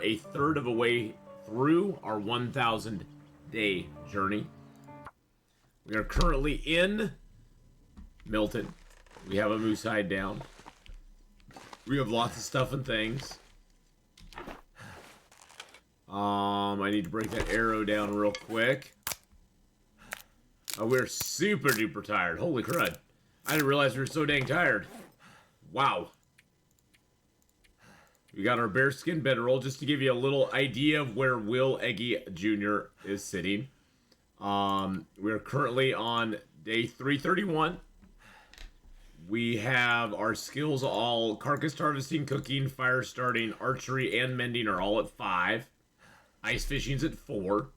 are a third of a way through our 1,000 day journey. We are currently in Milton. We have a moose hide down. We have lots of stuff and things. I need to break that arrow down real quick. Oh, we're super duper tired. Holy crud. I didn't realize we were so dang tired. Wow. We got our bearskin bedroll, just to give you a little idea of where Will Eggy Jr. is sitting. We're currently on day 331. We have our skills all carcass harvesting, cooking, fire starting, archery, and mending are all at 5. Ice fishing's at 4.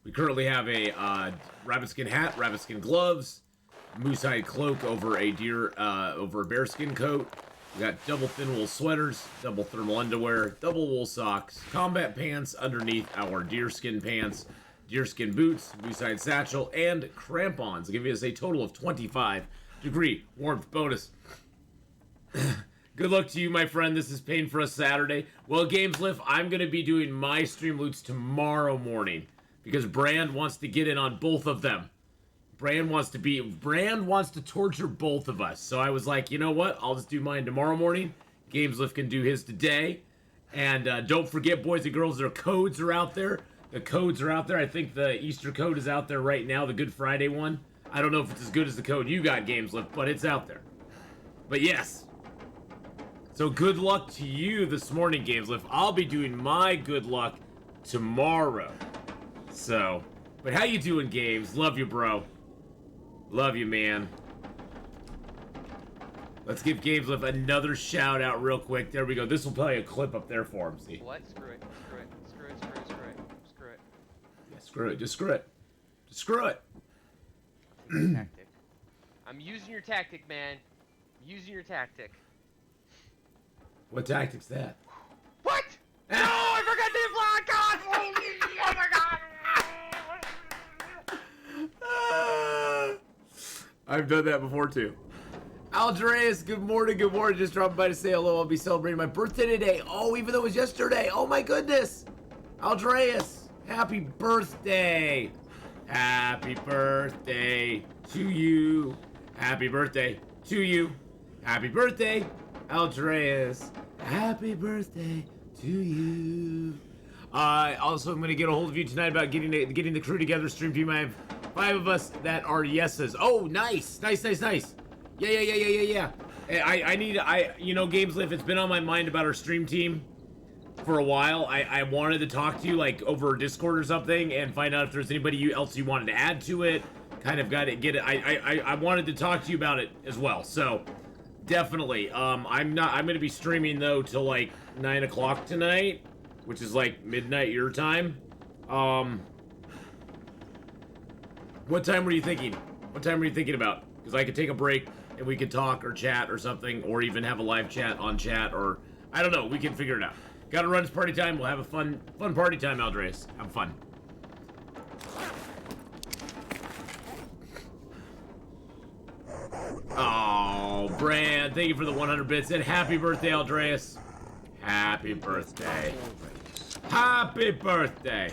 We currently have a rabbit skin hat, rabbit skin gloves, moose hide cloak over a bearskin coat. We got double thin wool sweaters, double thermal underwear, double wool socks, combat pants underneath our deerskin pants, deerskin boots, moose hide satchel, and crampons, giving us a total of 25 degree warmth bonus. Good luck to you, my friend. This is Pain for a Saturday. Well, Gameslift, I'm going to be doing my stream loots tomorrow morning because Brand wants to get in on both of them. Brand wants to torture both of us. So I was like, you know what? I'll just do mine tomorrow morning. Gameslift can do his today. And don't forget, boys and girls, their codes are out there. The codes are out there. I think the Easter code is out there right now, the Good Friday one. I don't know if it's as good as the code you got, Gameslift, but it's out there. But yes. So good luck to you this morning, Gameslift. I'll be doing my good luck tomorrow. So, but how you doing, Games? Love you, bro. Love you, man. Let's give Gameslift another shout out real quick. There we go. This will play a clip up there for him, see? What? Screw it. Screw it. Screw it. Screw it. Screw it. Screw it. Yeah, screw it. Just screw it. Just screw it. Tactic. I'm using your tactic, man. I'm using your tactic. What tactic's that? What? No, I forgot the block. God. Oh my god. I've done that before too. Aldreas, good morning, good morning. Just dropping by to say hello. I'll be celebrating my birthday today. Oh, even though it was yesterday. Oh my goodness. Aldreas, happy birthday. Happy birthday to you. Happy birthday to you. Happy birthday, Aldreas. Happy birthday to you. Also, I'm going to get a hold of you tonight about getting the crew together. Stream team. I have 5 of us that are yeses. Oh, nice. Nice. Yeah. You know, Gameslift, it's been on my mind about our stream team for a while. I wanted to talk to you, like, over Discord or something and find out if there's anybody else you wanted to add to it. Kind of got to get it. I wanted to talk to you about it as well. So, definitely. I'm going to be streaming, though, till, like, 9 o'clock tonight, which is, like, midnight your time. What time were you thinking? What time were you thinking about? Because I could take a break and we could talk or chat or something, or even have a live chat on chat, or I don't know. We can figure it out. Got to run. It's party time. We'll have a fun party time, Aldreas. Have fun. Oh, Brand, thank you for the 100 bits and happy birthday, Aldreas. Happy birthday. Happy birthday.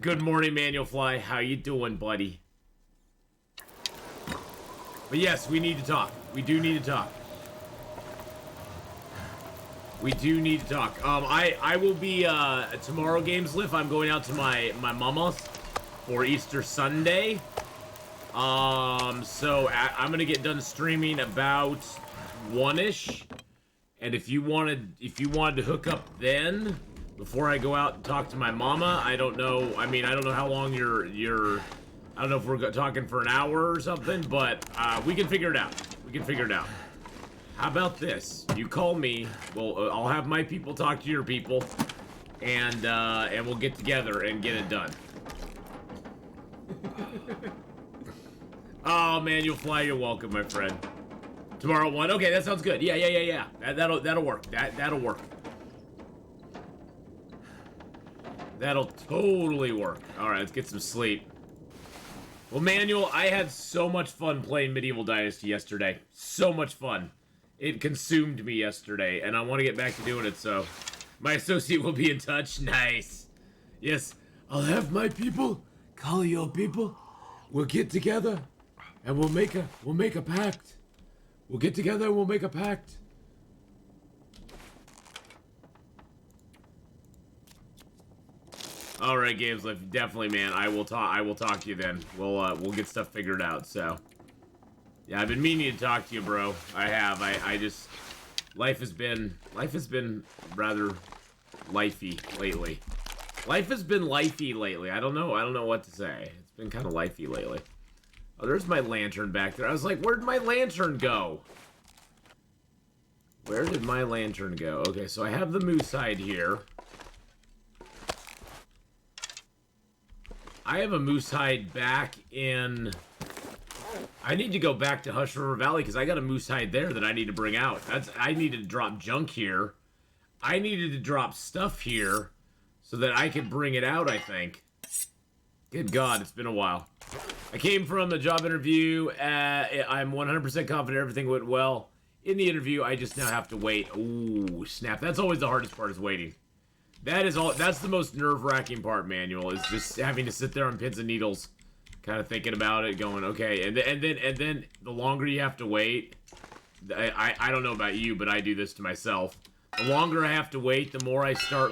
Good morning, Manual Fly. How you doing, buddy? But yes, we need to talk. We do need to talk. We do need to talk. I will be tomorrow, Gameslift. I'm going out to my mama's for Easter Sunday. So I'm gonna get done streaming about 1-ish, and if you wanted to hook up then before I go out and talk to my mama, I don't know. I mean, I don't know how long you're. I don't know if we're talking for an hour or something, but we can figure it out. We can figure it out. How about this? You call me. Well, I'll have my people talk to your people, and we'll get together and get it done. Oh man, you'll fly. You're welcome, my friend. Tomorrow 1. Okay, that sounds good. Yeah. That'll work. That'll work. That'll totally work. All right, let's get some sleep. Well, Manuel, I had so much fun playing Medieval Dynasty yesterday. So much fun. It consumed me yesterday, and I want to get back to doing it, so my associate will be in touch. Nice. Yes, I'll have my people call your people. We'll get together, and we'll make a pact. We'll get together and we'll make a pact. All right, Games Life, definitely, man. I will talk to you then. We'll get stuff figured out. So, yeah, I've been meaning to talk to you, bro. I have. I just life has been rather lifey lately. Life has been lifey lately. I don't know what to say. It's been kind of lifey lately. Oh, there's my lantern back there. I was like, where'd my lantern go? Where did my lantern go? Okay, so I have the moose hide here. I have a moose hide back in... I need to go back to Hush River Valley because I got a moose hide there that I need to bring out. I needed to drop junk here. I needed to drop stuff here so that I could bring it out, I think. Good God, it's been a while. I came from a job interview. I'm 100% confident everything went well. In the interview, I just now have to wait. Ooh, snap. That's always the hardest part, is waiting. That's the most nerve-wracking part, Manuel, is just having to sit there on pins and needles, kind of thinking about it, going, okay, and then the longer you have to wait, I don't know about you, but I do this to myself. The longer I have to wait, the more I start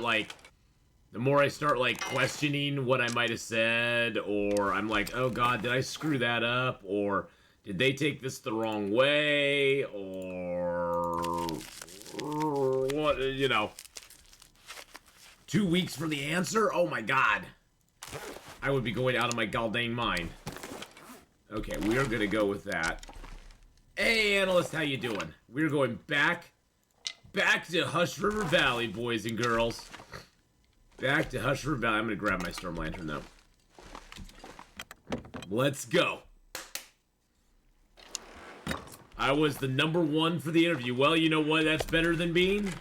questioning what I might have said, or I'm like, oh God, did I screw that up, or did they take this the wrong way, or what, you know. 2 weeks for the answer? Oh my God. I would be going out of my goddamn mind. Okay, we are gonna go with that. Hey, Analyst, how you doing? We're going back to Hush River Valley, boys and girls. Back to Hush River Valley. I'm gonna grab my Storm Lantern, though. Let's go. I was the #1 for the interview. Well, you know what? That's better than being...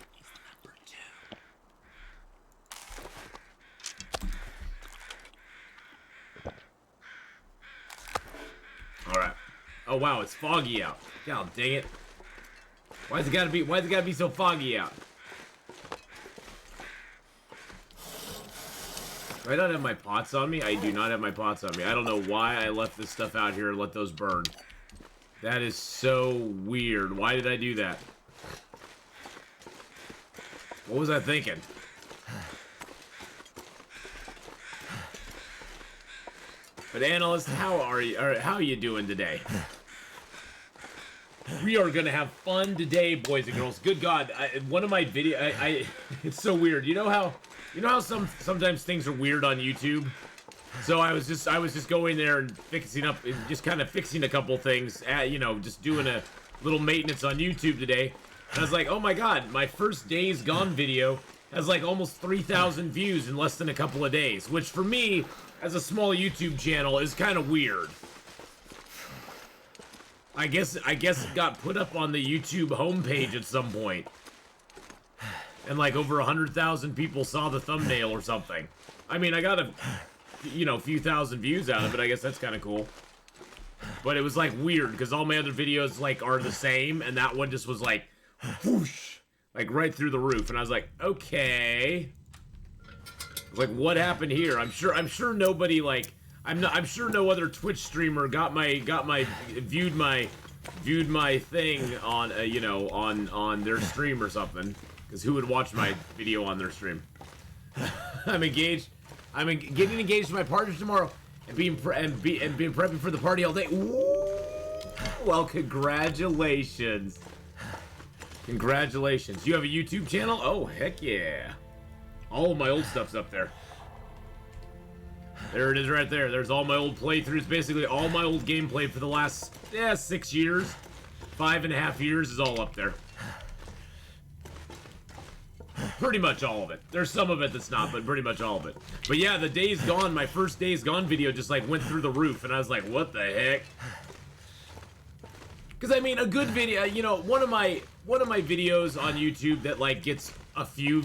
Alright. Oh wow, it's foggy out. God dang it. Why's it gotta be so foggy out? Do I not have my pots on me? I do not have my pots on me. I don't know why I left this stuff out here and let those burn. That is so weird. Why did I do that? What was I thinking? But Analyst, how are you doing today? We are gonna have fun today, boys and girls. Good God, one of my it's so weird. You know how sometimes things are weird on YouTube. So I was just going there and fixing a couple things. Just doing a little maintenance on YouTube today. And I was like, oh my God, my first Days Gone video has like almost 3,000 views in less than a couple of days, which for me, as a small YouTube channel, is kind of weird. I guess it got put up on the YouTube homepage at some point. And like over 100,000 people saw the thumbnail or something. I mean, I got a few thousand views out of it. I guess that's kind of cool. But it was like weird because all my other videos like are the same, and that one just was like whoosh, like right through the roof. And I was like, okay. Like, what happened here? I'm sure nobody like I'm sure no other Twitch streamer viewed my thing on on their stream or something, because who would watch my video on their stream? I'm engaged. Getting engaged to my partner tomorrow and being prepping for the party all day. Ooh, well, congratulations. Congratulations. You have a YouTube channel? Oh, heck yeah. All of my old stuff's up there. There it is right there. There's all my old playthroughs. Basically, all my old gameplay for the last 6 years. 5.5 years is all up there. Pretty much all of it. There's some of it that's not, but pretty much all of it. But yeah, the Days Gone, my first Days Gone video just like went through the roof, and I was like, what the heck? Because I mean, a good video, one of my videos on YouTube that like gets a few,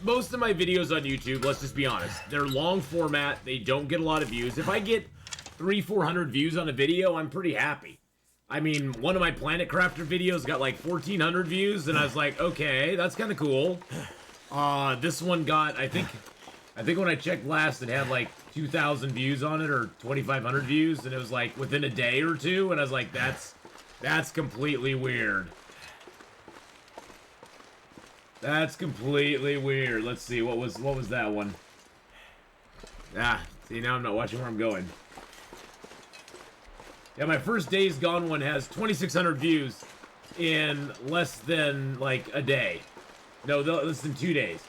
most of my videos on YouTube, let's just be honest, they're long format, they don't get a lot of views. If I get 300-400 views on a video, I'm pretty happy. I mean, one of my Planet Crafter videos got like 1,400 views, and I was like, okay, that's kind of cool. This one got, I think when I checked last, it had like 2,000 views on it, or 2,500 views, and it was like within a day or two, and I was like, that's completely weird. That's completely weird. Let's see, what was that one? Ah, see, now I'm not watching where I'm going. Yeah, my first Days Gone one has 2,600 views in less than, like, a day. No, less than 2 days.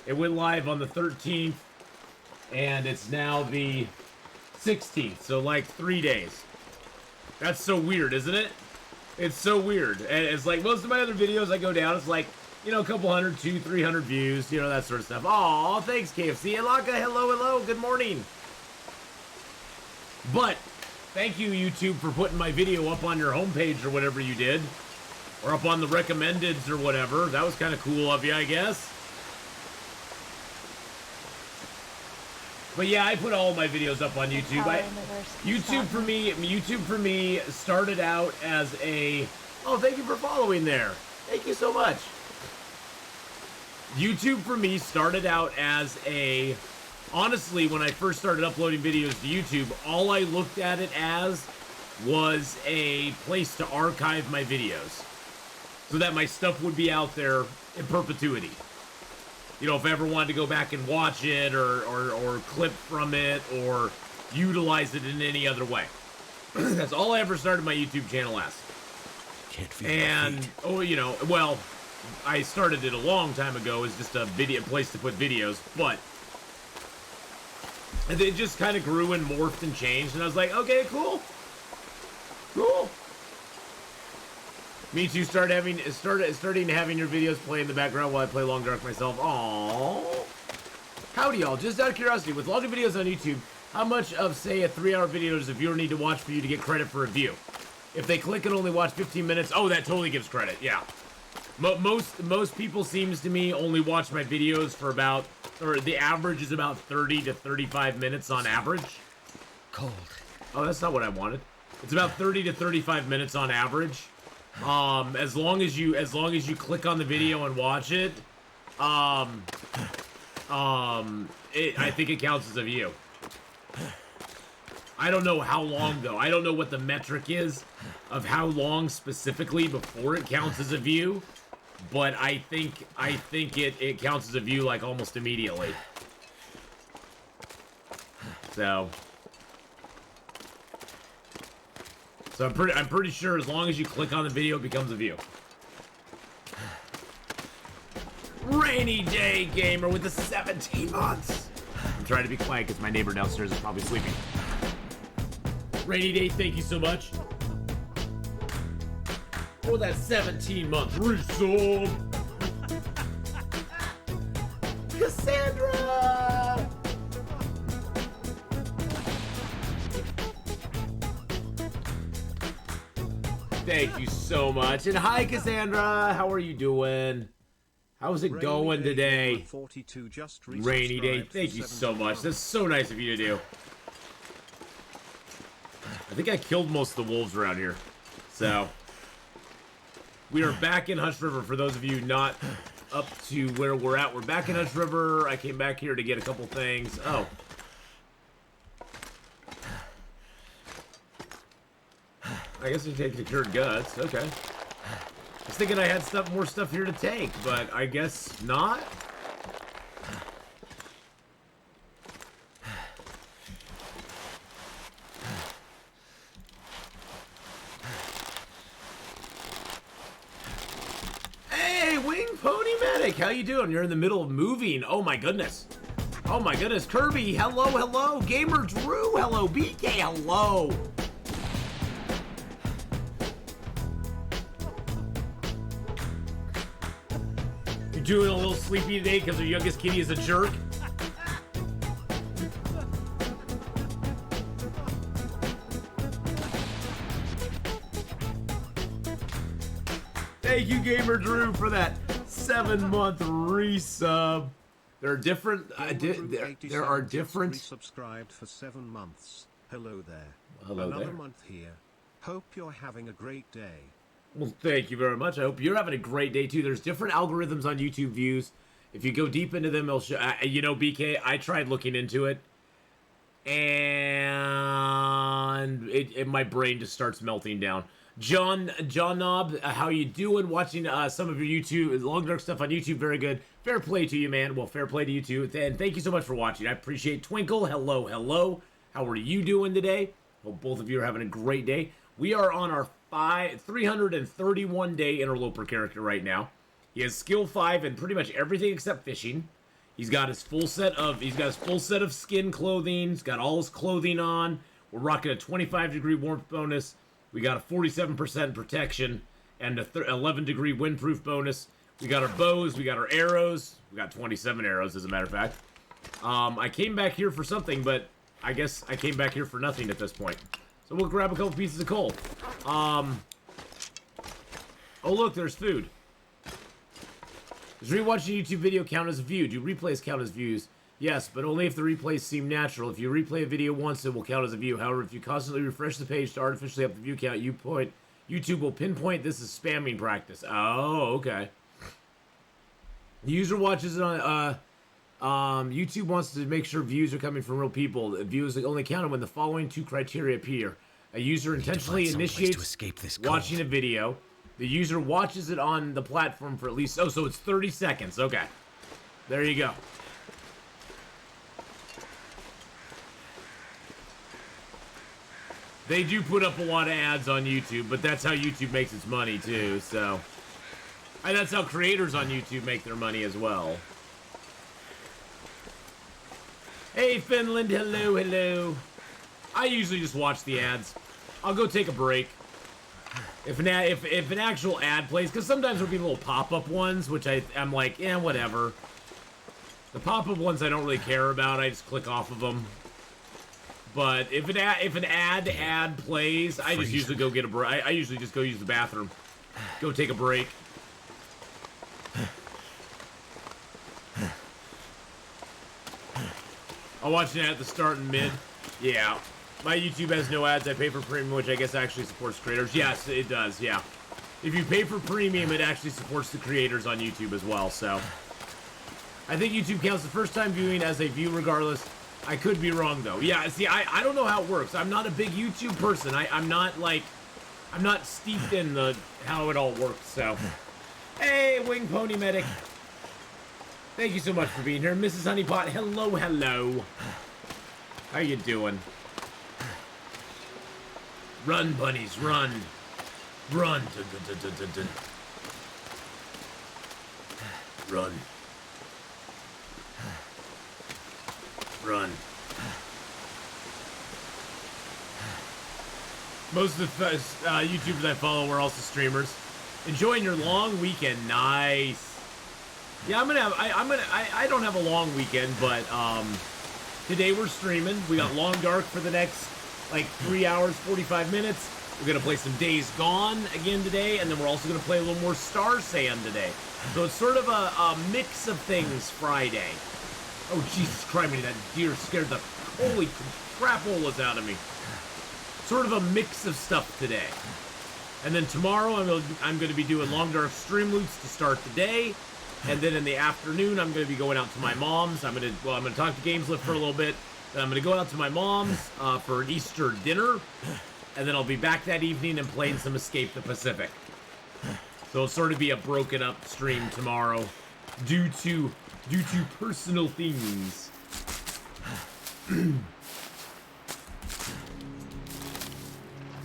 It went live on the 13th, and it's now the 16th, so, like, 3 days. That's so weird, isn't it? It's so weird. And it's like, most of my other videos I go down, it's like, you know, a couple hundred, 200, 300 views, you know, that sort of stuff. Aw, thanks, KFC. Alaka, hello, good morning. But thank you, YouTube, for putting my video up on your homepage or whatever you did. Or up on the recommendeds or whatever. That was kind of cool of you, I guess. But yeah, I put all of my videos up on YouTube. YouTube for me started out as a... Oh, thank you for following there. Thank you so much. YouTube for me started out as a... Honestly, when I first started uploading videos to YouTube, all I looked at it as was a place to archive my videos. So that my stuff would be out there in perpetuity. You know, if I ever wanted to go back and watch it, or clip from it, or utilize it in any other way. That's all I ever started my YouTube channel as. And, oh, you know, well, I started it a long time ago as just a place to put videos, but... And it just kind of grew and morphed and changed, and I was like, okay, cool. Cool. Me too, starting having your videos play in the background while I play Long Dark myself. Aww. Howdy, y'all. Just out of curiosity, with longer videos on YouTube, how much of, say, a 3-hour video does a viewer need to watch for you to get credit for a view? If they click and only watch 15 minutes, oh, that totally gives credit, yeah. Most people, seems to me, only watch my videos for about... Or the average is about 30 to 35 minutes on average. Cold. Oh, that's not what I wanted. It's about 30 to 35 minutes on average. As long as you click on the video and watch it, I think it counts as a view. I don't know how long though. I don't know what the metric is of how long specifically before it counts as a view. But I think it counts as a view like almost immediately. So I'm pretty sure as long as you click on the video, it becomes a view. Rainy Day Gamer with the 17 months. I'm trying to be quiet because my neighbor downstairs is probably sleeping. Rainy Day, thank you so much. For that 17-month resub. Cassandra! Thank you so much. And hi, Cassandra. How are you doing? How's it going today? 42 just Rainy Day. Thank you so much. That's so nice of you to do. I think I killed most of the wolves around here. So... We are back in Hush River, for those of you not up to where we're at. We're back in Hush River. I came back here to get a couple things. Oh. I guess I take the cured guts. Okay. I was thinking I had more stuff here to take, but I guess not. How you doing? You're in the middle of moving. Oh my goodness. Oh my goodness. Kirby, hello, hello. Gamer Drew, hello. BK, hello. You're doing a little sleepy today because our youngest kitty is a jerk? Thank you, Gamer Drew, for that 7-month resub. There are different. There are different. Subscribed for 7 months. Hello there. Hello Another there. month here. Hope you're having a great day. Well, thank you very much. I hope you're having a great day too. There's different algorithms on YouTube views. If you go deep into them, it'll show. You know, BK, I tried looking into it, and my brain just starts melting down. John Knob, how you doing? Watching some of your YouTube Long Dark stuff on YouTube. Very good. Fair play to you, man. Well, fair play to you too. And thank you so much for watching. I appreciate Twinkle. Hello, hello. How are you doing today? Hope both of you are having a great day. We are on our 331 day interloper character right now. He has skill 5 and pretty much everything except fishing. He's got his full set of skin clothing. He's got all his clothing on. We're rocking a 25-degree warmth bonus. We got a 47% protection and a 11-degree windproof bonus. We got our bows. We got our arrows. We got 27 arrows, as a matter of fact. I came back here for something, but I guess I came back here for nothing at this point. So we'll grab a couple pieces of coal. Oh, look, there's food. Does rewatching a YouTube video count as a view? Do replays count as views? Yes, but only if the replays seem natural. If you replay a video once, it will count as a view. However, if you constantly refresh the page to artificially up the view count, YouTube will pinpoint this as spamming practice. Oh, okay. The user watches it on... YouTube wants to make sure views are coming from real people. Views are only counted when the following 2 criteria appear. A user intentionally initiates watching a video. The user watches it on the platform for at least... Oh, so it's 30 seconds. Okay. There you go. They do put up a lot of ads on YouTube, but that's how YouTube makes its money, too, so... And that's how creators on YouTube make their money as well. Hey, Finland, hello, hello. I usually just watch the ads. I'll go take a break. If an actual ad plays, because sometimes there'll be little pop-up ones, which I'm like, yeah, whatever. The pop-up ones I don't really care about. I just click off of them. But if an ad plays, I just usually go get a break. I usually just go use the bathroom. Go take a break. I'll watch it at the start and mid. Yeah. My YouTube has no ads. I pay for premium, which I guess actually supports creators. Yes, it does, yeah. If you pay for premium, it actually supports the creators on YouTube as well, so. I think YouTube counts the first time viewing as a view regardless. I could be wrong, though. Yeah, see, I don't know how it works. I'm not a big YouTube person. I'm not steeped in how it all works, so. Hey, Wing Pony Medic. Thank you so much for being here. Mrs. Honeypot, hello, hello. How you doing? Run, bunnies, run. Run. Dun, dun, dun, dun, dun, dun. Run. Run. Most of the YouTubers I follow are also streamers. Enjoying your long weekend. Nice. Yeah, I don't have a long weekend, but today we're streaming. We got Long Dark for the next like 3 hours, 45 minutes. We're gonna play some Days Gone again today, and then we're also gonna play a little more Star Sand today. So it's sort of a mix of things Friday. Oh Jesus Christ, that deer scared the holy crapolas out of me. Sort of a mix of stuff today. And then tomorrow I'm gonna be doing Long Dark stream loots to start the day. And then in the afternoon, I'm going to be going out to my mom's. I'm going to talk to GamesLift for a little bit. Then I'm going to go out to my mom's for an Easter dinner. And then I'll be back that evening and playing some Escape the Pacific. So it'll sort of be a broken up stream tomorrow due to personal things.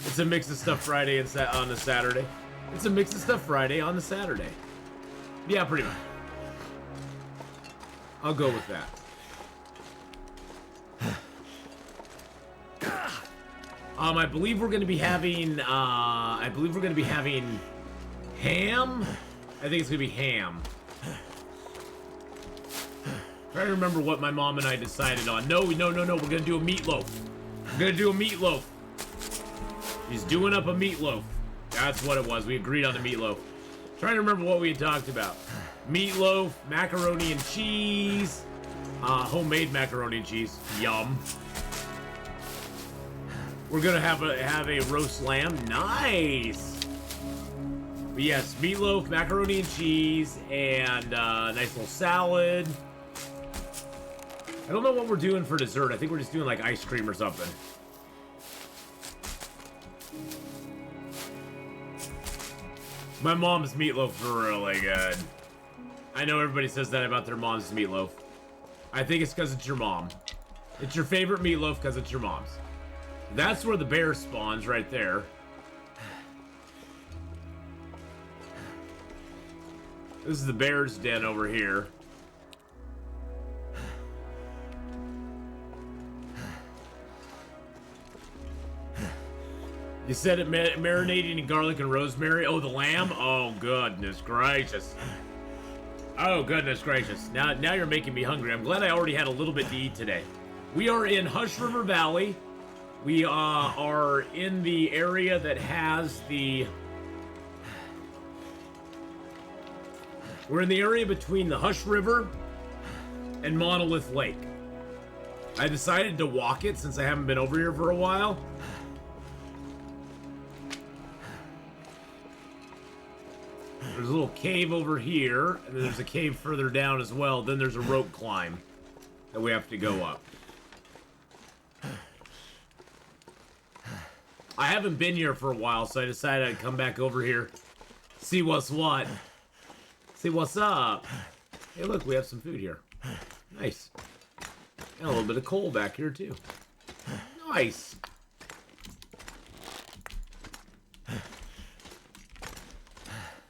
It's a mix of stuff Friday and on a Saturday. It's a mix of stuff Friday on a Saturday. Yeah, pretty much. I'll go with that. I believe we're going to be having, ham. I think it's going to be ham. Trying to remember what my mom and I decided on. No, we're going to do a meatloaf. We're going to do a meatloaf. He's doing up a meatloaf. That's what it was. We agreed on the meatloaf. Trying to remember what we had talked about. Meatloaf, macaroni and cheese, homemade macaroni and cheese. Yum. We're gonna have a roast lamb. Nice. But yes, meatloaf, macaroni and cheese, and nice little salad. I don't know what we're doing for dessert. I think we're just doing like ice cream or something. My mom's meatloaf's really good. I know everybody says that about their mom's meatloaf. I think it's because it's your mom. It's your favorite meatloaf because it's your mom's. That's where the bear spawns, right there. This is the bear's den over here. You said it marinating in garlic and rosemary. Oh, the lamb? Oh, goodness gracious. Oh, goodness gracious. Now you're making me hungry. I'm glad I already had a little bit to eat today. We are in Hush River Valley. We are in the area that has the... We're in the area between the Hush River and Monolith Lake. I decided to walk it since I haven't been over here for a while. There's a little cave over here, and then there's a cave further down as well. Then there's a rope climb that we have to go up. I haven't been here for a while, so I decided I'd come back over here, see what's what, see what's up. Hey, look, we have some food here. Nice. And a little bit of coal back here, too. Nice.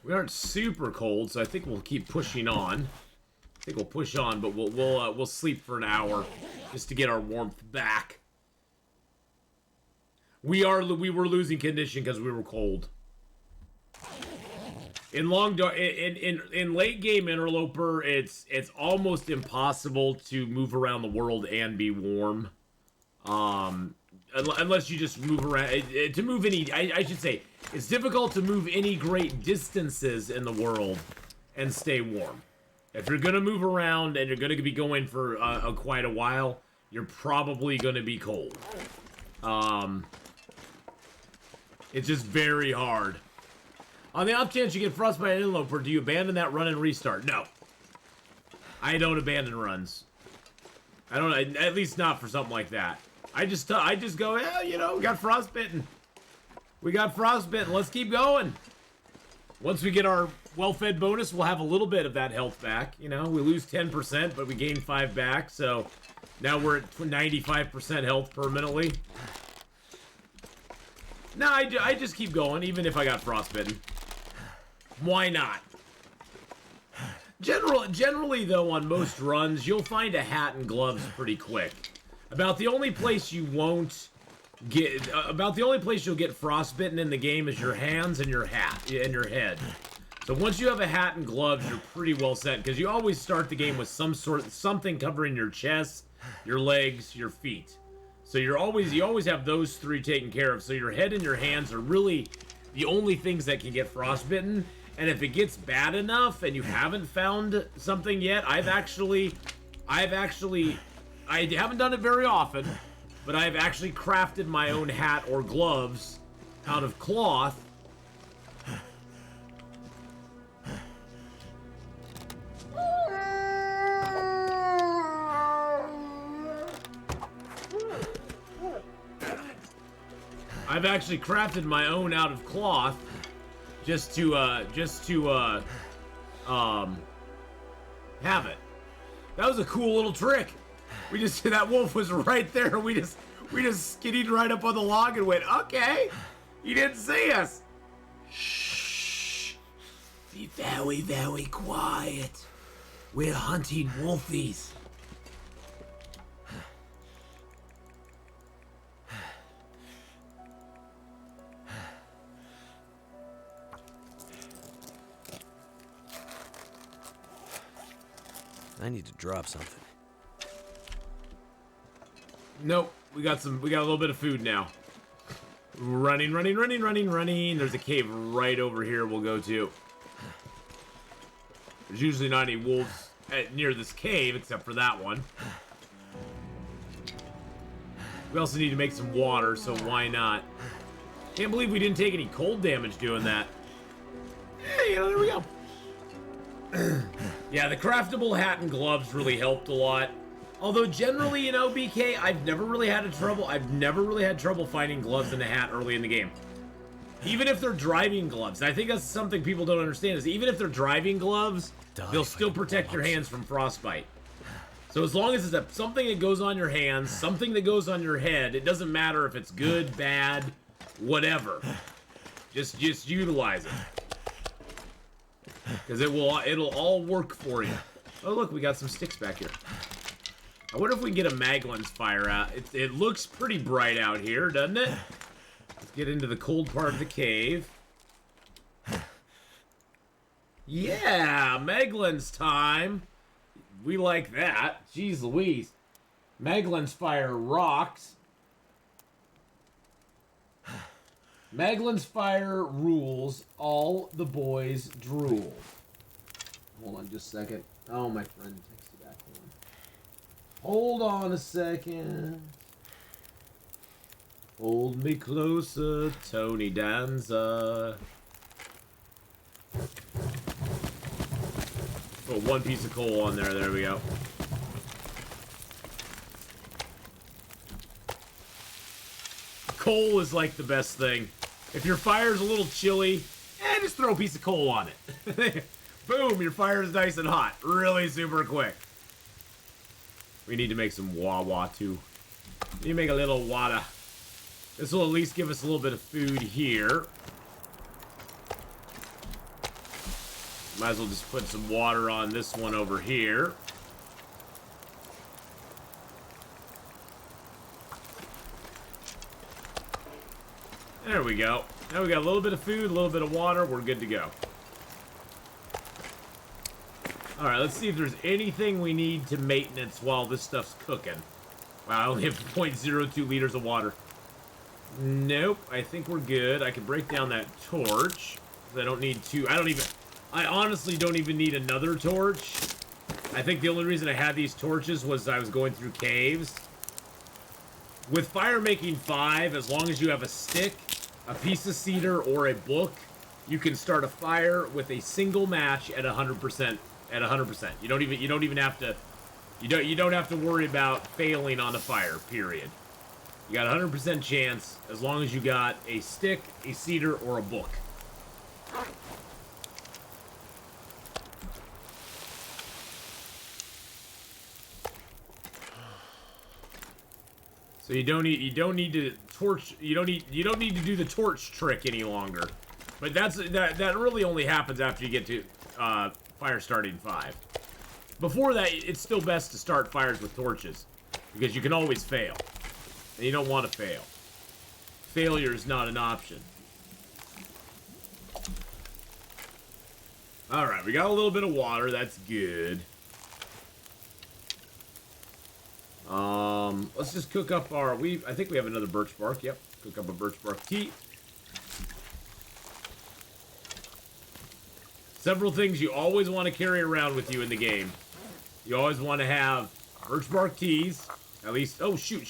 We aren't super cold, so I think we'll keep pushing on. I think we'll push on, but we'll sleep for an hour just to get our warmth back. We were losing condition because we were cold. In late game Interloper, it's almost impossible to move around the world and be warm. Unless you just move around. To move any, I should say, it's difficult to move any great distances in the world and stay warm. If you're gonna move around and you're gonna be going for quite a while, you're probably gonna be cold. It's just very hard. On the off chance you get frostbite and interloper, do you abandon that run and restart? No. I don't abandon runs. I don't, at least not for something like that. I just go, yeah, you know, we got frostbitten. We got frostbitten, let's keep going. Once we get our well-fed bonus, we'll have a little bit of that health back. You know, we lose 10%, but we gain 5 back, so now we're at 95% health permanently. No, I just keep going, even if I got frostbitten. Why not? Generally, though, on most runs, you'll find a hat and gloves pretty quick. About the only place you won't get... about the only place you'll get frostbitten in the game is your hands and your hat, and your head. So once you have a hat and gloves, you're pretty well set, because you always start the game with something covering your chest, your legs, your feet. So you always have those 3 taken care of. So your head and your hands are really the only things that can get frostbitten. And if it gets bad enough and you haven't found something yet, I haven't done it very often, but I've actually crafted my own hat or gloves out of cloth. I've actually crafted my own out of cloth just to have it. That was a cool little trick. We just, that wolf was right there. We just skiddied right up on the log and went, okay. He didn't see us. Shh. Be very, very quiet. We're hunting wolfies. I need to drop something. Nope. We got a little bit of food now. Running. There's a cave right over here we'll go to. There's usually not any wolves near this cave, except for that one. We We also need to make some water, so why not? Can't believe we didn't take any cold damage doing that. Yeah, you know, there we go. Yeah, the craftable hat and gloves really helped a lot. Although generally, you know, BK, I've never really had trouble finding gloves and a hat early in the game. Even if they're driving gloves. And I think that's something people don't understand, is even if they're driving gloves, they'll still protect your hands from frostbite. So as long as it's something that goes on your hands, something that goes on your head, it doesn't matter if it's good, bad, whatever. Just utilize it. Because it'll all work for you. Oh look, we got some sticks back here. I wonder if we can get a Maglin's fire out. It looks pretty bright out here, doesn't it? Let's get into the cold part of the cave. Yeah, Maglin's time. We like that. Jeez Louise. Maglin's fire rocks. Maglin's fire rules. All the boys drool. Hold on just a second. Oh, my friend texted back. Hold on a second. Hold me closer, Tony Danza. Put one piece of coal on there. There we go. Coal is like the best thing. If your fire's a little chilly, just throw a piece of coal on it. Boom, your fire is nice and hot. Really super quick. We need to make some wah-wah too. We need to make a little water. This will at least give us a little bit of food here. Might as well just put some water on this one over here. There we go. Now we got a little bit of food, a little bit of water. We're good to go. Alright, let's see if there's anything we need to maintenance while this stuff's cooking. Wow, I only have 0.02 liters of water. Nope, I think we're good. I can break down that torch. I don't need two. I honestly don't even need another torch. I think the only reason I had these torches was I was going through caves. With Fire Making 5, as long as you have a stick, a piece of cedar, or a book, you can start a fire with a single match at 100%. At 100%, you don't even have to. You don't have to worry about failing on a fire. Period. You got a 100% chance as long as you got a stick, a cedar, or a book. So you don't need to torch. You don't need to do the torch trick any longer. But that really only happens after you get to fire starting 5. Before that, it's still best to start fires with torches because you can always fail, and you don't want to fail. Failure is not an option. All right, we got a little bit of water. That's good. Let's just cook up our. I think we have another birch bark. Yep, cook up a birch bark tea. Several things you always want to carry around with you in the game. You always want to have birch bark teas. At least. Oh shoot!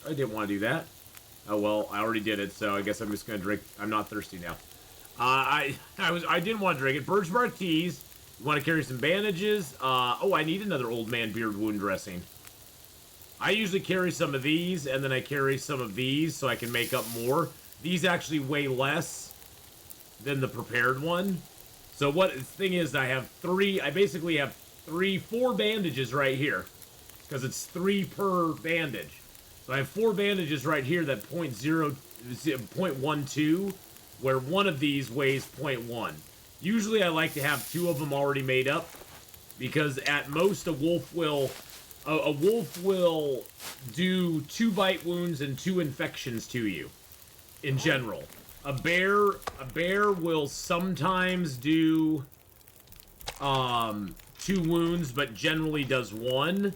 I didn't want to do that. Oh well, I already did it, so I guess I'm just gonna drink. I'm not thirsty now. I didn't want to drink it. Birch bark teas. You want to carry some bandages. Oh, I need another old man beard wound dressing. I usually carry some of these, and then I carry some of these so I can make up more. These actually weigh less than the prepared one. So what the thing is, I basically have 4 bandages right here. Because it's 3 per bandage. So I have 4 bandages right here that 0.12, where one of these weighs 0.1. Usually I like to have 2 of them already made up, because at most a wolf will do 2 bite wounds and 2 infections to you, in general. A bear will sometimes do 2 wounds, but generally does 1.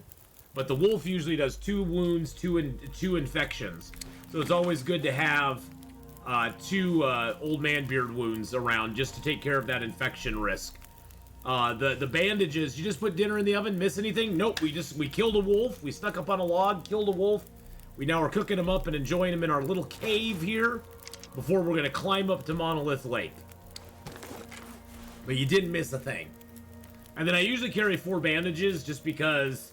But the wolf usually does 2 wounds, 2 infections. So it's always good to have 2 old man beard wounds around just to take care of that infection risk. The bandages, you just put dinner in the oven, miss anything? Nope, we killed a wolf, we stuck up on a log, killed a wolf. We now are cooking them up and enjoying them in our little cave here before we're going to climb up to Monolith Lake. But you didn't miss a thing. And then I usually carry 4 bandages just because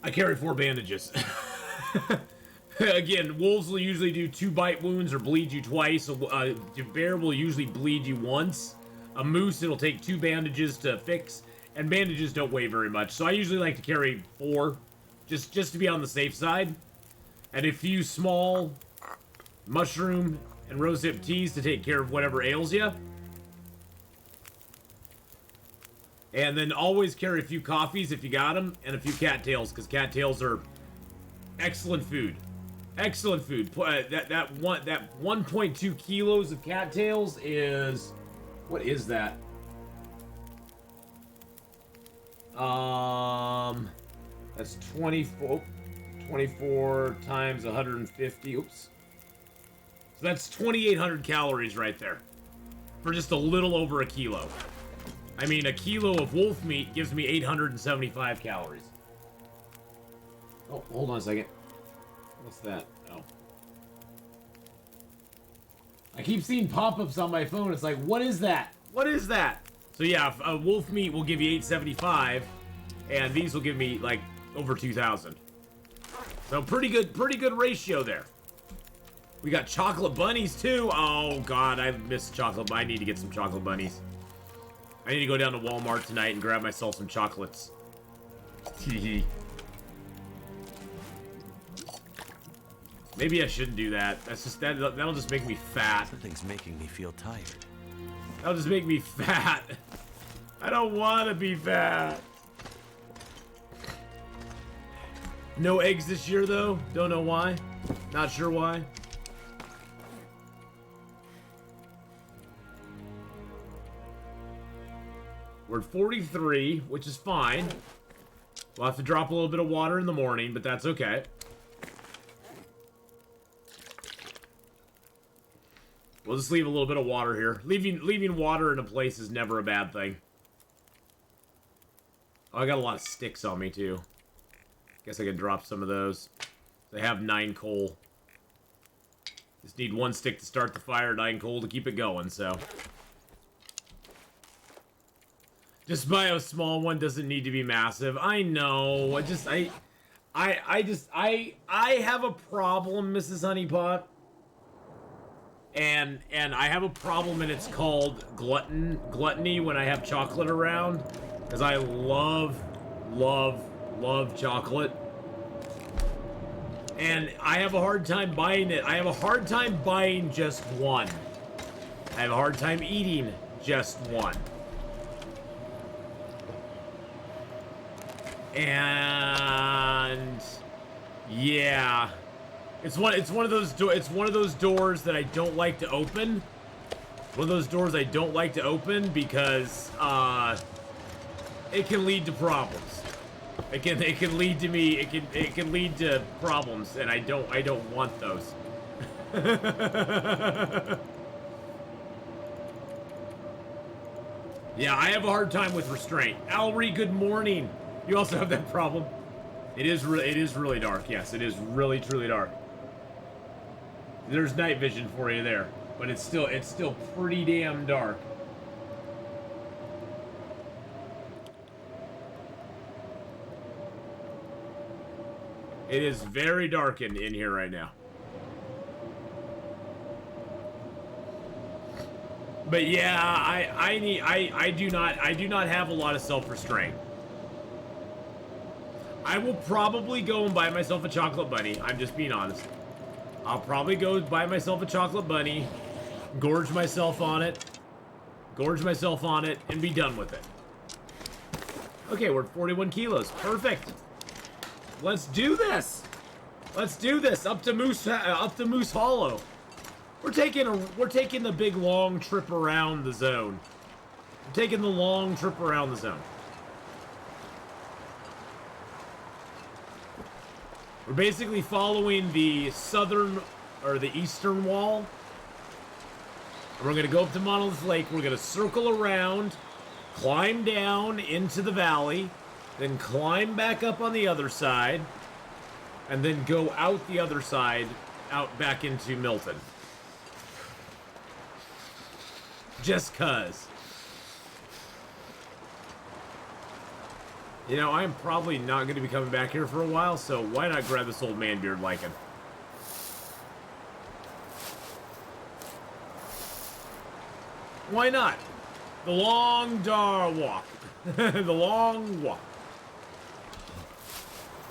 I carry 4 bandages. Again, wolves will usually do 2 bite wounds or bleed you twice. A bear will usually bleed you once. A moose, it'll take 2 bandages to fix. And bandages don't weigh very much. So I usually like to carry 4. Just to be on the safe side. And a few small mushroom and rosehip teas to take care of whatever ails you. And then always carry a few coffees if you got them. And a few cattails, because cattails are excellent food. Excellent food. That 1.2 kilos of cattails is... What is that? That's 24 times 150. Oops. So that's 2,800 calories right there. For just a little over a kilo. I mean, a kilo of wolf meat gives me 875 calories. Oh, hold on a second. What's that? Oh. I keep seeing pop-ups on my phone. It's like, what is that? What is that? So yeah, wolf meat will give you 875, and these will give me like over 2,000. So pretty good ratio there. We got chocolate bunnies too. Oh god, I miss chocolate. I need to get some chocolate bunnies. I need to go down to Walmart tonight and grab myself some chocolates. Teehee. Maybe I shouldn't do that. That's just that'll just make me fat. Something's making me feel tired. That'll just make me fat. I don't want to be fat. No eggs this year, though. Don't know why. Not sure why. We're at 43, which is fine. We'll have to drop a little bit of water in the morning, but that's okay. We'll just leave a little bit of water here. Leaving water in a place is never a bad thing. Oh, I got a lot of sticks on me, too. Guess I could drop some of those. They have 9 coal. Just need 1 stick to start the fire, 9 coal to keep it going, so. Just buy a small one, doesn't need to be massive. I know, I have a problem, Mrs. Honeypot. And I have a problem, and it's called gluttony when I have chocolate around. Because I love chocolate. And I have a hard time buying it. I have a hard time buying just one. I have a hard time eating just one. And yeah. It's one of those doors that I don't like to open. One of those doors I don't like to open because it can lead to problems. It can lead to me. It can lead to problems, and I don't want those. Yeah, I have a hard time with restraint. Alry, good morning. You also have that problem. It is really dark. Yes, it is really truly dark. There's night vision for you there, but it's still pretty damn dark. It is very dark in here right now. But yeah, I do not have a lot of self-restraint. I will probably go and buy myself a chocolate bunny. I'm just being honest. I'll probably go buy myself a chocolate bunny, gorge myself on it, and be done with it. Okay, we're at 41 kilos. Perfect. Let's do this. Let's do this. Up to Moose Hollow. We're taking the big long trip around the zone. We're taking the long trip around the zone. We're basically following the southern, or the eastern wall. And we're going to go up to Monolith Lake. We're going to circle around, climb down into the valley, then climb back up on the other side. and then go out the other side, out back into Milton. Just cuz. You know, I'm probably not going to be coming back here for a while, so why not grab this old man beard lichen? Why not? The long dar walk. The long walk.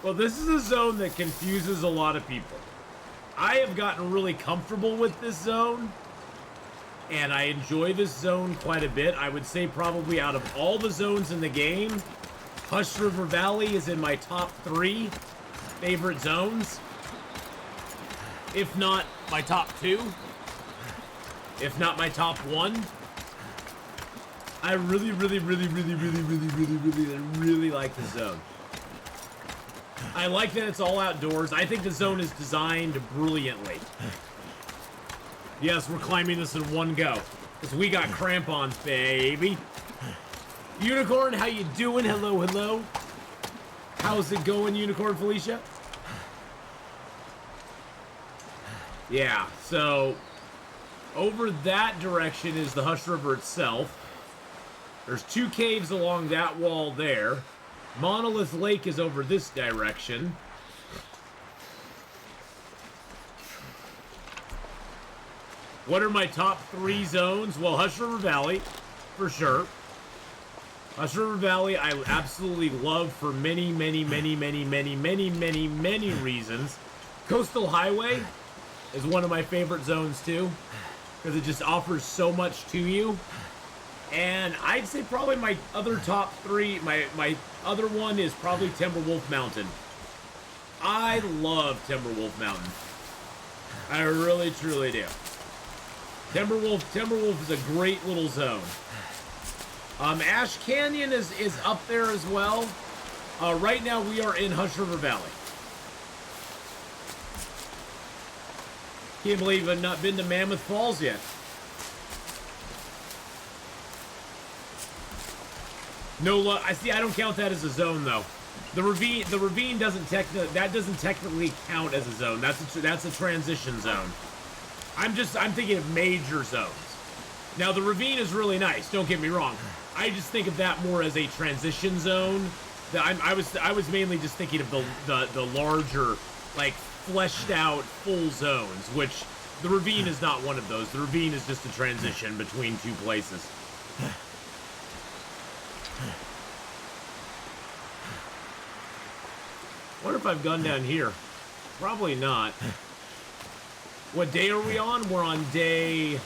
Well, this is a zone that confuses a lot of people. I have gotten really comfortable with this zone, and I enjoy this zone quite a bit. I would say probably out of all the zones in the game, Hush River Valley is in my top 3 favorite zones. If not my top 2. If not my top 1. I really like the zone. I like that it's all outdoors. I think the zone is designed brilliantly. Yes, we're climbing this in one go. Because we got crampons, baby. Unicorn, how you doing? Hello, hello. How's it going, Unicorn Felicia? Yeah, so over that direction is the Hush River itself. There's 2 caves along that wall there. Monolith Lake is over this direction. What are my top 3 zones? Well, Hush River Valley, for sure. Hush River Valley, I absolutely love for many reasons. Coastal Highway is one of my favorite zones too, because it just offers so much to you. And I'd say probably my other top 3, my other one is probably Timberwolf Mountain. I love Timberwolf Mountain. I really, truly do. Timberwolf is a great little zone. Ash Canyon is up there as well. Right now we are in Hush River Valley. Can't believe I've not been to Mammoth Falls yet. No, I see. I don't count that as a zone though. The ravine doesn't technically count as a zone. That's a transition zone. I'm thinking of major zones. Now the ravine is really nice. Don't get me wrong. I just think of that more as a transition zone. I was mainly just thinking of the larger, like fleshed out full zones, which the ravine is not one of those. The ravine is just a transition between 2 places. Wonder if I've gone down here. Probably not. What day are we on? We're on day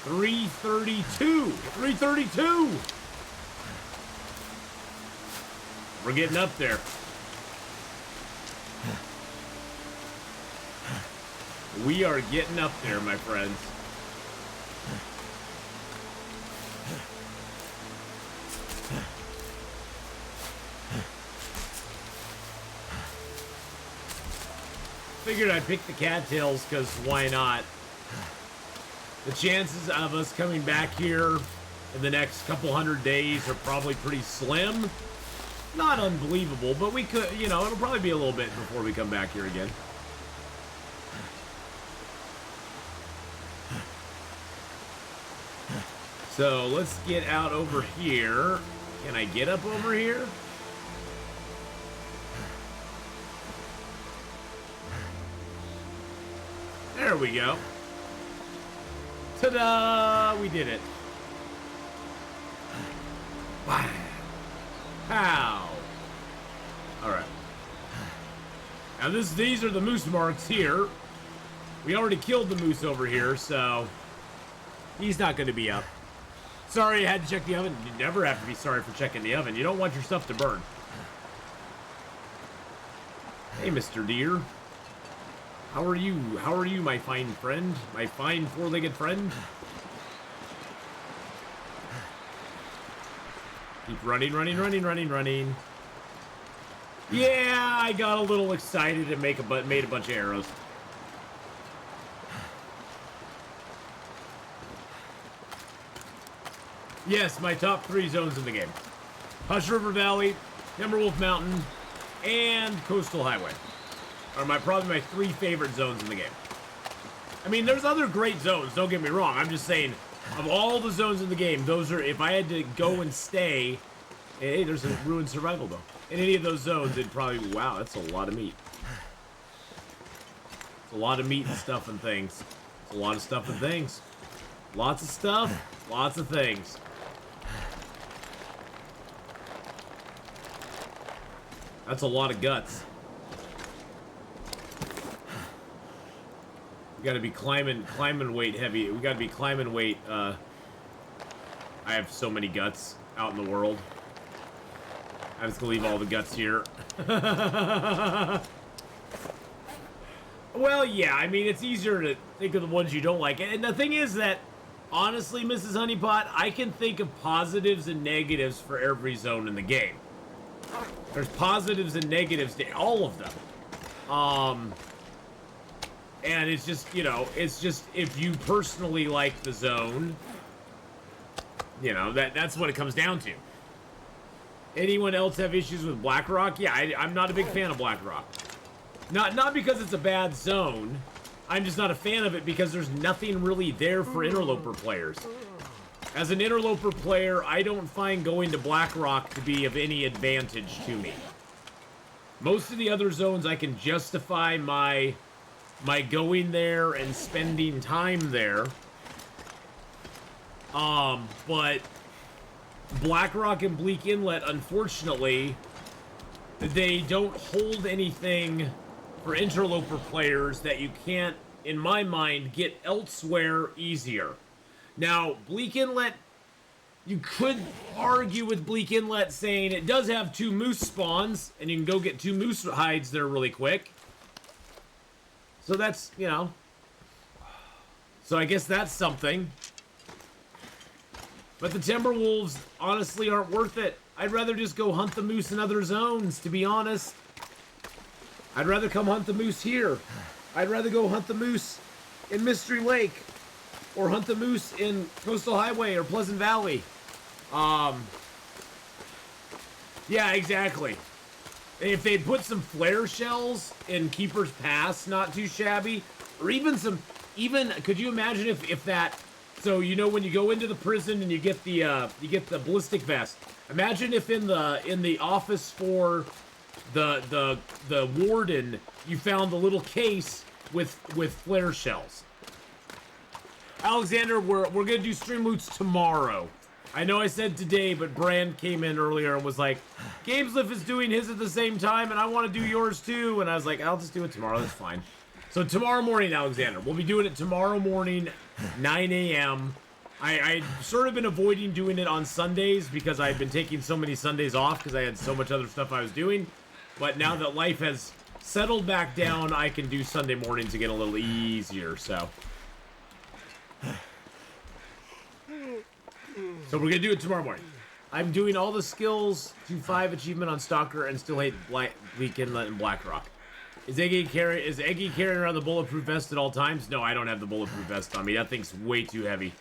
332. 332! We're getting up there. We are getting up there, my friends. Figured I'd pick the cattails because why not? The chances of us coming back here in the next couple 100 days are probably pretty slim. Not unbelievable, but we could, you know, it'll probably be a little bit before we come back here again. So let's get out over here. Can I get up over here? There we go. Ta-da! We did it. Wow. How? Alright. Now these are the moose marks here. We already killed the moose over here, so he's not going to be up. Sorry, I had to check the oven. You never have to be sorry for checking the oven. You don't want your stuff to burn. Hey, Mr. Deer. How are you? How are you, my fine friend? My fine four-legged friend? Keep running, running, running, running, running. Yeah, I got a little excited and made a bunch of arrows. Yes, my top 3 zones in the game. Hush River Valley, Timberwolf Mountain, and Coastal Highway. are probably my 3 favorite zones in the game. I mean, there's other great zones, don't get me wrong. I'm just saying, of all the zones in the game, those are, if I had to go and stay, hey, there's a ruined survival though. In any of those zones, it'd probably, wow, that's a lot of meat. It's a lot of meat and stuff and things. It's a lot of stuff and things. Lots of stuff, lots of things. That's a lot of guts. We gotta be climbing weight heavy. We gotta be climbing weight, I have so many guts out in the world. I'm just gonna leave all the guts here. Well, yeah, I mean, it's easier to think of the ones you don't like. And the thing is that, honestly, Mrs. Honeypot, I can think of positives and negatives for every zone in the game. There's positives and negatives to all of them. And it's just, you know, it's just if you personally like the zone, you know, that's what it comes down to. Anyone else have issues with Blackrock? Yeah, I'm not a big fan of Blackrock. Not because it's a bad zone. I'm just not a fan of it because there's nothing really there for interloper players. As an interloper player, I don't find going to Blackrock to be of any advantage to me. Most of the other zones I can justify my going there and spending time there. But Blackrock and Bleak Inlet, unfortunately, they don't hold anything for interloper players that you can't, in my mind, get elsewhere easier. Now, Bleak Inlet, you could argue with Bleak Inlet saying it does have 2 moose spawns, and you can go get 2 moose hides there really quick. So that's, you know. So I guess that's something. But the Timberwolves, honestly, aren't worth it. I'd rather just go hunt the moose in other zones, to be honest. I'd rather come hunt the moose here. I'd rather go hunt the moose in Mystery Lake. Or hunt the moose in Coastal Highway or Pleasant Valley. Yeah, exactly. If they'd put some flare shells in Keeper's Pass, not too shabby. Or even could you imagine if that, so you know when you go into the prison and you get the ballistic vest. Imagine if in the office for the warden, you found the little case with flare shells. Alexander, we're gonna do stream loots tomorrow. I know I said today, but Brand came in earlier and was like, Gameslift is doing his at the same time, and I want to do yours too. And I was like, I'll just do it tomorrow. That's fine. So tomorrow morning, Alexander, we'll be doing it tomorrow morning, 9 a.m. I'd sort of been avoiding doing it on Sundays because I've been taking so many Sundays off because I had so much other stuff I was doing. But now that life has settled back down, I can do Sunday mornings again a little easier. So we're going to do it tomorrow morning. I'm doing all the skills to 5 achievement on Stalker and still hate Bleak Inlet and Blackrock. Is Eggy carrying around the bulletproof vest at all times? No, I don't have the bulletproof vest on me. That thing's way too heavy.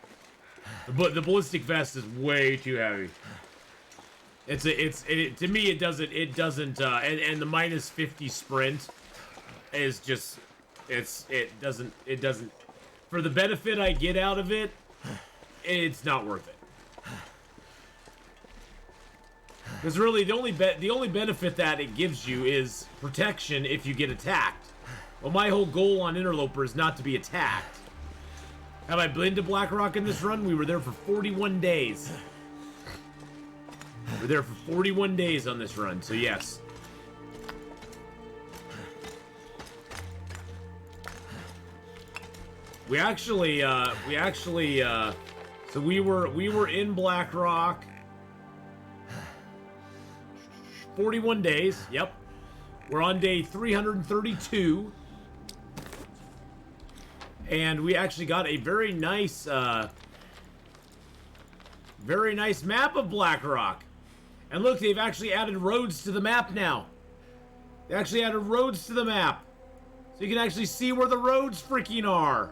The ballistic vest is way too heavy. To me it doesn't and the minus 50 sprint is just it doesn't for the benefit I get out of it, it's not worth it. Because really, the only benefit that it gives you is protection if you get attacked. Well, my whole goal on Interloper is not to be attacked. Have I been to Blackrock in this run? We were there for 41 days. We're there for 41 days on this run, so yes. We actually, so we were in Blackrock 41 days, yep. We're on day 332. And we actually got a very nice map of Blackrock. And look, they've actually added roads to the map now. They actually added roads to the map. So you can actually see where the roads freaking are.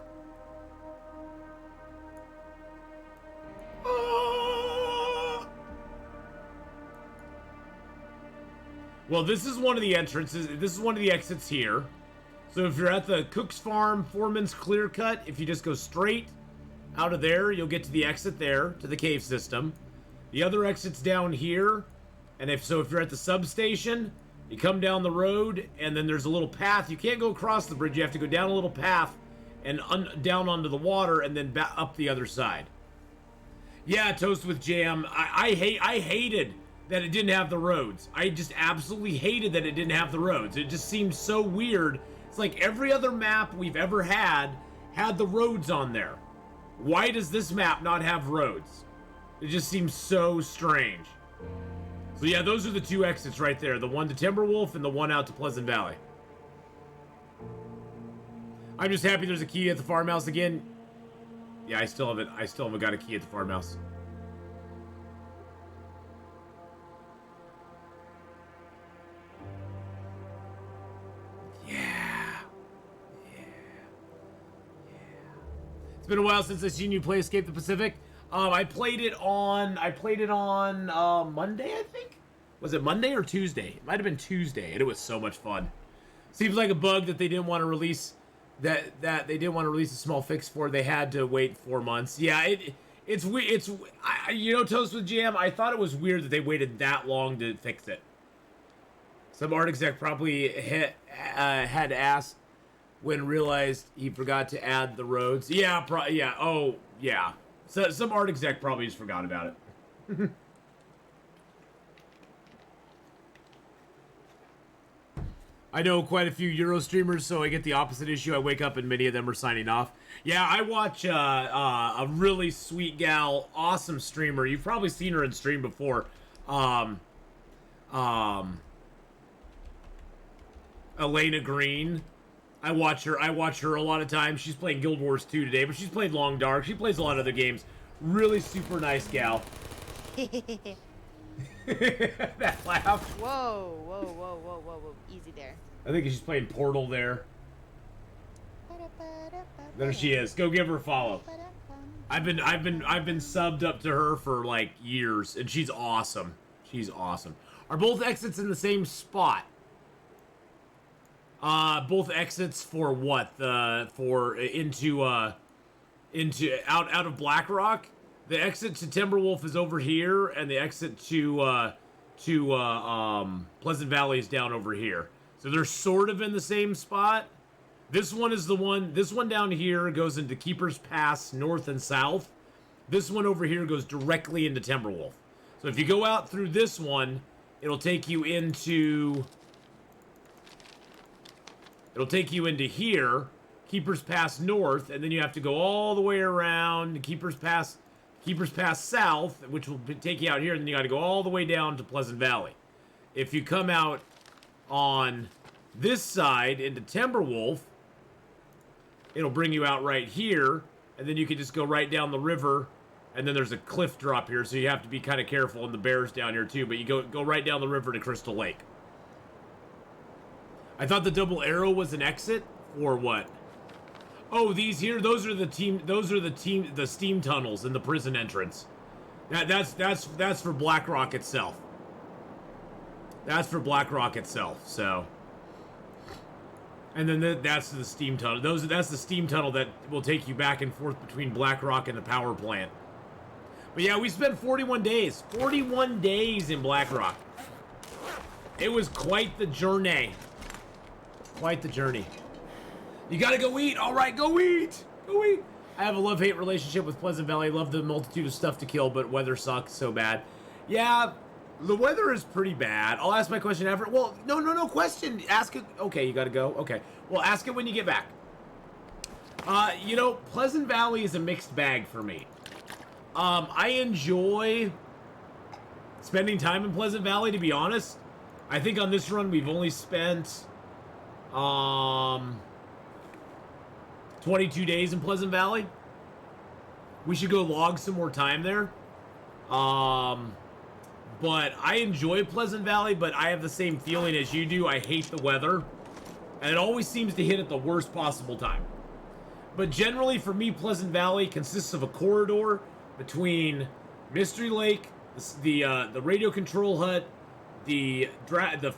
Well, this is one of the entrances. This is one of the exits here. So if you're at the Cook's Farm Foreman's Clear Cut, if you just go straight out of there, you'll get to the exit there, to the cave system. The other exit's down here. And if you're at the substation, you come down the road, and then there's a little path. You can't go across the bridge. You have to go down a little path and down onto the water, and then up the other side. Yeah, Toast with Jam. I hated that it didn't have the roads. I just absolutely hated that it didn't have the roads. It just seemed so weird. It's like every other map we've ever had the roads on there. Why does this map not have roads? It just seems so strange. So yeah, those are the two exits right there. The one to Timberwolf and the one out to Pleasant Valley. I'm just happy there's a key at the farmhouse again. Yeah, I still haven't got a key at the farmhouse. It's been a while since I've seen you play Escape the Pacific. I played it on Monday, I think. Was it Monday or Tuesday? It might have been Tuesday, and it was so much fun. Seems like a bug that they didn't want to release. That they didn't want to release a small fix for. They had to wait 4 months. Yeah, it's weird. You know, Toast with Jam. I thought it was weird that they waited that long to fix it. Some art exec probably had asked when realized he forgot to add the roads. Yeah, yeah. Oh, yeah. So some art exec probably just forgot about it. I know quite a few Euro streamers, so I get the opposite issue. I wake up and many of them are signing off. Yeah, I watch a really sweet gal, awesome streamer. You've probably seen her in stream before. Elena Green. I watch her a lot of times. She's playing Guild Wars 2 today, but she's played Long Dark. She plays a lot of other games. Really super nice gal. That laugh. Whoa. Easy there. I think she's playing Portal there. There she is. Go give her a follow. I've been subbed up to her for like years, and she's awesome. She's awesome. Are both exits in the same spot? Both exits for what? Into out of Blackrock. The exit to Timberwolf is over here, and the exit to Pleasant Valley is down over here. So they're sort of in the same spot. This one is the one. This one down here goes into Keeper's Pass north and south. This one over here goes directly into Timberwolf. So if you go out through this one, it'll take you into here, Keeper's Pass north, and then you have to go all the way around Keeper's Pass south, which will take you out here, and then you got to go all the way down to Pleasant Valley. If you come out on this side into Timberwolf, it'll bring you out right here, and then you can just go right down the river, and then there's a cliff drop here, so you have to be kind of careful, and the bear's down here too, but you go right down the river to Crystal Lake. I thought the double arrow was an exit, or what? Oh, these here, those are the steam tunnels in the prison entrance. That's for Blackrock itself. That's for Blackrock itself, so. And then that's the steam tunnel. That's the steam tunnel that will take you back and forth between Blackrock and the power plant. But yeah, we spent 41 days. 41 days in Blackrock. It was quite the journey. Quite the journey. You gotta go eat. All right, go eat. Go eat. I have a love-hate relationship with Pleasant Valley. I love the multitude of stuff to kill, but weather sucks so bad. Yeah, the weather is pretty bad. I'll ask my question after. Well, no question. Ask it. Okay, you gotta go. Okay. Well, ask it when you get back. You know, Pleasant Valley is a mixed bag for me. I enjoy spending time in Pleasant Valley, to be honest. I think on this run we've only spent 22 days in Pleasant Valley. We should go log some more time there. But I enjoy Pleasant Valley, but I have the same feeling as you do. I hate the weather. And it always seems to hit at the worst possible time. But generally, for me, Pleasant Valley consists of a corridor between Mystery Lake, the radio control hut, the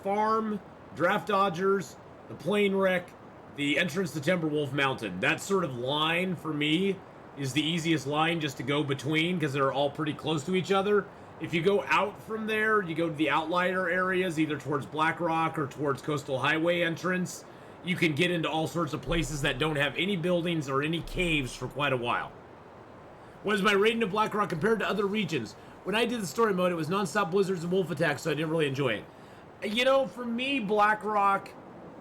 farm, draft dodgers, the plane wreck, the entrance to Timberwolf Mountain. That sort of line, for me, is the easiest line just to go between, because they're all pretty close to each other. If you go out from there, you go to the outlier areas, either towards Blackrock or towards Coastal Highway entrance, you can get into all sorts of places that don't have any buildings or any caves for quite a while. What is my rating of Blackrock compared to other regions? When I did the story mode, it was non-stop blizzards and wolf attacks, so I didn't really enjoy it. You know, for me, Blackrock,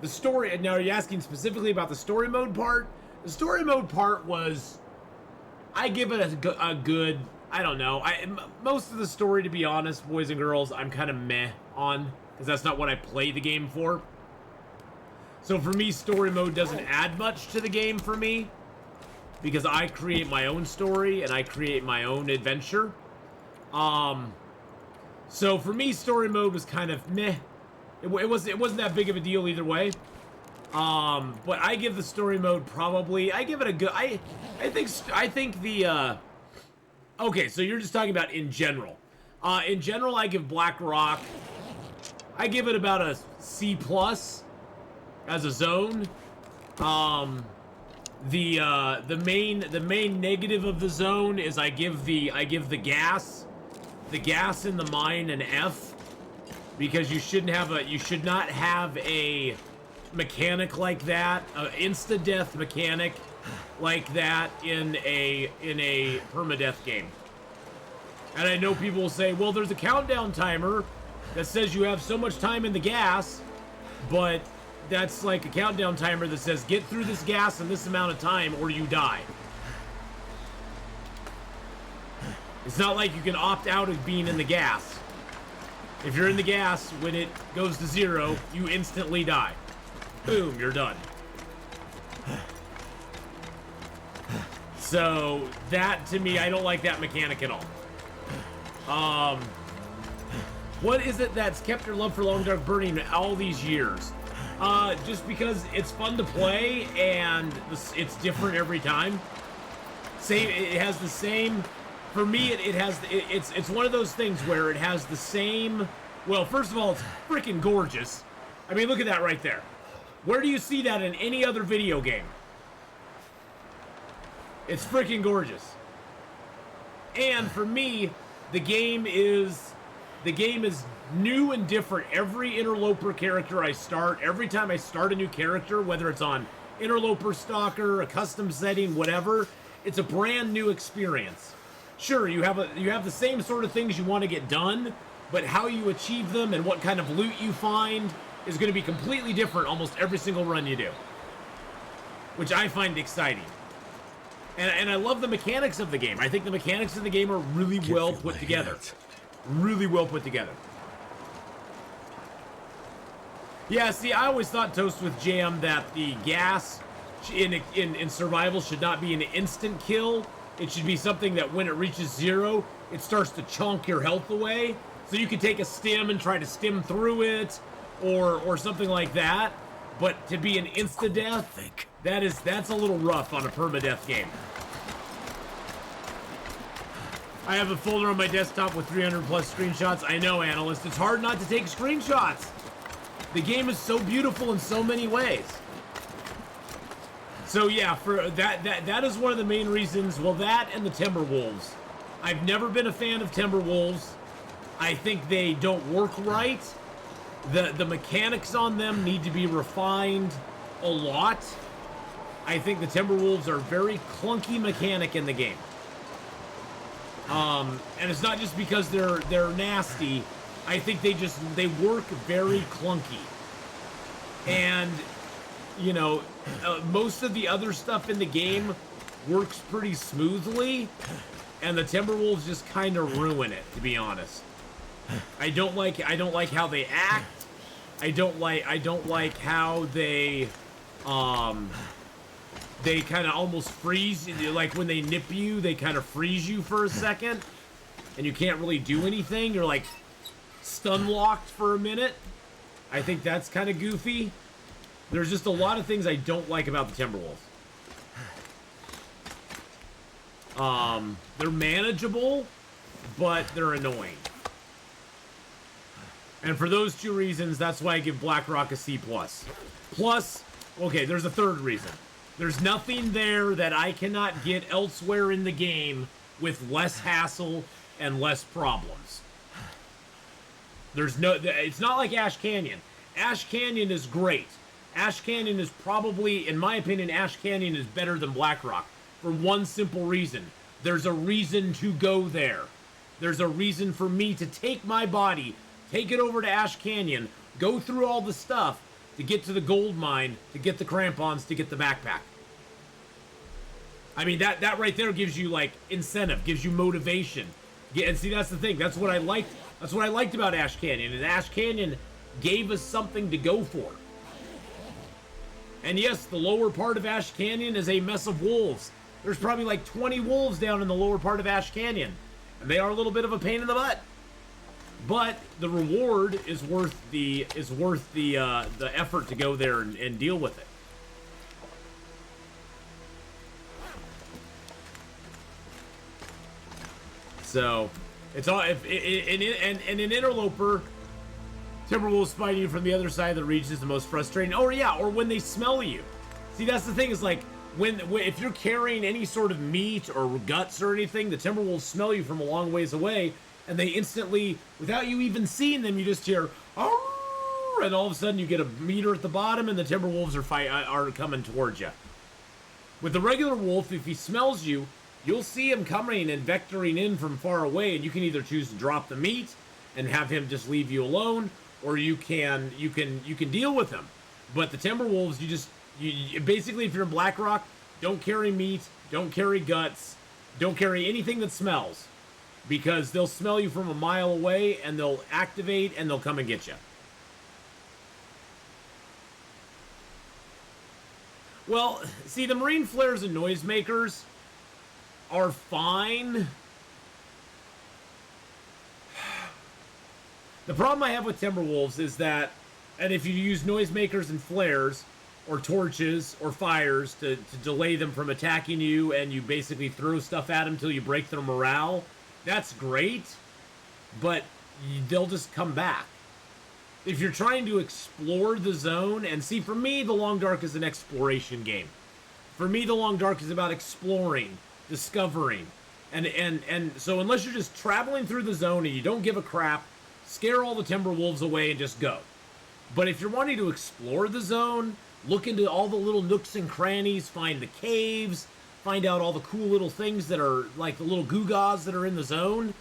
the story, now are you asking specifically about the story mode part? The story mode part was, I give it a good, I don't know. Most of the story, to be honest, boys and girls, I'm kind of meh on, because that's not what I play the game for. So for me, story mode doesn't add much to the game for me, because I create my own story and I create my own adventure. So for me, story mode was kind of meh. It wasn't that big of a deal either way. But I give the story mode probably, I give it a good, I think the, okay, so you're just talking about in general. In general, I give Blackrock, I give it about a C+ as a zone. The main negative of the zone is I give the gas in the mine an F, because you should not have a mechanic like that, insta-death mechanic like that in a permadeath game. And I know people will say, well, there's a countdown timer that says you have so much time in the gas, but that's like a countdown timer that says get through this gas in this amount of time or you die. It's not like you can opt out of being in the gas. If you're in the gas, when it goes to 0, you instantly die. Boom, you're done. So, that, to me, I don't like that mechanic at all. What is it that's kept your love for Long Dark burning all these years? Just because it's fun to play, and it's different every time. It has the same... For me, it's one of those things where it has the same... Well, first of all, it's freaking gorgeous. I mean, look at that right there. Where do you see that in any other video game? It's freaking gorgeous. And for me, the game is new and different. Every interloper character I start, every time I start a new character, whether it's on interloper stalker, a custom setting, whatever, it's a brand new experience. Sure, you have the same sort of things you want to get done, but how you achieve them and what kind of loot you find is going to be completely different almost every single run you do, which I find exciting. And I love the mechanics of the game. I think the mechanics of the game are really well put together. Really well put together. Yeah, see, I always thought, Toast with Jam, that the gas in survival should not be an instant kill. It should be something that when it reaches 0, it starts to chunk your health away. So you can take a stim and try to stim through it, or something like that. But to be an insta-death, that's a little rough on a permadeath game. I have a folder on my desktop with 300 plus screenshots. I know, Analyst, it's hard not to take screenshots. The game is so beautiful in so many ways. So yeah, for that is one of the main reasons. Well, that and the Timberwolves. I've never been a fan of Timberwolves. I think they don't work right. The mechanics on them need to be refined a lot. I think the Timberwolves are very clunky mechanic in the game. And it's not just because they're nasty. I think they work very clunky. And you know, most of the other stuff in the game works pretty smoothly, and the Timberwolves just kind of ruin it, to be honest. I don't like how they act. I don't like how they kind of almost freeze, like when they nip you, they kind of freeze you for a second, and you can't really do anything. You're like stun locked for a minute. I think that's kind of goofy. There's just a lot of things I don't like about the Timberwolves. They're manageable, but they're annoying. And for those two reasons, that's why I give Blackrock a C+. Plus, Okay, there's a third reason. There's nothing there that I cannot get elsewhere in the game with less hassle and less problems. It's not like Ash Canyon. Ash Canyon is great. Ash Canyon is probably, in my opinion, Ash Canyon is better than Blackrock for one simple reason. There's a reason to go there. There's a reason for me to take my body, take it over to Ash Canyon, go through all the stuff to get to the gold mine, to get the crampons, to get the backpack. I mean, that right there gives you, like, incentive, gives you motivation. And see, that's the thing. That's what I liked. That's what I liked about Ash Canyon. And Ash Canyon gave us something to go for. And yes, the lower part of Ash Canyon is a mess of wolves. There's probably like 20 wolves down in the lower part of Ash Canyon. And they are a little bit of a pain in the butt. But the reward is worth the effort to go there and deal with it. So, it's all and an interloper, Timberwolves fighting you from the other side of the region is the most frustrating. Oh yeah, or when they smell you. See, that's the thing, is like when if you're carrying any sort of meat or guts or anything, the Timberwolves smell you from a long ways away, and they instantly, without you even seeing them, you just hear, "Arr!" and all of a sudden you get a meter at the bottom, and the Timberwolves are coming towards you. With the regular wolf, if he smells you, you'll see him coming and vectoring in from far away, and you can either choose to drop the meat and have him just leave you alone, or you can deal with him. But the Timberwolves, you basically, if you're in Blackrock, don't carry meat, don't carry guts, don't carry anything that smells, because they'll smell you from a mile away and they'll activate and they'll come and get you. Well, see, the marine flares and noisemakers are fine. The problem I have with Timberwolves is that, and if you use noisemakers and flares, or torches, or fires to delay them from attacking you, and you basically throw stuff at them until you break their morale, that's great, but they'll just come back. If you're trying to explore the zone, and see, for me, The Long Dark is an exploration game. For me, The Long Dark is about exploring, discovering, and so unless you're just traveling through the zone and you don't give a crap, scare all the Timberwolves away and just go. But if you're wanting to explore the zone, look into all the little nooks and crannies, find the caves, find out all the cool little things that are like the little gewgaws that are in the zone,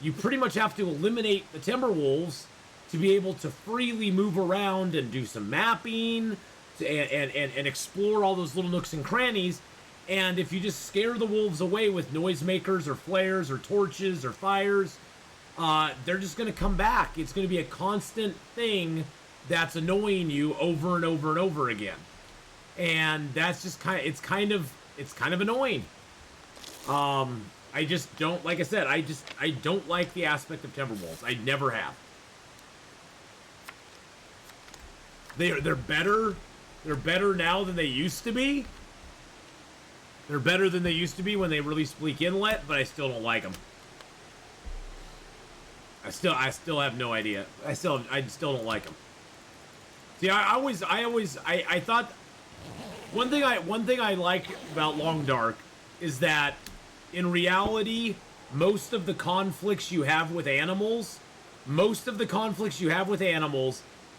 you pretty much have to eliminate the Timberwolves to be able to freely move around and do some mapping and explore all those little nooks and crannies. And if you just scare the wolves away with noisemakers or flares or torches or fires, they're just going to come back. It's going to be a constant thing that's annoying you over and over and over again. And that's just it's kind of annoying. I just don't, like I said, I don't like the aspect of Timberwolves. I never have. They're better. They're better now than they used to be. They're better than they used to be when they released Bleak Inlet, but I still don't like them. I still have no idea. I still don't like them. See, I thought one thing I like about Long Dark is that in reality, most of the conflicts you have with animals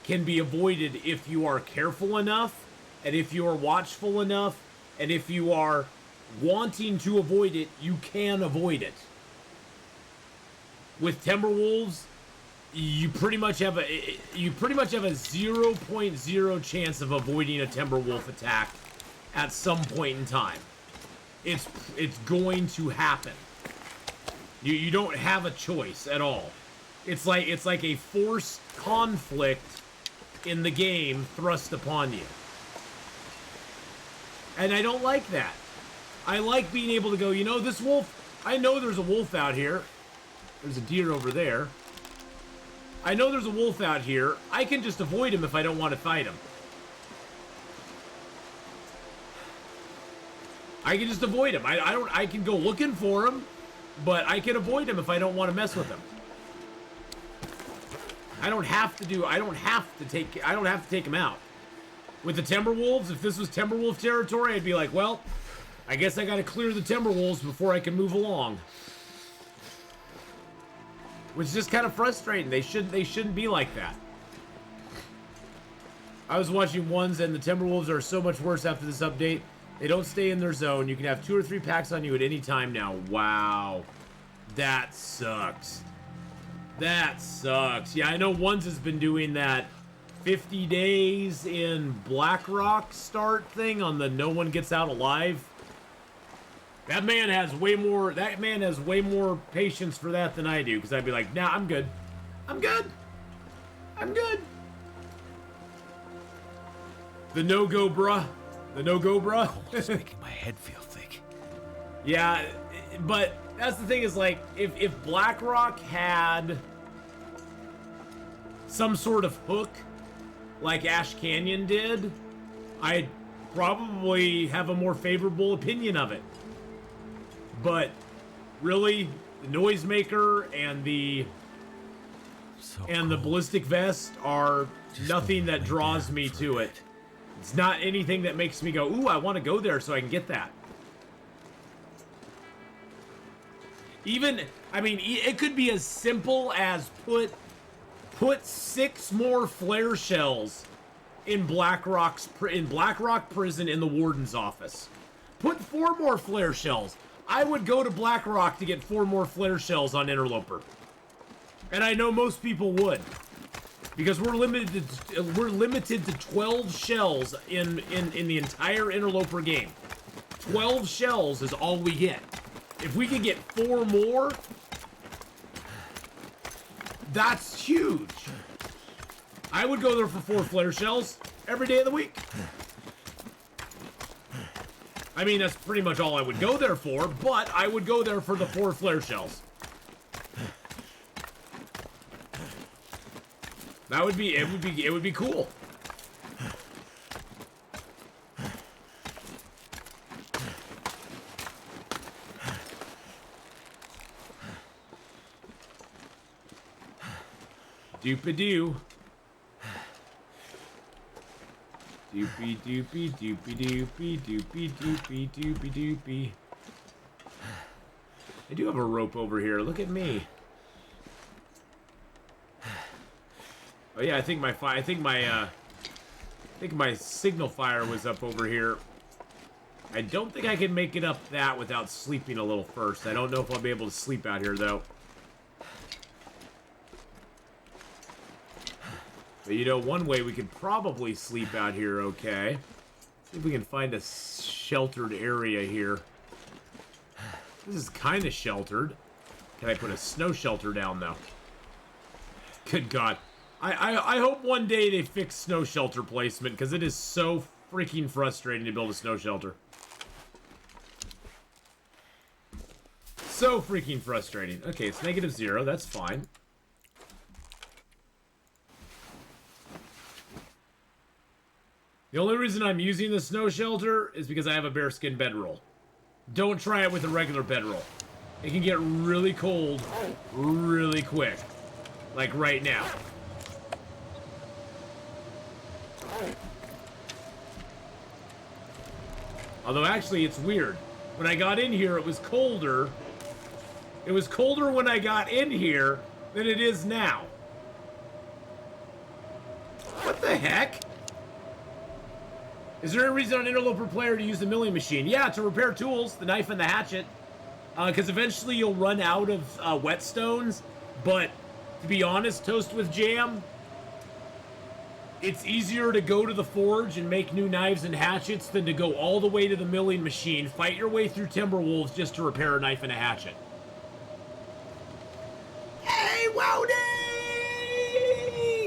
can be avoided if you are careful enough, and if you are watchful enough, and if you are wanting to avoid it, you can avoid it. With Timberwolves, you pretty much have a 0.0 chance of avoiding a Timberwolf attack at some point in time. It's going to happen. You don't have a choice at all. It's like a forced conflict in the game thrust upon you. And I don't like that. I like being able to go, you know, this wolf, I know there's a wolf out here. There's a deer over there. I know there's a wolf out here. I can just avoid him if I don't want to fight him. I can just avoid him. I can go looking for him, but I can avoid him if I don't want to mess with him. I don't have to take him out. With the Timberwolves, if this was Timberwolf territory, I'd be like, well, I guess I gotta clear the Timberwolves before I can move along. Which is just kind of frustrating. They shouldn't be like that. I was watching ones, and the Timberwolves are so much worse after this update. They don't stay in their zone. You can have 2 or 3 packs on you at any time now. Wow. That sucks. That sucks. Yeah, I know ones has been doing that 50 days in Blackrock start thing on the no one gets out alive. That man has way more patience for that than I do, because I'd be like, nah, I'm good. I'm good. I'm good. The no-go, bruh. The no-go, bruh. It's making my head feel thick. Yeah, but that's the thing is, like, if Blackrock had some sort of hook like Ash Canyon did, I'd probably have a more favorable opinion of it. But really, the Noisemaker and the ballistic vest are nothing that draws me to it. It's not anything that makes me go, ooh, I want to go there so I can get that. Even, I mean, it could be as simple as put 6 more flare shells in Blackrock prison in the warden's office. Put 4 more flare shells. I would go to Blackrock to get 4 more flare shells on Interloper. And I know most people would. Because we're limited to 12 shells in the entire Interloper game. 12 shells is all we get. If we could get 4 more, that's huge. I would go there for 4 flare shells every day of the week. I mean, that's pretty much all I would go there for, but I would go there for the 4 flare shells. That would be, it would be cool. Doopy-doo. Doopy doopy doopy doopy doopy doopy doopy doopy. I do have a rope over here. Look at me. Oh yeah, I think my signal fire was up over here. I don't think I can make it up that without sleeping a little first. I don't know if I'll be able to sleep out here though. But you know, one way we could probably sleep out here okay. See if we can find a sheltered area here. This is kind of sheltered. Can I put a snow shelter down though? Good God. I hope one day they fix snow shelter placement, because it is so freaking frustrating to build a snow shelter. So freaking frustrating. Okay, it's -0. That's fine. The only reason I'm using the snow shelter is because I have a bearskin bedroll. Don't try it with a regular bedroll. It can get really cold really quick. Like right now. Although actually it's weird. When I got in here it was colder. It was colder when I got in here than it is now. What the heck? Is there a reason on Interloper player to use the milling machine? Yeah, to repair tools, the knife and the hatchet. Because eventually you'll run out of whetstones. But to be honest, Toast with Jam, it's easier to go to the forge and make new knives and hatchets than to go all the way to the milling machine, fight your way through Timberwolves just to repair a knife and a hatchet. Hey, Wowdy!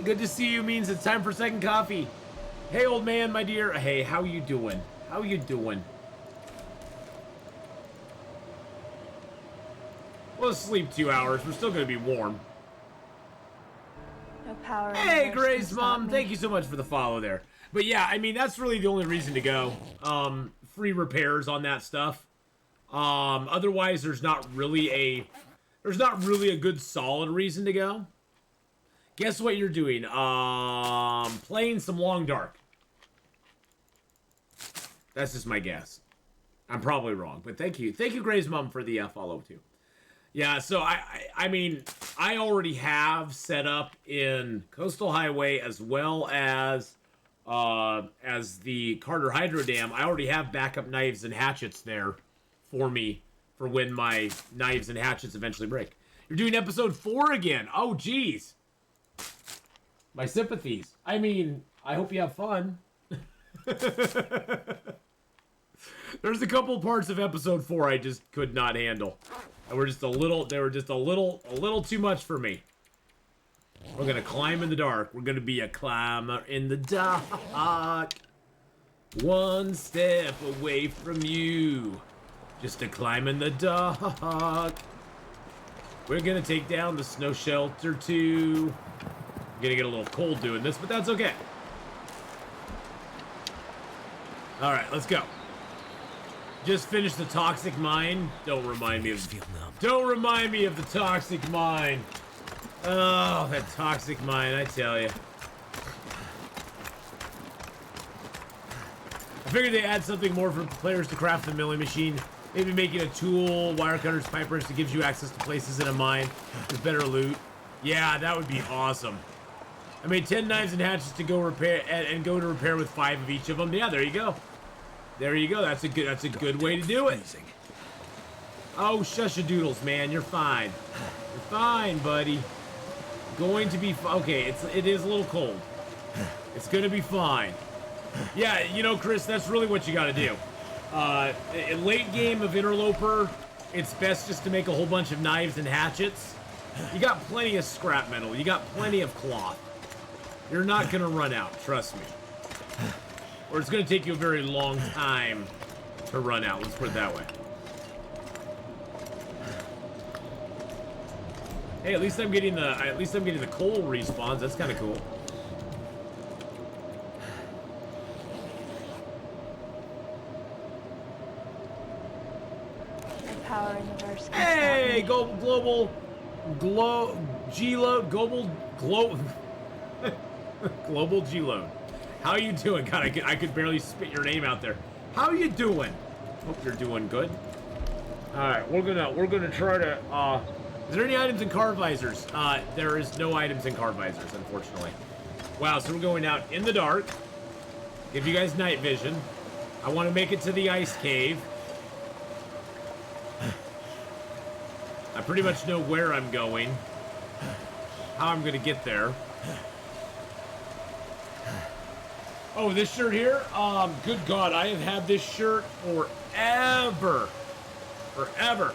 Good to see you. Means it's time for second coffee. Hey, old man, my dear. Hey, how you doing? How you doing? We'll sleep 2 hours. We're still gonna be warm. No power. Hey, Grace Mom. Thank you so much for the follow there. But yeah, I mean, that's really the only reason to go. Free repairs on that stuff. Otherwise, there's not really a good solid reason to go. Guess what you're doing? Playing some Long Dark. That's just my guess. I'm probably wrong, but thank you. Thank you, Gray's mom, for the follow, too. Yeah, so I mean, I already have set up in Coastal Highway as well as the Carter Hydro Dam. I already have backup knives and hatchets there for me for when my knives and hatchets eventually break. You're doing episode 4 again. Oh, geez. My sympathies. I mean, I hope you have fun. There's a couple parts of episode 4 I just could not handle. They were just a little too much for me. We're gonna climb in the dark. We're gonna be a climber in the dark. One step away from you. Just a climb in the dark. We're gonna take down the snow shelter too. I'm gonna get a little cold doing this, but that's okay. Alright, let's go. Just finished the toxic mine. Don't remind me of the toxic mine. Oh, that toxic mine, I tell you. I figured they add something more for players to craft the milling machine. Maybe making a tool, wire cutters, pipe wrench that gives you access to places in a mine with better loot. Yeah, that would be awesome. I made 10 knives and hatchets to go repair and go to repair with 5 of each of them. Yeah, there you go. There you go. That's a good way to do it. Oh, shush-a-doodles, man. You're fine. You're fine, buddy. Going to be okay. It is a little cold. It's gonna be fine. Yeah, you know, Chris, that's really what you got to do. In late game of Interloper, it's best just to make a whole bunch of knives and hatchets. You got plenty of scrap metal. You got plenty of cloth. You're not gonna run out. Trust me. Or it's gonna take you a very long time to run out. Let's put it that way. Hey, at least I'm getting the coal respawns. That's kind of cool. Empowering of our skills. Hey, global G-load, global G-load. How you doing? God, I could barely spit your name out there. How you doing? Hope you're doing good. All right, we're gonna try to. Is there any items in car visors? There is no items in car visors, unfortunately. Wow, so we're going out in the dark. Give you guys night vision. I want to make it to the ice cave. I pretty much know where I'm going. How I'm gonna get there. Oh, this shirt here? Good God, I have had this shirt forever. Forever.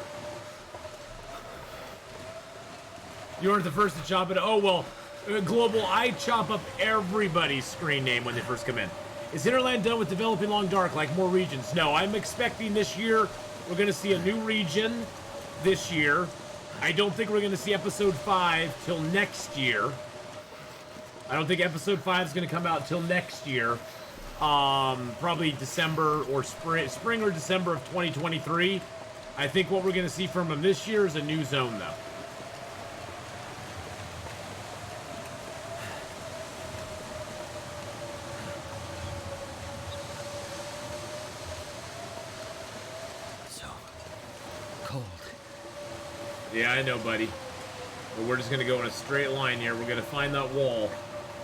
You weren't the first to chop it. Oh, well, Global, I chop up everybody's screen name when they first come in. Is Hinterland done with developing Long Dark, like more regions? No, I'm expecting this year we're going to see a new region this year. I don't think we're going to see episode 5 till next year. I don't think episode 5 is going to come out till next year. Probably December or spring or December of 2023. I think what we're going to see from them this year is a new zone, though. Yeah, I know, buddy. But we're just gonna go in a straight line here. We're gonna find that wall.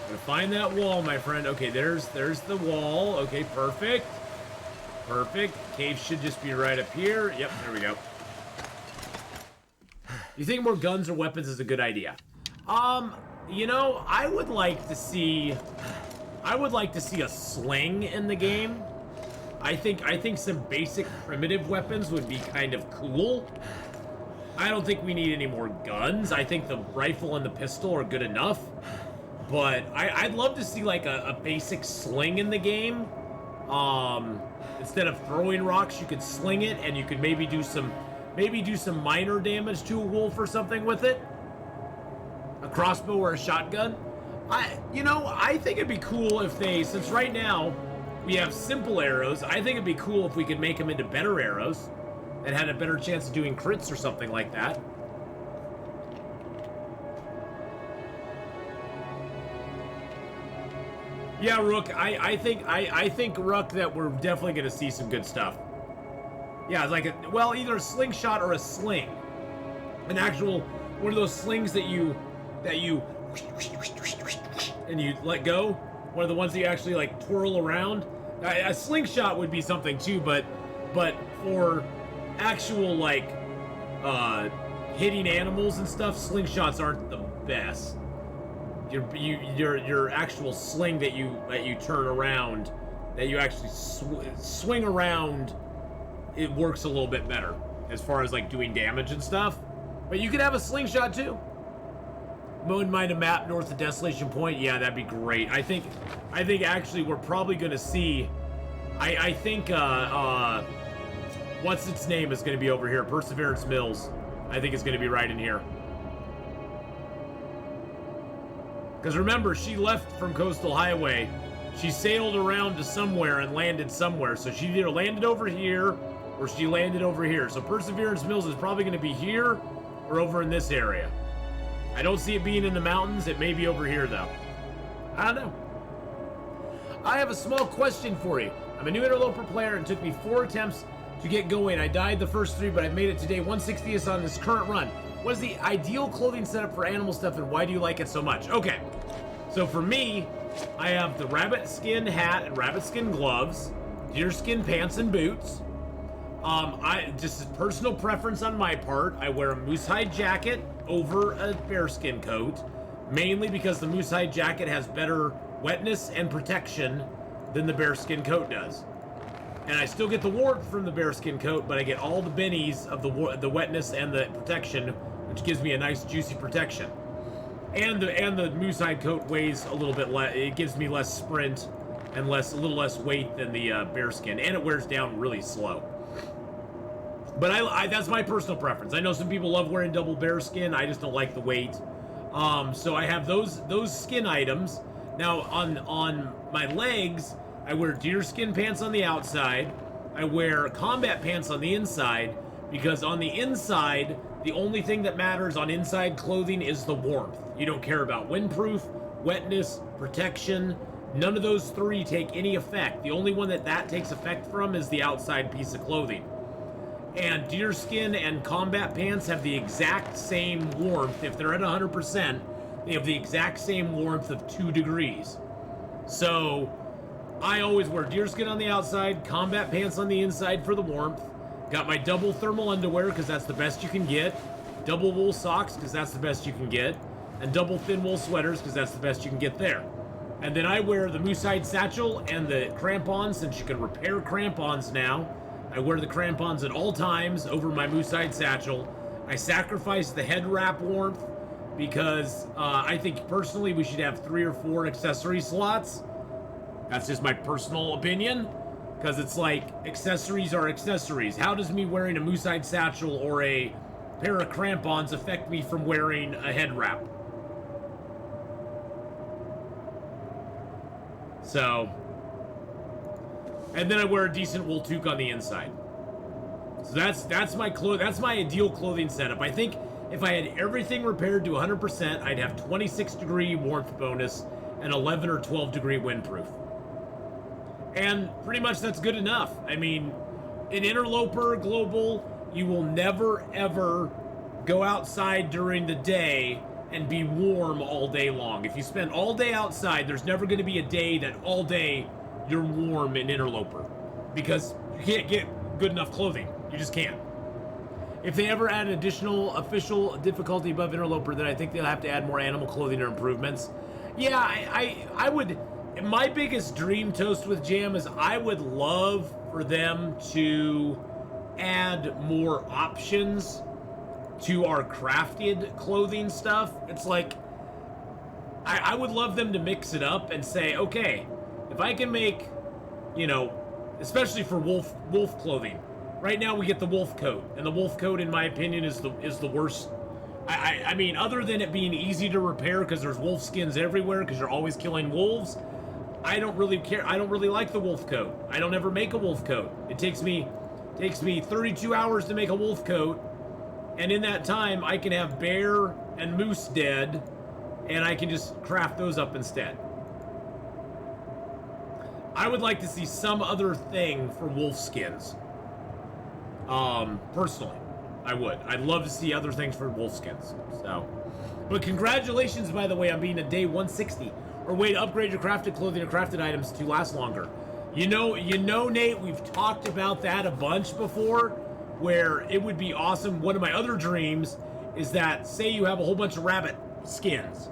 We're gonna find that wall, my friend. Okay, there's the wall. Okay, perfect. Perfect. Cave should just be right up here. Yep, there we go. You think more guns or weapons is a good idea? You know, I would like to see a sling in the game. I think some basic primitive weapons would be kind of cool. I don't think we need any more guns. I think the rifle and the pistol are good enough. But I'd love to see like a basic sling in the game. Instead of throwing rocks, you could sling it, and you could maybe do some minor damage to a wolf or something with it. A crossbow or a shotgun. I think it'd be cool if they, since right now we have simple arrows, I think it'd be cool if we could make them into better arrows and had a better chance of doing crits or something like that. Yeah, Rook. I think Rook that we're definitely gonna see some good stuff. Yeah, it's like either a slingshot or a sling, an actual one of those slings that you and you let go. One of the ones that you actually like twirl around. A slingshot would be something too, but for actual like hitting animals and stuff, slingshots aren't the best. Your actual sling that you turn around, that you actually swing around, it works a little bit better as far as like doing damage and stuff. But you could have a slingshot too. Moon mine a map north of Desolation Point. Yeah, that'd be great. I think actually we're probably gonna see. I think what's its name is gonna be over here. Perseverance Mills. I think it's gonna be right in here. Because remember, she left from Coastal Highway. She sailed around to somewhere and landed somewhere. So she either landed over here or she landed over here. So Perseverance Mills is probably going to be here or over in this area. I don't see it being in the mountains. It may be over here, though. I don't know. I have a small question for you. I'm a new interloper player and it took me 4 attempts to get going. I died the first 3, but I've made it today 160th on this current run. What is the ideal clothing setup for animal stuff and why do you like it so much? Okay, so for me, I have the rabbit skin hat and rabbit skin gloves, deer skin pants and boots. I just personal preference on my part, I wear a moose hide jacket over a bearskin coat, mainly because the moose hide jacket has better wetness and protection than the bearskin coat does. And I still get the warmth from the bearskin coat, but I get all the bennies of the wetness and the protection, which gives me a nice juicy protection. And the moose hide coat weighs a little bit less. It gives me less sprint and a little less weight than the bearskin, and it wears down really slow. But I that's my personal preference. I know some people love wearing double bearskin. I just don't like the weight. So I have those skin items. Now on my legs, I wear deerskin pants on the outside. I wear combat pants on the inside because on the inside, the only thing that matters on inside clothing is the warmth. You don't care about windproof, wetness, protection. None of those 3 take any effect. The only one that takes effect from is the outside piece of clothing. And deerskin and combat pants have the exact same warmth. If they're at 100%, they have the exact same warmth of 2 degrees. So I always wear deerskin on the outside, combat pants on the inside for the warmth. Got my double thermal underwear because that's the best you can get. Double wool socks because that's the best you can get. And double thin wool sweaters because that's the best you can get there. And then I wear the moose hide satchel and the crampons since you can repair crampons now. I wear the crampons at all times over my moose hide satchel. I sacrifice the head wrap warmth because I think personally we should have 3 or 4 accessory slots. That's just my personal opinion, because it's like accessories are accessories. How does me wearing a moose hide satchel or a pair of crampons affect me from wearing a head wrap? So, and then I wear a decent wool toque on the inside. So that's my ideal clothing setup. I think if I had everything repaired to 100%, I'd have 26 degree warmth bonus and 11 or 12 degree windproof. And pretty much that's good enough. I mean, in Interloper Global, you will never ever go outside during the day and be warm all day long. If you spend all day outside, there's never going to be a day that all day you're warm in Interloper, because you can't get good enough clothing. You just can't. If they ever add an additional official difficulty above Interloper, then I think they'll have to add more animal clothing or improvements. Yeah, I would. My biggest dream, Toast with Jam, is I would love for them to add more options to our crafted clothing stuff. It's like, I would love them to mix it up and say, okay, if I can make, you know, especially for wolf clothing. Right now we get the wolf coat, and the wolf coat, in my opinion, is the worst. I mean, other than it being easy to repair because there's wolf skins everywhere because you're always killing wolves, I don't really care. I don't really like the wolf coat. I don't ever make a wolf coat. It takes me 32 hours to make a wolf coat, and in that time I can have bear and moose dead, and I can just craft those up instead. I would like to see some other thing for wolf skins. Personally, I would. I'd love to see other things for wolf skins. So, but congratulations, by the way, on being a day 160, or way to upgrade your crafted clothing or crafted items to last longer. You know, Nate, we've talked about that a bunch before, where it would be awesome. One of my other dreams is that, say you have a whole bunch of rabbit skins,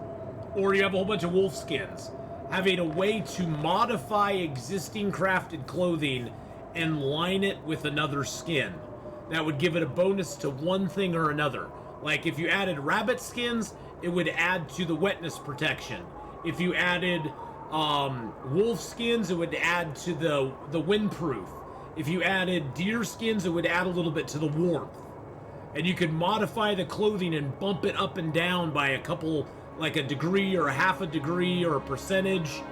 or you have a whole bunch of wolf skins, having a way to modify existing crafted clothing and line it with another skin. That would give it a bonus to one thing or another. Like if you added rabbit skins, it would add to the wetness protection. If you added wolf skins, it would add to the windproof. If you added deer skins, it would add a little bit to the warmth. And you could modify the clothing and bump it up and down by a couple, like a degree or a half a degree or a percentage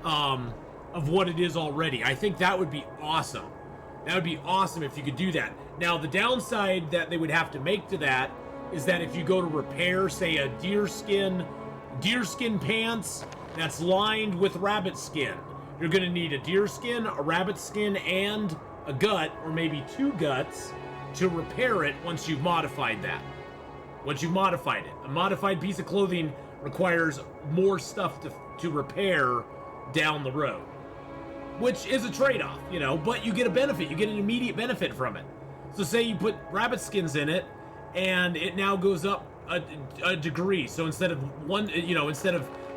of what it is already. I think that would be awesome. That would be awesome if you could do that. Now, the downside that they would have to make to that is that if you go to repair, say, a deer skin pants that's lined with rabbit skin, you're going to need a deer skin, a rabbit skin, and a gut, or maybe 2 guts, to repair it once you've modified that. Once you've modified it. A modified piece of clothing requires more stuff to repair down the road. Which is a trade-off, you know, but you get a benefit. You get an immediate benefit from it. So say you put rabbit skins in it, and it now goes up a degree. So instead of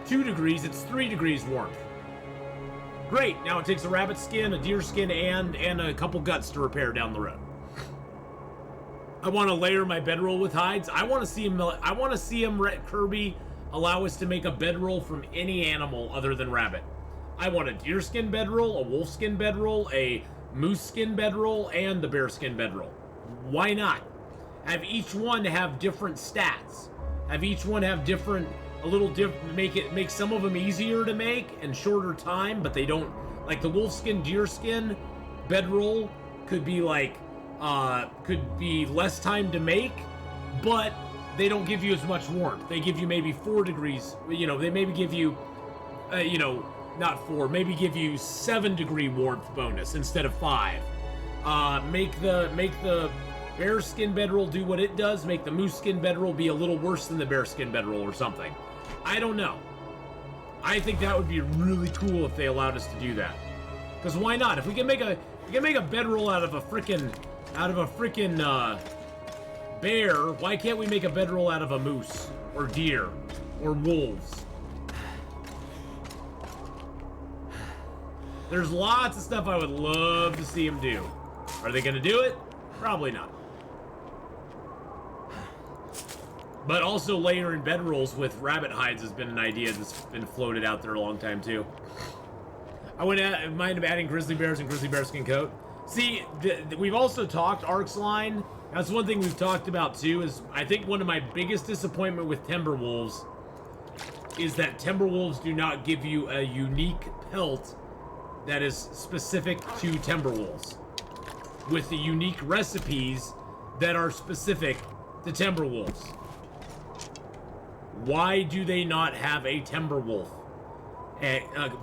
2 degrees, it's 3 degrees warmth. Great. Now it takes a rabbit skin, a deer skin, and a couple guts to repair down the road. I want to layer my bedroll with hides. I want to see him Kirby allow us to make a bedroll from any animal other than rabbit. I want a deer skin bedroll, a wolf skin bedroll, a moose skin bedroll, and the bear skin bedroll. Why not? Have each one have different stats. Have each one have different, make some of them easier to make and shorter time, but they don't, like the wolf skin, deer skin bedroll could be like, could be less time to make, but they don't give you as much warmth. They give you maybe 4 degrees, they maybe give you, not 4, maybe give you 7 degree warmth bonus instead of 5. Make the bear skin bedroll do what it does, make the moose skin bedroll be a little worse than the bear skin bedroll or something. I don't know. I think that would be really cool if they allowed us to do that. Because why not? If we can make a bedroll out of a freaking bear, why can't we make a bedroll out of a moose or deer or wolves? There's lots of stuff I would love to see them do. Are they going to do it? Probably not. But also layering bedrolls with rabbit hides has been an idea that's been floated out there a long time too. I wouldn't mind adding grizzly bears and grizzly bear skin coat. See, we've also talked Ark's line. That's one thing we've talked about too, is I think one of my biggest disappointment with Timberwolves is that Timberwolves do not give you a unique pelt that is specific to Timberwolves, with the unique recipes that are specific to Timberwolves. Why do they not have a Timberwolf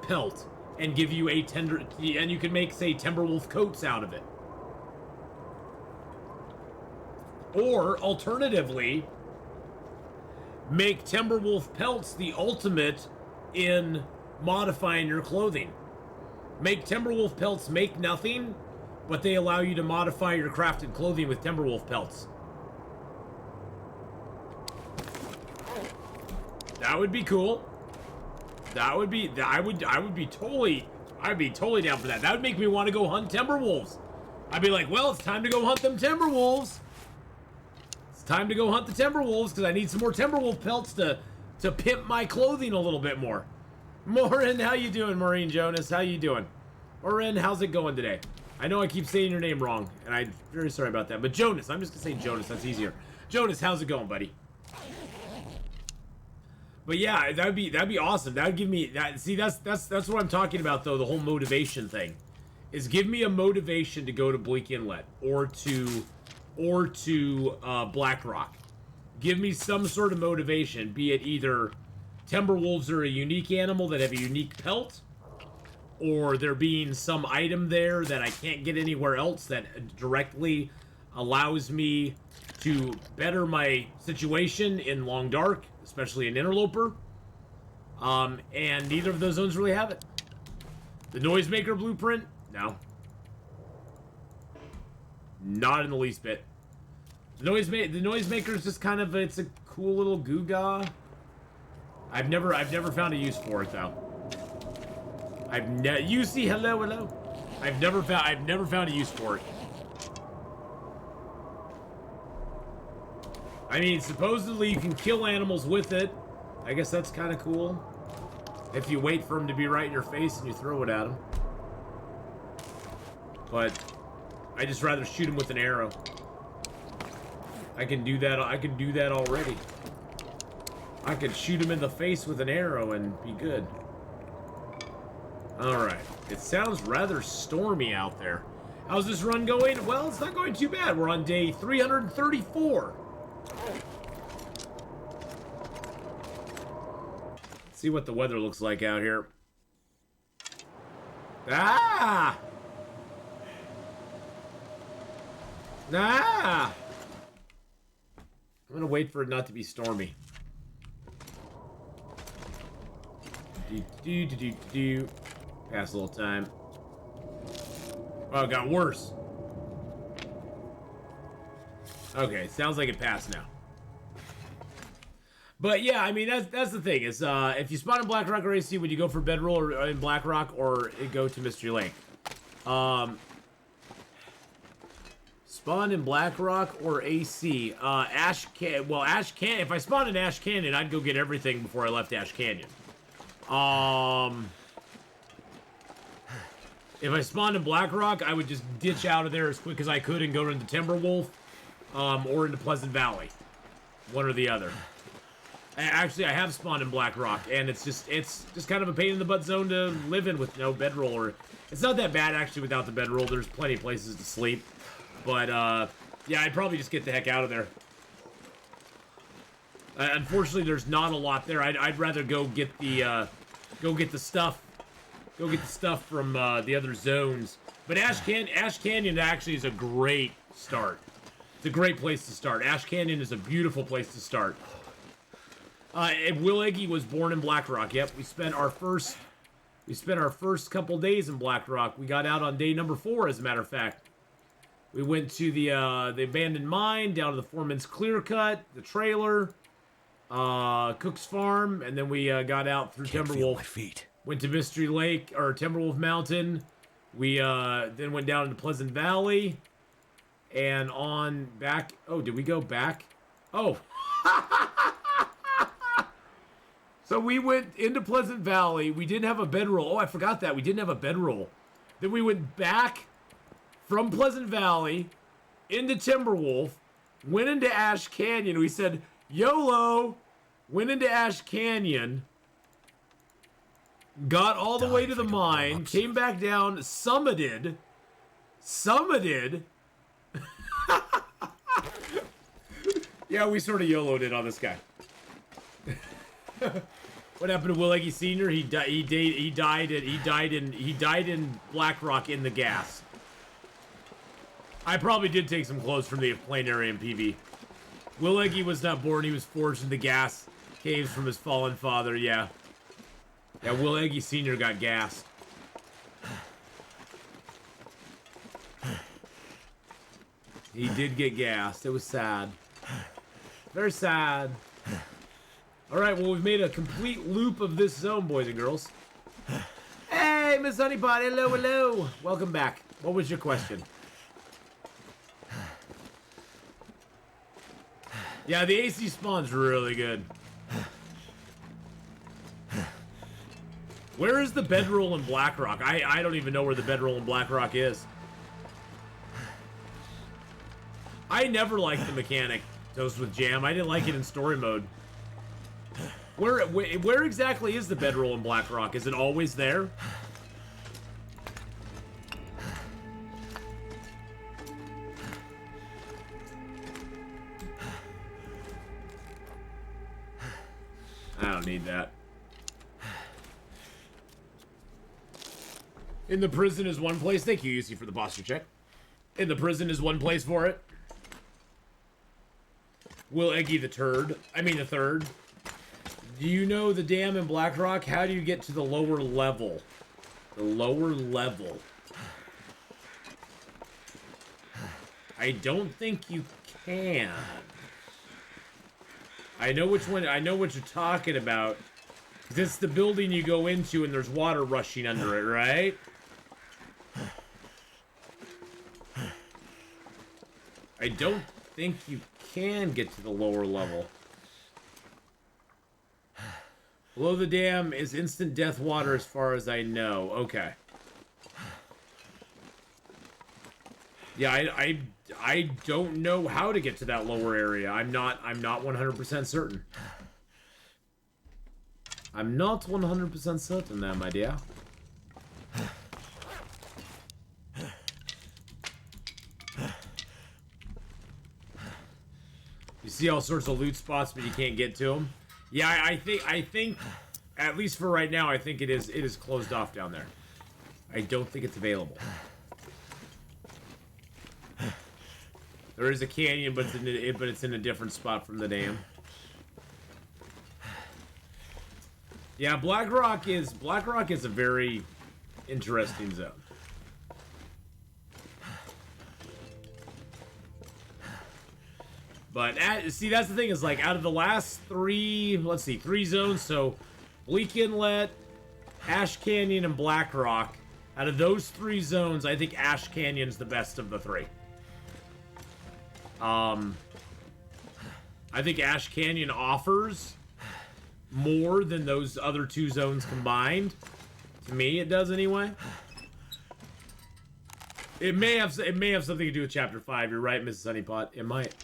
pelt and give you and you can make, say, Timberwolf coats out of it? Or alternatively, make Timberwolf pelts the ultimate in modifying your clothing. Make Timberwolf pelts make nothing, but they allow you to modify your crafted clothing with Timberwolf pelts. That would be cool. I'd be totally down for that. That would make me want to go hunt Timberwolves. I'd be like, well, it's time to go hunt them Timberwolves. It's time to go hunt the Timberwolves because I need some more Timberwolf pelts to pimp my clothing a little bit more. Maureen, how you doing, Maureen Jonas? How you doing? Maureen, how's it going today? I know I keep saying your name wrong, and I'm very sorry about that. But Jonas, I'm just gonna say Jonas. That's easier. Jonas, how's it going, buddy? But yeah, that'd be awesome. That would give me that. See, that's what I'm talking about, though. The whole motivation thing is give me a motivation to go to Bleak Inlet or to Blackrock. Give me some sort of motivation, be it either Timberwolves are a unique animal that have a unique pelt, or there being some item there that I can't get anywhere else that directly allows me to better my situation in Long Dark, especially in Interloper. And neither of those zones really have it. The Noisemaker blueprint? No. Not in the least bit. The Noisemaker is just kind of, it's a cool little Goo-Gah. I've never found a use for it though. You see, hello. I've never found a use for it. I mean, supposedly you can kill animals with it. I guess that's kind of cool. If you wait for them to be right in your face and you throw it at them. But I just rather shoot them with an arrow. I can do that already. I could shoot him in the face with an arrow and be good. Alright. It sounds rather stormy out there. How's this run going? Well, it's not going too bad. We're on day 334. Let's see what the weather looks like out here. Ah! Ah! I'm gonna wait for it not to be stormy. Pass a little time. Oh, it got worse. Okay, sounds like it passed now. But yeah, I mean that's the thing is if you spawn in Blackrock or AC, would you go for bedroll or in Blackrock or go to Mystery Lake? Spawn in Blackrock or AC? Ash Canyon. If I spawned in Ash Canyon, I'd go get everything before I left Ash Canyon. If I spawned in Blackrock, I would just ditch out of there as quick as I could and go into Timberwolf, or into Pleasant Valley. One or the other. Actually, I have spawned in Blackrock, and it's just kind of a pain in the butt zone to live in with no bedroll. Or it's not that bad actually without the bedroll. There's plenty of places to sleep, but yeah, I'd probably just get the heck out of there. Unfortunately, there's not a lot there. I'd rather go get the stuff from the other zones. But Ash Canyon actually is a great start. It's a great place to start. Ash Canyon is a beautiful place to start. Will Eggy was born in Blackrock. Yep, we spent our first couple days in Blackrock. We got out on day number 4, as a matter of fact. We went to the abandoned mine, down to the Foreman's Clear Cut, the trailer, Cook's Farm, and then we got out through Can't feel my Timberwolf. feet. Went to Mystery Lake, or Timberwolf Mountain. We then went down into Pleasant Valley, and on back. Oh, did we go back? Oh. So we went into Pleasant Valley. We didn't have a bedroll. Oh, I forgot that. We didn't have a bedroll. Then we went back from Pleasant Valley into Timberwolf, went into Ash Canyon. We said, YOLO, went into Ash Canyon, got all the way to the mine, came back down, summited. Yeah, we sort of YOLO'd it on this guy. What happened to Will Eggy Sr.? He died in Blackrock in the gas. I probably did take some clothes from the plane area in PV. Will Eggy was not born, he was forged in the gas caves from his fallen father, yeah. Yeah, Will Eggy Sr. got gassed. He did get gassed. It was sad. Very sad. Alright, well, we've made a complete loop of this zone, boys and girls. Hey, Miss Honeybot, hello. Welcome back. What was your question? Yeah, the AC spawn's really good. Where is the bedroll in Blackrock? I don't even know where the bedroll in Blackrock is. I never liked the mechanic, Toast with Jam. I didn't like it in story mode. Where exactly is the bedroll in Blackrock? Is it always there? I don't need that. In the prison is one place. Thank you, UC, for the posture check. In the prison is one place for it. Will Eggy the third. Do you know the dam in Blackrock? How do you get to the lower level? The lower level. I don't think you can. I know which one. I know what you're talking about. This is the building you go into and there's water rushing under it, right? I don't think you can get to the lower level. Below the dam is instant death water as far as I know. Okay. Yeah, I don't know how to get to that lower area. I'm not 100% certain. I'm not 100% certain there, my dear. You see all sorts of loot spots, but you can't get to them. Yeah, I think, at least for right now, I think it is closed off down there. I don't think it's available. There is a canyon, but it's in a different spot from the dam. Yeah, Blackrock is a very interesting zone. But see, that's the thing is like out of the last three zones. So Bleak Inlet, Ash Canyon, and Blackrock. Out of those three zones, I think Ash Canyon's the best of the three. I think Ash Canyon offers more than those other two zones combined. To me, it does anyway. It may have something to do with Chapter 5. You're right, Mrs. Honeypot. It might.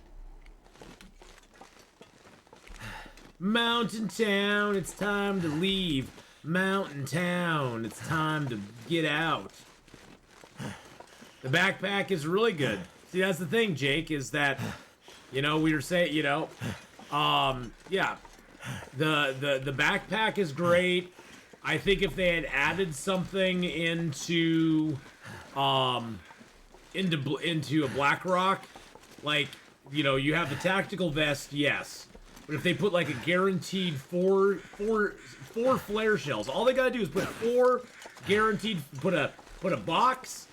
Mountain Town, it's time to leave. Mountain Town, it's time to get out. The backpack is really good. See, that's the thing, Jake, is that, we were saying, yeah, the backpack is great. I think if they had added something into a Blackrock, like, you have the tactical vest, yes. But if they put like a guaranteed four flare shells, all they gotta do is put four guaranteed, put a box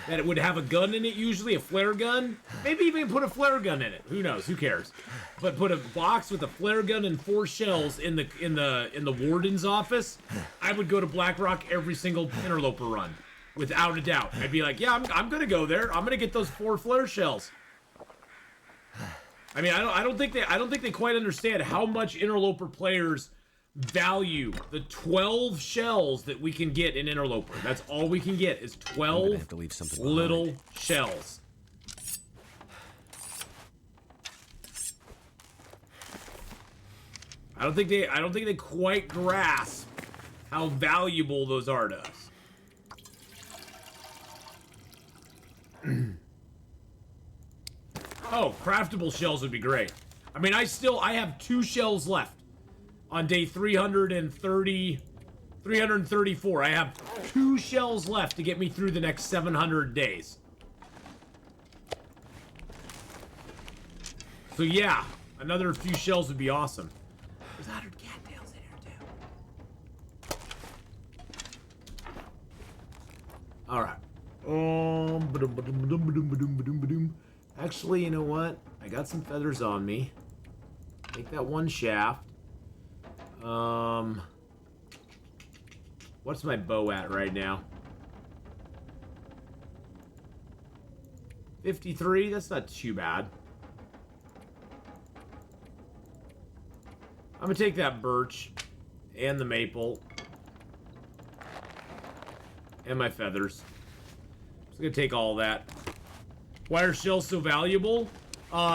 that it would have a gun in it, usually a flare gun. Maybe even put a flare gun in it. Who knows? Who cares? But put a box with a flare gun and 4 shells in the warden's office. I would go to Blackrock every single interloper run, without a doubt. I'd be like, yeah, I'm gonna go there. I'm gonna get those 4 flare shells. I mean, I don't think they quite understand how much interloper players value the 12 shells that we can get in interloper. That's all we can get is 12 little shells. I don't think they quite grasp how valuable those are to us. Oh, craftable shells would be great. I mean, I have 2 shells left on day 334. I have 2 shells left to get me through the next 700 days. So yeah, another few shells would be awesome. There's 100 cattails in here too. All right. Actually, you know what? I got some feathers on me. Take that 1 shaft. What's my bow at right now? 53? That's not too bad. I'm gonna take that birch and the maple and my feathers. Just gonna take all that. Why are shells so valuable?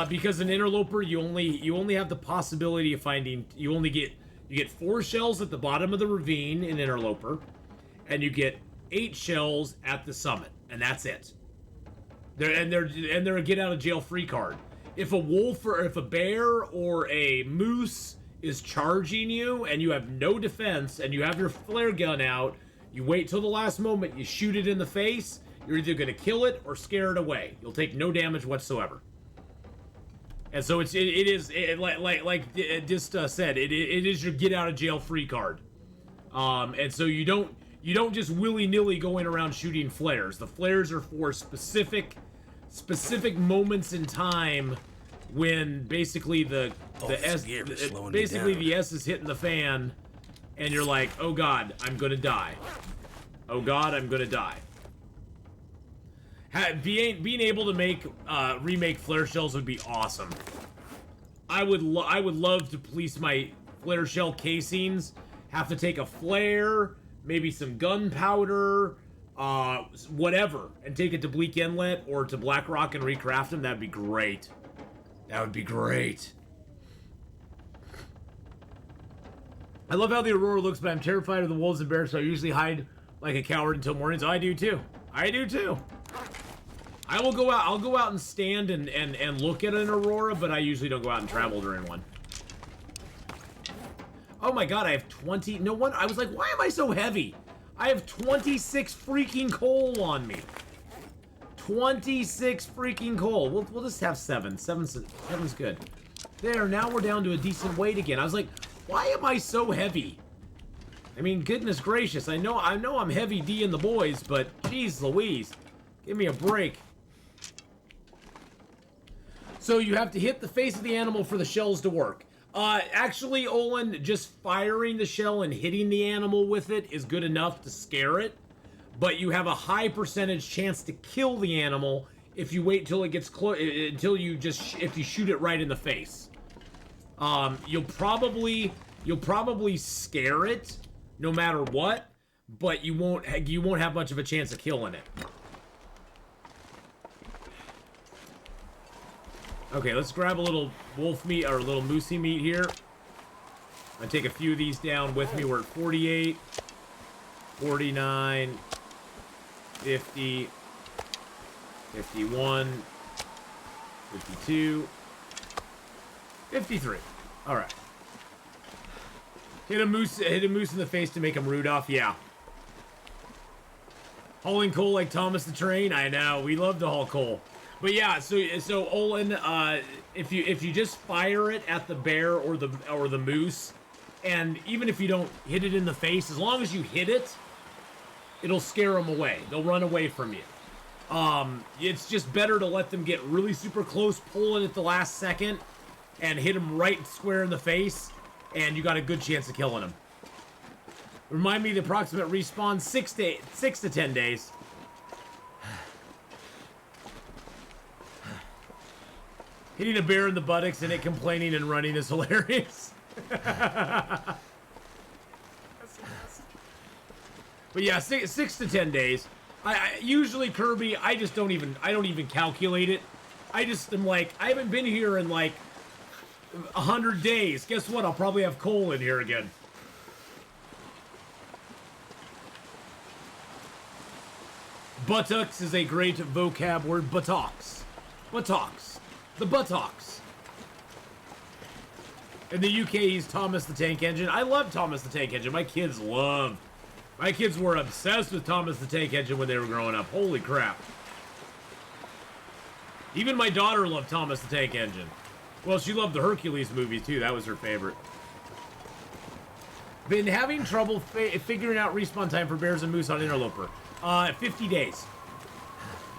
Because in interloper you only have the possibility of finding, you get 4 shells at the bottom of the ravine in interloper, and you get 8 shells at the summit, and that's it. They're a get out of jail free card. If a wolf or if a bear or a moose is charging you and you have no defense and you have your flare gun out, You wait till the last moment, you shoot it in the face, you're either going to kill it or scare it away. You'll take no damage whatsoever. And so it is like Dist said, it is your get out of jail free card. And so you don't just willy-nilly going around shooting flares. The flares are for specific moments in time when basically the S is hitting the fan, and you're like, oh god, I'm gonna die. Oh god, I'm gonna die. Being able to make remake flare shells would be awesome. I would love to police my flare shell casings. Have to take a flare, maybe some gunpowder, whatever, and take it to Bleak Inlet or to Blackrock and recraft them. That'd be great. That would be great. I love how the Aurora looks, but I'm terrified of the wolves and bears, so I usually hide like a coward until morning. So I do too. I do too. I will go out. I'll go out and stand and look at an Aurora, but I usually don't go out and travel during one. Oh my god, I have 20. No one. I was like, why am I so heavy? I have 26 freaking coal on me. 26 freaking coal. We'll just have 7. Seven's good. There, now we're down to a decent weight again. I was like, why am I so heavy? I mean, goodness gracious. I know I'm heavy D in the boys, but geez Louise. Give me a break. So you have to hit the face of the animal for the shells to work. Actually, Olin, just firing the shell and hitting the animal with it is good enough to scare it. But you have a high percentage chance to kill the animal if you wait till it gets close, if you shoot it right in the face. You'll probably scare it no matter what, but you won't have much of a chance of killing it. Okay, let's grab a little wolf meat or a little moosey meat here. I take a few of these down with me. We're at 48, 49, 50, 51, 52, 53. All right. Hit a moose in the face to make him root off. Yeah. Hauling coal like Thomas the Train. I know. We love to haul coal. But yeah, so Olin, if you just fire it at the bear or the moose, and even if you don't hit it in the face, as long as you hit it, it'll scare them away. They'll run away from you. It's just better to let them get really super close, pull it at the last second, and hit them right square in the face, and you got a good chance of killing them. Remind me the approximate respawn, 6 to 10 days. Hitting a bear in the buttocks and it complaining and running is hilarious. But yeah, 6 to 10 days. I usually Kirby, I don't even calculate it. I just am like, I haven't been here in like 100 days. Guess what? I'll probably have coal in here again. Buttocks is a great vocab word. Buttocks. Buttocks. The buttocks. In the UK, he's Thomas the Tank Engine. I love Thomas the Tank Engine. My kids were obsessed with Thomas the Tank Engine when they were growing up. Holy crap. Even my daughter loved Thomas the Tank Engine. Well, she loved the Hercules movies too. That was her favorite. Been having trouble figuring out respawn time for bears and moose on Interloper. 50 days.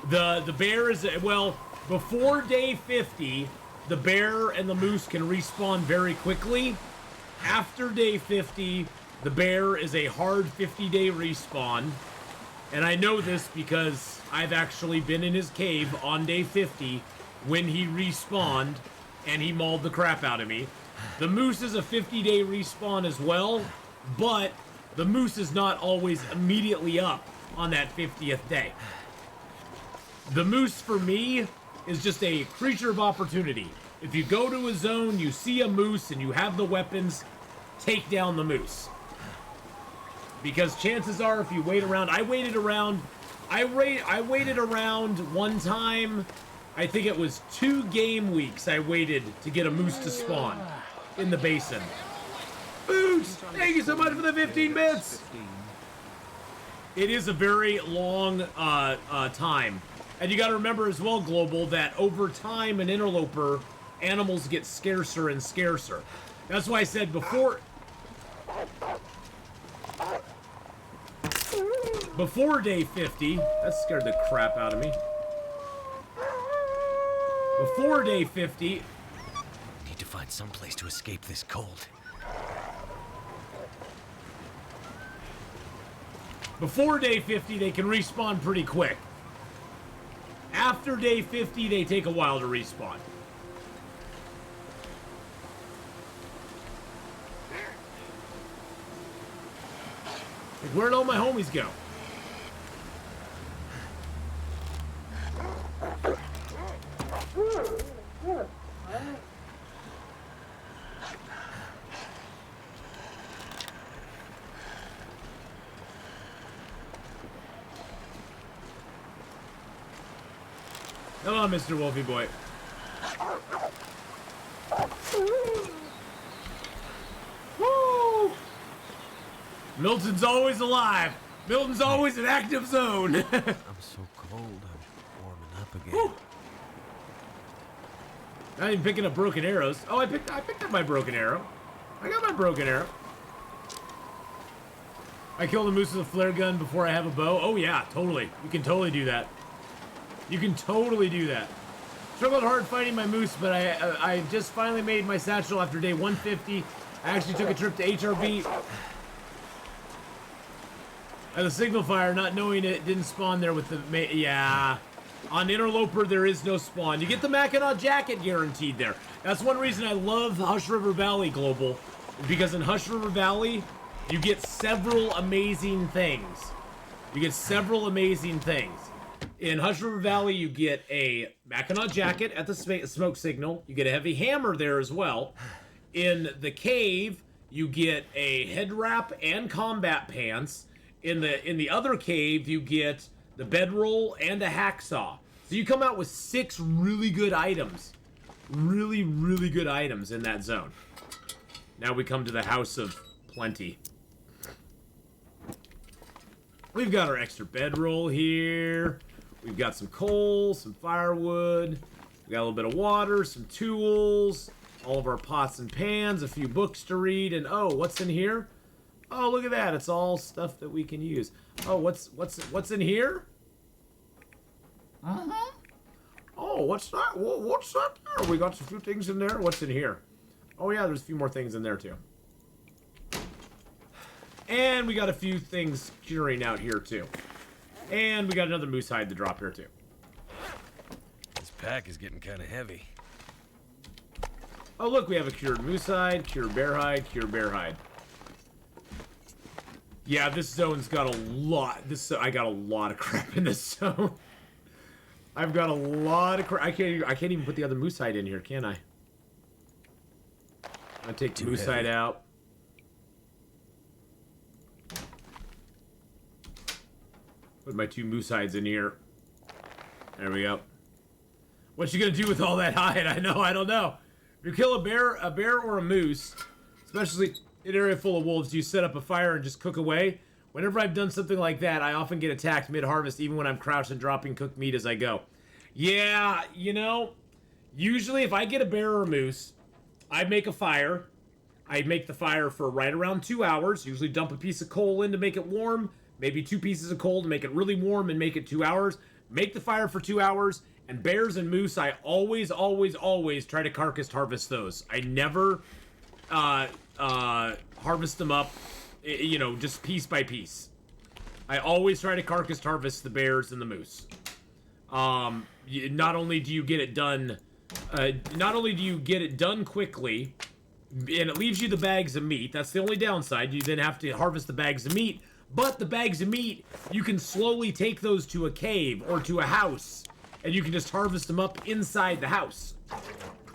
The bear is, well, before day 50, the bear and the moose can respawn very quickly. After day 50, the bear is a hard 50-day respawn. And I know this because I've actually been in his cave on day 50 when he respawned and he mauled the crap out of me. The moose is a 50-day respawn as well, but the moose is not always immediately up on that 50th day. The moose, for me, is just a creature of opportunity. If you go to a zone, you see a moose, and you have the weapons, take down the moose. Because chances are, if you wait around... I waited around one time. I think it was 2 game weeks I waited to get a moose to spawn in the basin. Boots! Thank you so much for the 15 bits! It is a very long time. And you got to remember as well, Global, that over time in Interloper, animals get scarcer and scarcer. That's why I said before day 50, that scared the crap out of me. Before day 50, Need to find some place to escape this cold. before day 50, they can respawn pretty quick. After day 50, they take a while to respawn. Like, where'd all my homies go? Come on, Mr. Wolfie boy. Woo! Milton's always alive. Milton's always an active zone. I'm so cold, I'm warming up again. Woo! Not even picking up broken arrows. Oh, I picked up my broken arrow. I got my broken arrow. I killed a moose with a flare gun before I have a bow. Oh yeah, totally. You can totally do that. You can totally do that. Struggled hard fighting my moose, but I just finally made my satchel after day 150. I actually took a trip to HRB. At the signal fire, not knowing it didn't spawn there with the... Yeah. On Interloper, there is no spawn. You get the Mackinac jacket guaranteed there. That's one reason I love Hush River Valley Global. Because in Hush River Valley, you get several amazing things. You get several amazing things. In Hush River Valley, you get a Mackinac jacket at the smoke signal. You get a heavy hammer there as well. In the cave, you get a head wrap and combat pants. In the other cave, you get the bedroll and a hacksaw. So you come out with 6 really good items. Really, really good items in that zone. Now we come to the House of Plenty. We've got our extra bedroll here. We've got some coal, some firewood. We got a little bit of water, some tools, all of our pots and pans, a few books to read, and oh, what's in here? Oh, look at that. It's all stuff that we can use. Oh, what's in here? Uh-huh. Oh, what's that? What's that there? We got a few things in there. What's in here? Oh yeah, there's a few more things in there too. And we got a few things curing out here too. And we got another moose hide to drop here too. This pack is getting kind of heavy. Oh look, we have a cured moose hide, cured bear hide, cured bear hide. Yeah, this zone's got a lot. I got a lot of crap in this zone. I've got a lot of crap. I can't even put the other moose hide in here, can I? I'll take the moose hide out. Put my 2 moose hides in here. There we go. What you gonna do with all that hide? I don't know. If you kill a bear or a moose, especially in an area full of wolves, you set up a fire and just cook away. Whenever I've done something like that, I often get attacked mid-harvest, even when I'm crouched and dropping cooked meat as I go. Yeah, you know, usually if I get a bear or a moose, I make a fire. I make the fire for right around 2 hours. Usually dump a piece of coal in to make it warm. Maybe 2 pieces of coal to make it really warm and make it 2 hours. Make the fire for 2 hours. And bears and moose, I always try to carcass harvest those. I never harvest them up, you know, just piece by piece. I always try to carcass harvest the bears and the moose. Not only do you get it done, quickly, and it leaves you the bags of meat. That's the only downside. You then have to harvest the bags of meat. But the bags of meat, you can slowly take those to a cave or to a house, and you can just harvest them up inside the house.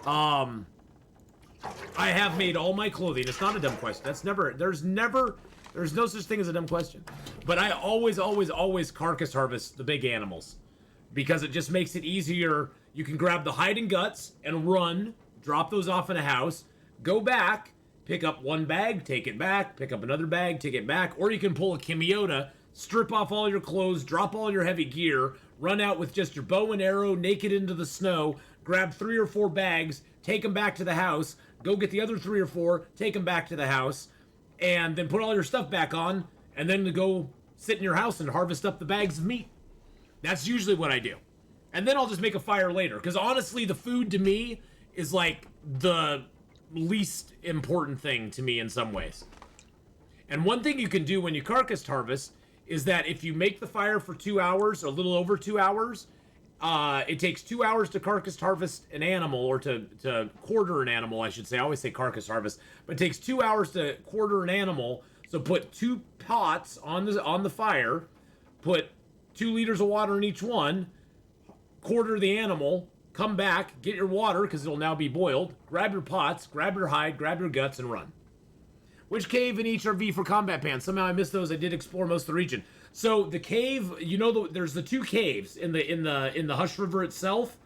I have made all my clothing. It's not a dumb question. There's no such thing as a dumb question. But I always carcass harvest the big animals, because it just makes it easier. You can grab the hide and guts and run, drop those off in a house, go back, pick up one bag, take it back, pick up another bag, take it back, or you can pull a Kimiota, strip off all your clothes, drop all your heavy gear, run out with just your bow and arrow, naked into the snow, grab 3 or 4 bags, take them back to the house, go get the other 3 or 4, take them back to the house, and then put all your stuff back on, and then to go sit in your house and harvest up the bags of meat. That's usually what I do. And then I'll just make a fire later, because honestly, the food to me is like the least important thing to me in some ways. And one thing you can do when you carcass harvest is that if you make the fire for 2 hours, or a little over 2 hours, it takes 2 hours to carcass harvest an animal, or to quarter an animal, I should say. I always say carcass harvest, but it takes 2 hours to quarter an animal. So put 2 pots on the fire, put 2 liters of water in each one, quarter the animal, come back, get your water, because it'll now be boiled, grab your pots, grab your hide, grab your guts, and run. Which cave in each RV for combat pants? Somehow I missed those. I did explore most of the region. So the cave, you know, there's the 2 caves in the Hush River itself.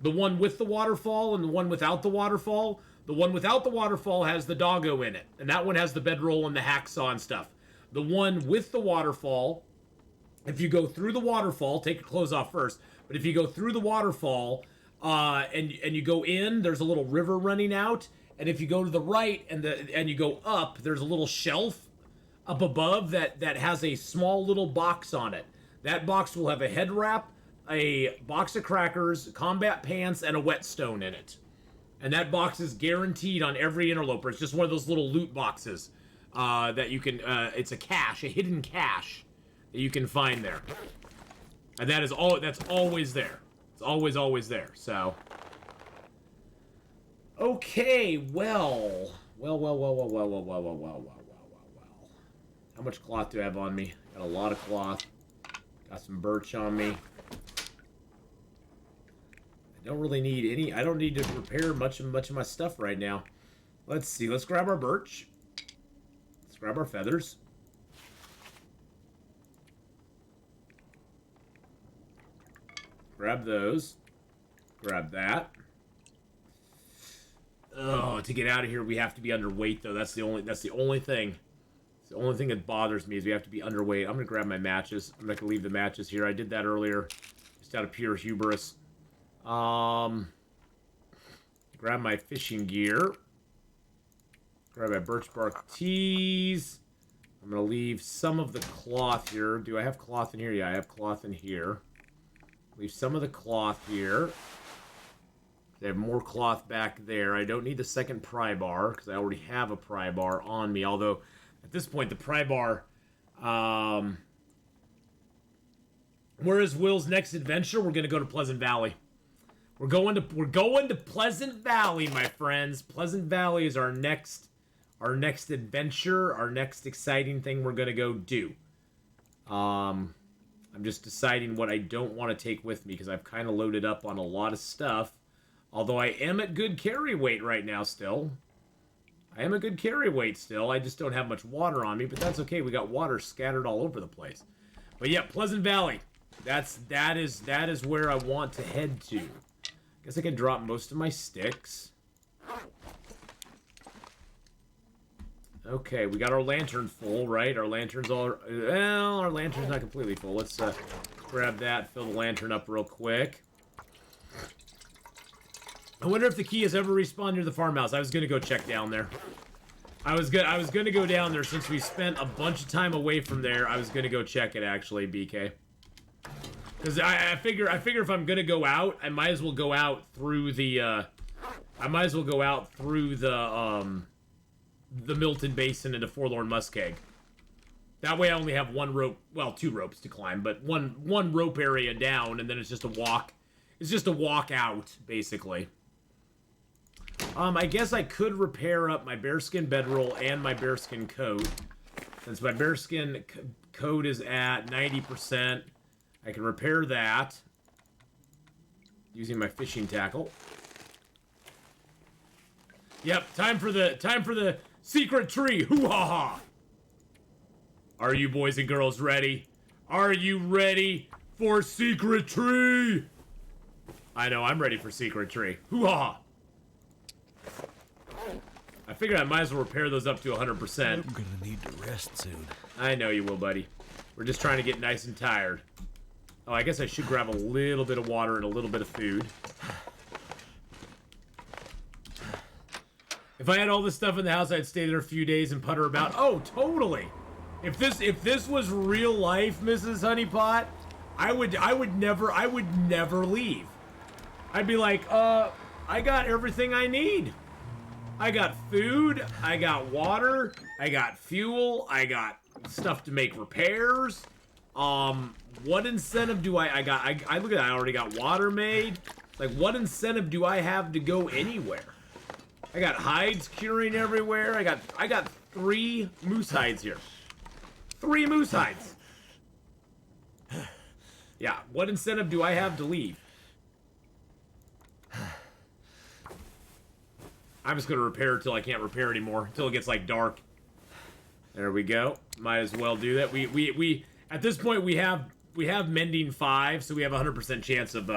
The one with the waterfall and the one without the waterfall. The one without the waterfall has the doggo in it, and that one has the bedroll and the hacksaw and stuff. The one with the waterfall, if you go through the waterfall, take your clothes off first, but if you go through the waterfall and you go in, there's a little river running out, and if you go to the right and you go up, there's a little shelf up above that has a small little box on it. That box will have a head wrap, a box of crackers, combat pants, and a whetstone in it. And that box is guaranteed on every interloper. It's just one of those little loot boxes that you can, it's a cache, a hidden cache that you can find there. And that's always there. It's always there, so. Okay, well. How much cloth do I have on me? Got a lot of cloth. Got some birch on me. I don't really need any. I don't need to repair much of my stuff right now. Let's see. Let's grab our birch. Let's grab our feathers. Grab those. Grab that. Oh, to get out of here, we have to be underweight though. That's the only thing. It's the only thing that bothers me is we have to be underweight. I'm gonna grab my matches. I'm not gonna leave the matches here. I did that earlier, just out of pure hubris. Grab my fishing gear. Grab my birch bark tees. I'm gonna leave some of the cloth here. Do I have cloth in here? Yeah, I have cloth in here. Leave some of the cloth here. I have more cloth back there. I don't need the second pry bar because I already have a pry bar on me. Although at this point the pry bar, where is Will's next adventure? We're gonna go to Pleasant Valley. We're going to Pleasant Valley, my friends. Pleasant Valley is our next adventure, our next exciting thing we're gonna go do. I'm just deciding what I don't want to take with me because I've kind of loaded up on a lot of stuff. Although I am at good carry weight right now still. I am a good carry weight still. I just don't have much water on me, but that's okay. We got water scattered all over the place. But yeah, Pleasant Valley. That is where I want to head to. Guess I can drop most of my sticks. Okay, we got our lantern full, right? Our lantern's all... Well, our lantern's not completely full. Let's grab that, fill the lantern up real quick. I wonder if the key has ever respawned near the farmhouse. I was gonna go check down there. I was gonna go down there since we spent a bunch of time away from there. I was gonna go check it actually, BK. Because I figure if I'm gonna go out, I might as well go out through the the Milton Basin into Forlorn Muskeg. That way I only have one rope, well, 2 ropes to climb, but one rope area down, and then it's just a walk. It's just a walk out, basically. I guess I could repair up my bearskin bedroll and my bearskin coat. Since my bearskin coat is at 90%, I can repair that using my fishing tackle. Yep, time for the secret tree. Hoo-ha-ha! Are you boys and girls ready? Are you ready for secret tree? I know, I'm ready for secret tree. Hoo-ha! I figured I might as well repair those up to 100%. I'm gonna need to rest soon. I know you will, buddy. We're just trying to get nice and tired. Oh, I guess I should grab a little bit of water and a little bit of food. If I had all this stuff in the house, I'd stay there a few days and putter about. Oh, totally. If this was real life, Mrs. Honeypot, I would never leave. I'd be like, I got everything I need. I got food, I got water, I got fuel, I got stuff to make repairs. What incentive do I look at that, I already got water made. Like, what incentive do I have to go anywhere? I got hides curing everywhere. I got 3 moose hides here. 3 moose hides. Yeah, what incentive do I have to leave? I'm just gonna repair till I can't repair anymore, until it gets like dark. There we go. Might as well do that. We at this point we have mending 5, so we have a 100% chance of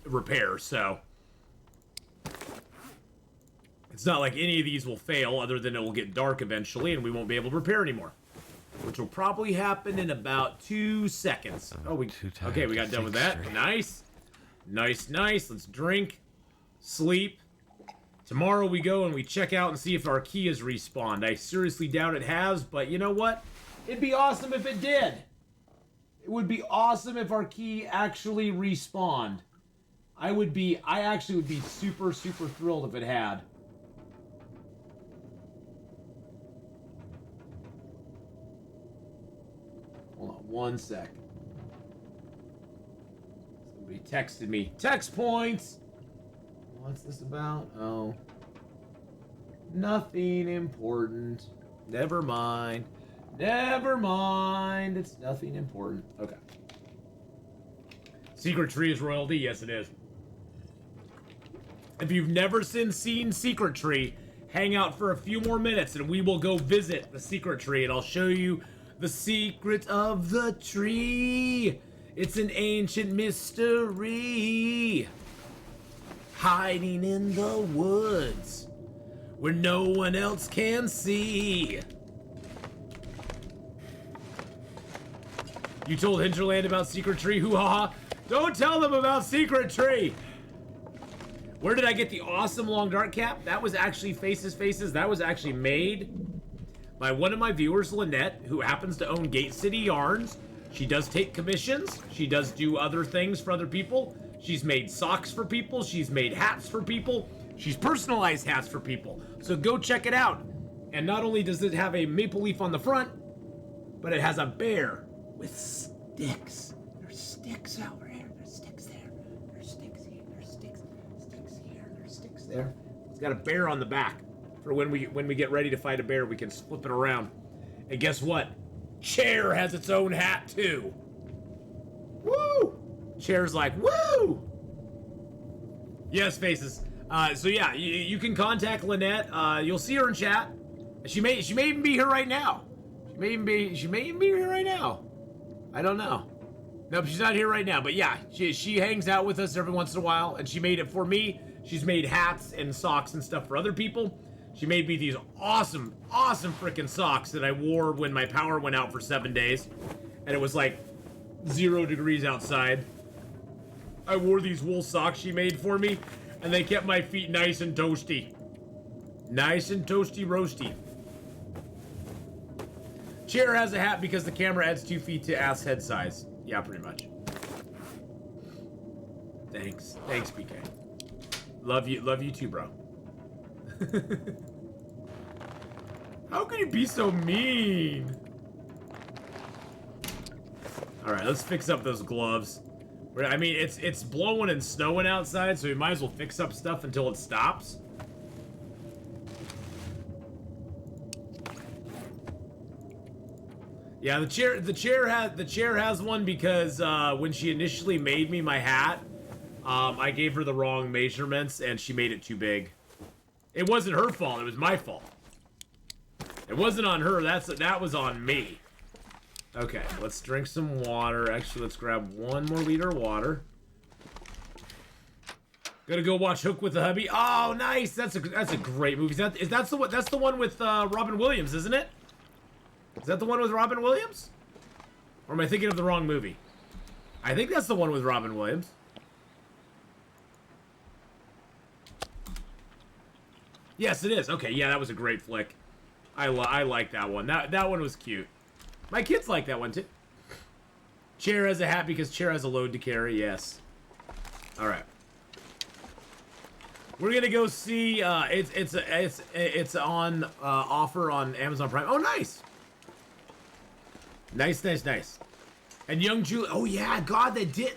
repair. So it's not like any of these will fail, other than it will get dark eventually, and we won't be able to repair anymore, which will probably happen in about 2 seconds. Oh, we got done with that. Nice. Let's drink, sleep. Tomorrow we go and we check out and see if our key has respawned. I seriously doubt it has, but you know what? It'd be awesome if it did. It would be awesome if our key actually respawned. I actually would be super, super thrilled if it had. Hold on 1 sec. Somebody texted me. Text points! What's this about? Oh. Nothing important. Never mind. Never mind. It's nothing important. Okay. Secret Tree is royalty? Yes, it is. If you've never seen Secret Tree, hang out for a few more minutes and we will go visit the Secret Tree and I'll show you the secret of the tree. It's an ancient mystery, hiding in the woods where no one else can see. You told Hinterland about Secret Tree? Hoo-ha-ha. Don't tell them about Secret Tree. Where did I get the awesome long dart cap? That was actually Faces. That was actually made by one of my viewers, Lynette, who happens to own Gate City Yarns. She does take commissions. She does do other things for other people. She's made socks for people. She's made hats for people. She's personalized hats for people. So go check it out. And not only does it have a maple leaf on the front, but it has a bear with sticks. There's sticks over here. There's sticks there. There's sticks here. There's sticks here. There's sticks there. It's got a bear on the back. For when we get ready to fight a bear, we can flip it around. And guess what? Chair has its own hat too. Woo! Chair's like, woo! Yes, Faces. So yeah, you can contact Lynette. You'll see her in chat. She may even be here right now. She may even be here right now. I don't know. Nope, she's not here right now. But yeah, she hangs out with us every once in a while, and she made it for me. She's made hats and socks and stuff for other people. She made me these awesome freaking socks that I wore when my power went out for 7 days. And it was like 0 degrees outside. I wore these wool socks she made for me, and they kept my feet nice and toasty. Nice and toasty roasty. Chair has a hat because the camera adds 2 feet to ass head size. Yeah, pretty much. Thanks, PK. Love you too, bro. How can you be so mean? All right, let's fix up those gloves. I mean, it's blowing and snowing outside, so we might as well fix up stuff until it stops. Yeah, the chair has one because when she initially made me my hat, I gave her the wrong measurements and she made it too big. It wasn't her fault, it was my fault. It wasn't on her, that was on me. Okay, let's drink some water. Actually, let's grab 1 more liter of water. Gonna go watch Hook with the Hubby. Oh, nice! That's a great movie. That's the one with Robin Williams, isn't it? Is that the one with Robin Williams? Or am I thinking of the wrong movie? I think that's the one with Robin Williams. Yes, it is. Okay, yeah, that was a great flick. I like that one. That one was cute. My kids like that one too. Chair has a hat because Chair has a load to carry. Yes. All right. We're gonna go see. It's on offer on Amazon Prime. Oh, nice. Nice. And young Julie. Oh yeah, God, they did.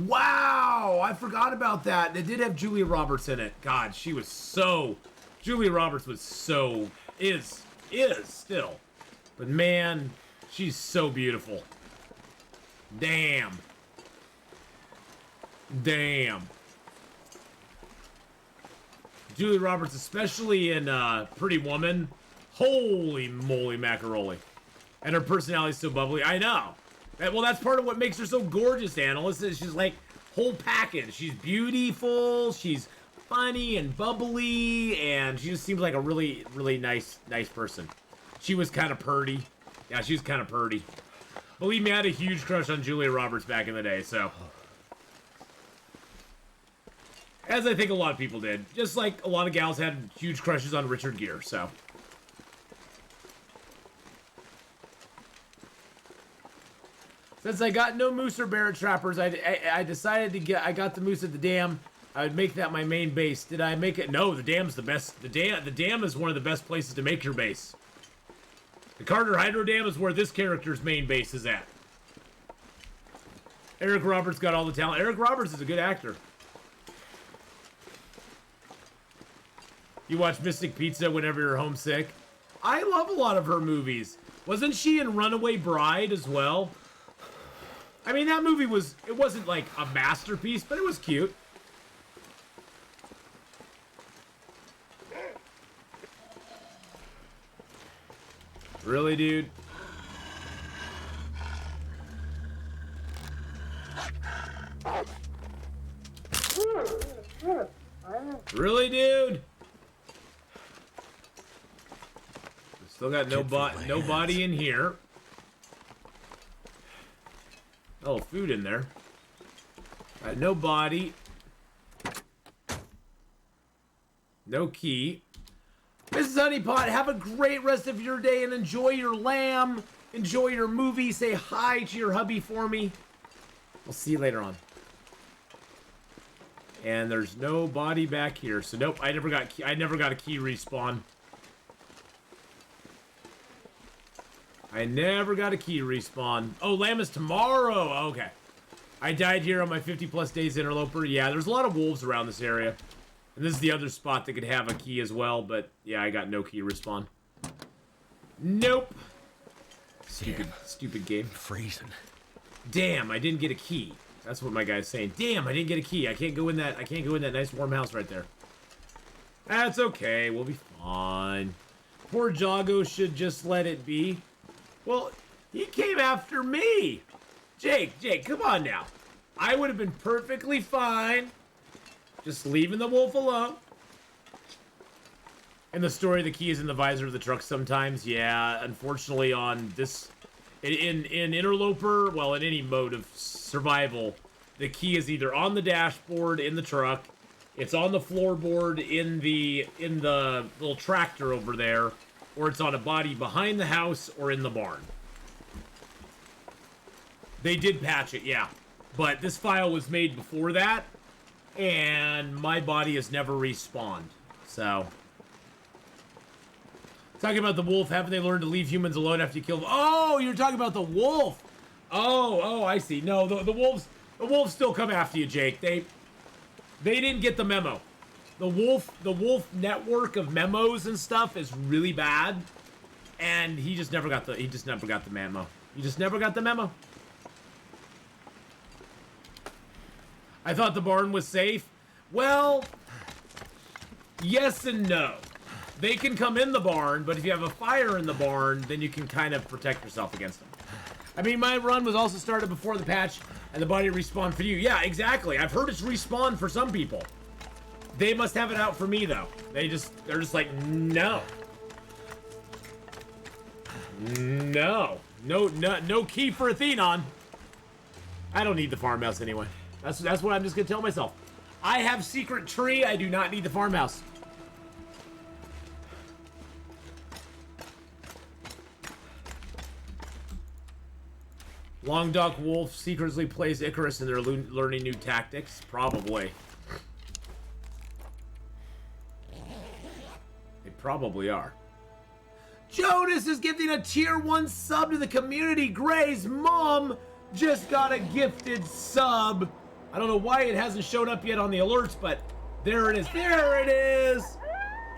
Wow, I forgot about that. They did have Julia Roberts in it. God, she was so. Julia Roberts was so is still, but man, she's so beautiful. Damn. Julia Roberts, especially in Pretty Woman. Holy moly macaroni. And her personality's so bubbly. I know. Well, that's part of what makes her so gorgeous, Annalise. She's like whole package. She's beautiful. She's funny and bubbly, and she just seems like a really, really nice person. She was kind of purdy. Yeah, she was kind of purdy. Believe me, I had a huge crush on Julia Roberts back in the day, so. As I think a lot of people did. Just like a lot of gals had huge crushes on Richard Gere, so. Since I got no moose or bear trappers, I decided to I got the moose at the dam. I would make that my main base. Did I make it? No, the dam's the best. The dam is one of the best places to make your base. The Carter Hydro Dam is where this character's main base is at. Eric Roberts got all the talent. Eric Roberts is a good actor. You watch Mystic Pizza whenever you're homesick. I love a lot of her movies. Wasn't she in Runaway Bride as well? I mean, that movie it wasn't like a masterpiece, but it was cute. Really, dude? Really, dude? Still got no body in here. Oh, food in there. Got no body. No key. Mrs. Honeypot, have a great rest of your day and enjoy your lamb. Enjoy your movie. Say hi to your hubby for me. I'll see you later on. And there's no body back here, so nope. I never got a key respawn. I never got a key respawn. Oh, lamb is tomorrow. Okay. I died here on my 50+ days interloper. Yeah, there's a lot of wolves around this area. And this is the other spot that could have a key as well, but yeah, I got no key respawn. Nope. Stupid game. I'm freezing. Damn, I didn't get a key. That's what my guy's saying. Damn, I didn't get a key. I can't go in that nice warm house right there. That's okay. We'll be fine. Poor Jago should just let it be. Well, he came after me. Jake, come on now. I would have been perfectly fine just leaving the wolf alone. In the story, the key is in the visor of the truck sometimes. Yeah, unfortunately on this... In Interloper, well, in any mode of survival, the key is either on the dashboard in the truck, it's on the floorboard in the little tractor over there, or it's on a body behind the house or in the barn. They did patch it, yeah. But this file was made before that, and my body has never respawned. So... Talking about the wolf, haven't they learned to leave humans alone after you kill them? Oh, you're talking about the wolf! Oh, I see. No, the wolves still come after you, Jake. They didn't get the memo. The wolf network of memos and stuff is really bad, and he just never got the memo. He just never got the memo. I thought the barn was safe. Well, yes and no. They can come in the barn, but if you have a fire in the barn, then you can kind of protect yourself against them. I mean, my run was also started before the patch, and the body respawned for you. Yeah, exactly. I've heard it's respawned for some people. They must have it out for me, though. They're just like, no. No key for Atheenon. I don't need the farmhouse anyway. That's what I'm just gonna tell myself. I have secret tree. I do not need the farmhouse. Long Duck Wolf secretly plays Icarus and they're learning new tactics. Probably. They probably are. Jonas is gifting a tier 1 sub to the community. Gray's mom just got a gifted sub. I don't know why it hasn't shown up yet on the alerts, but there it is. There it is.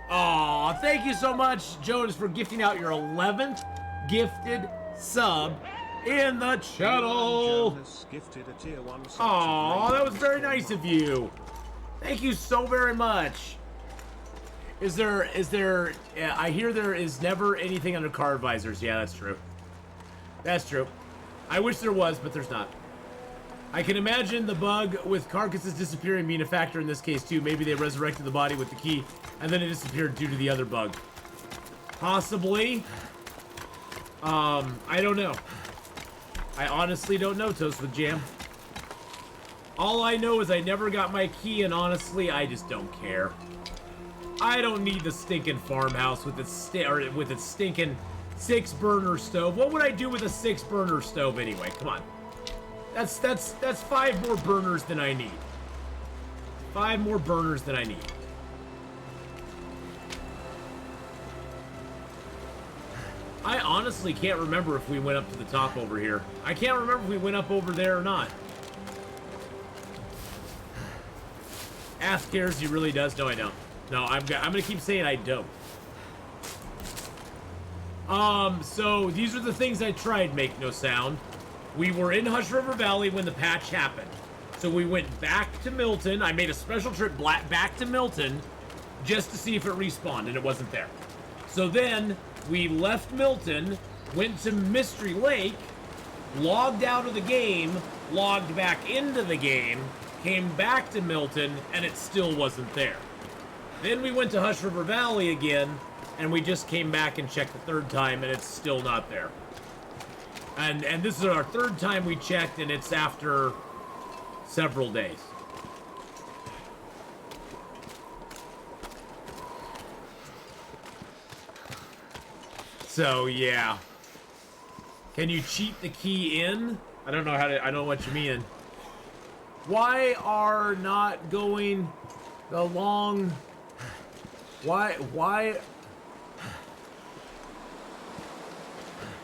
Aw, thank you so much, Jonas, for gifting out your 11th gifted sub in the channel. Jonas gifted a tier 1 sub. Aw, that was very nice of you. Thank you so very much. Is there, I hear there is never anything under car advisors. Yeah, that's true. That's true. I wish there was, but there's not. I can imagine the bug with carcasses disappearing being a factor in this case too. Maybe they resurrected the body with the key, and then it disappeared due to the other bug. Possibly. I don't know. I honestly don't know, Toast with Jam. All I know is I never got my key, and honestly, I just don't care. I don't need the stinking farmhouse with its stinking 6-burner stove. What would I do with a 6-burner stove anyway? Come on. That's 5 more burners than I need. 5 more burners than I need. I honestly can't remember if we went up to the top over here. I can't remember if we went up over there or not. Ask cares, he really does. No, I don't. No, I'm gonna keep saying I don't. So these are the things I tried, Make No Sound. We were in Hush River Valley when the patch happened. So we went back to Milton. I made a special trip back to Milton just to see if it respawned, and it wasn't there. So then we left Milton, went to Mystery Lake, logged out of the game, logged back into the game, came back to Milton, and it still wasn't there. Then we went to Hush River Valley again, and we just came back and checked the 3rd time, and it's still not there. And this is our 3rd time we checked, and it's after several days. So, yeah. Can you cheat the key in? I don't know I don't know what you mean. Why are not going the long... Why?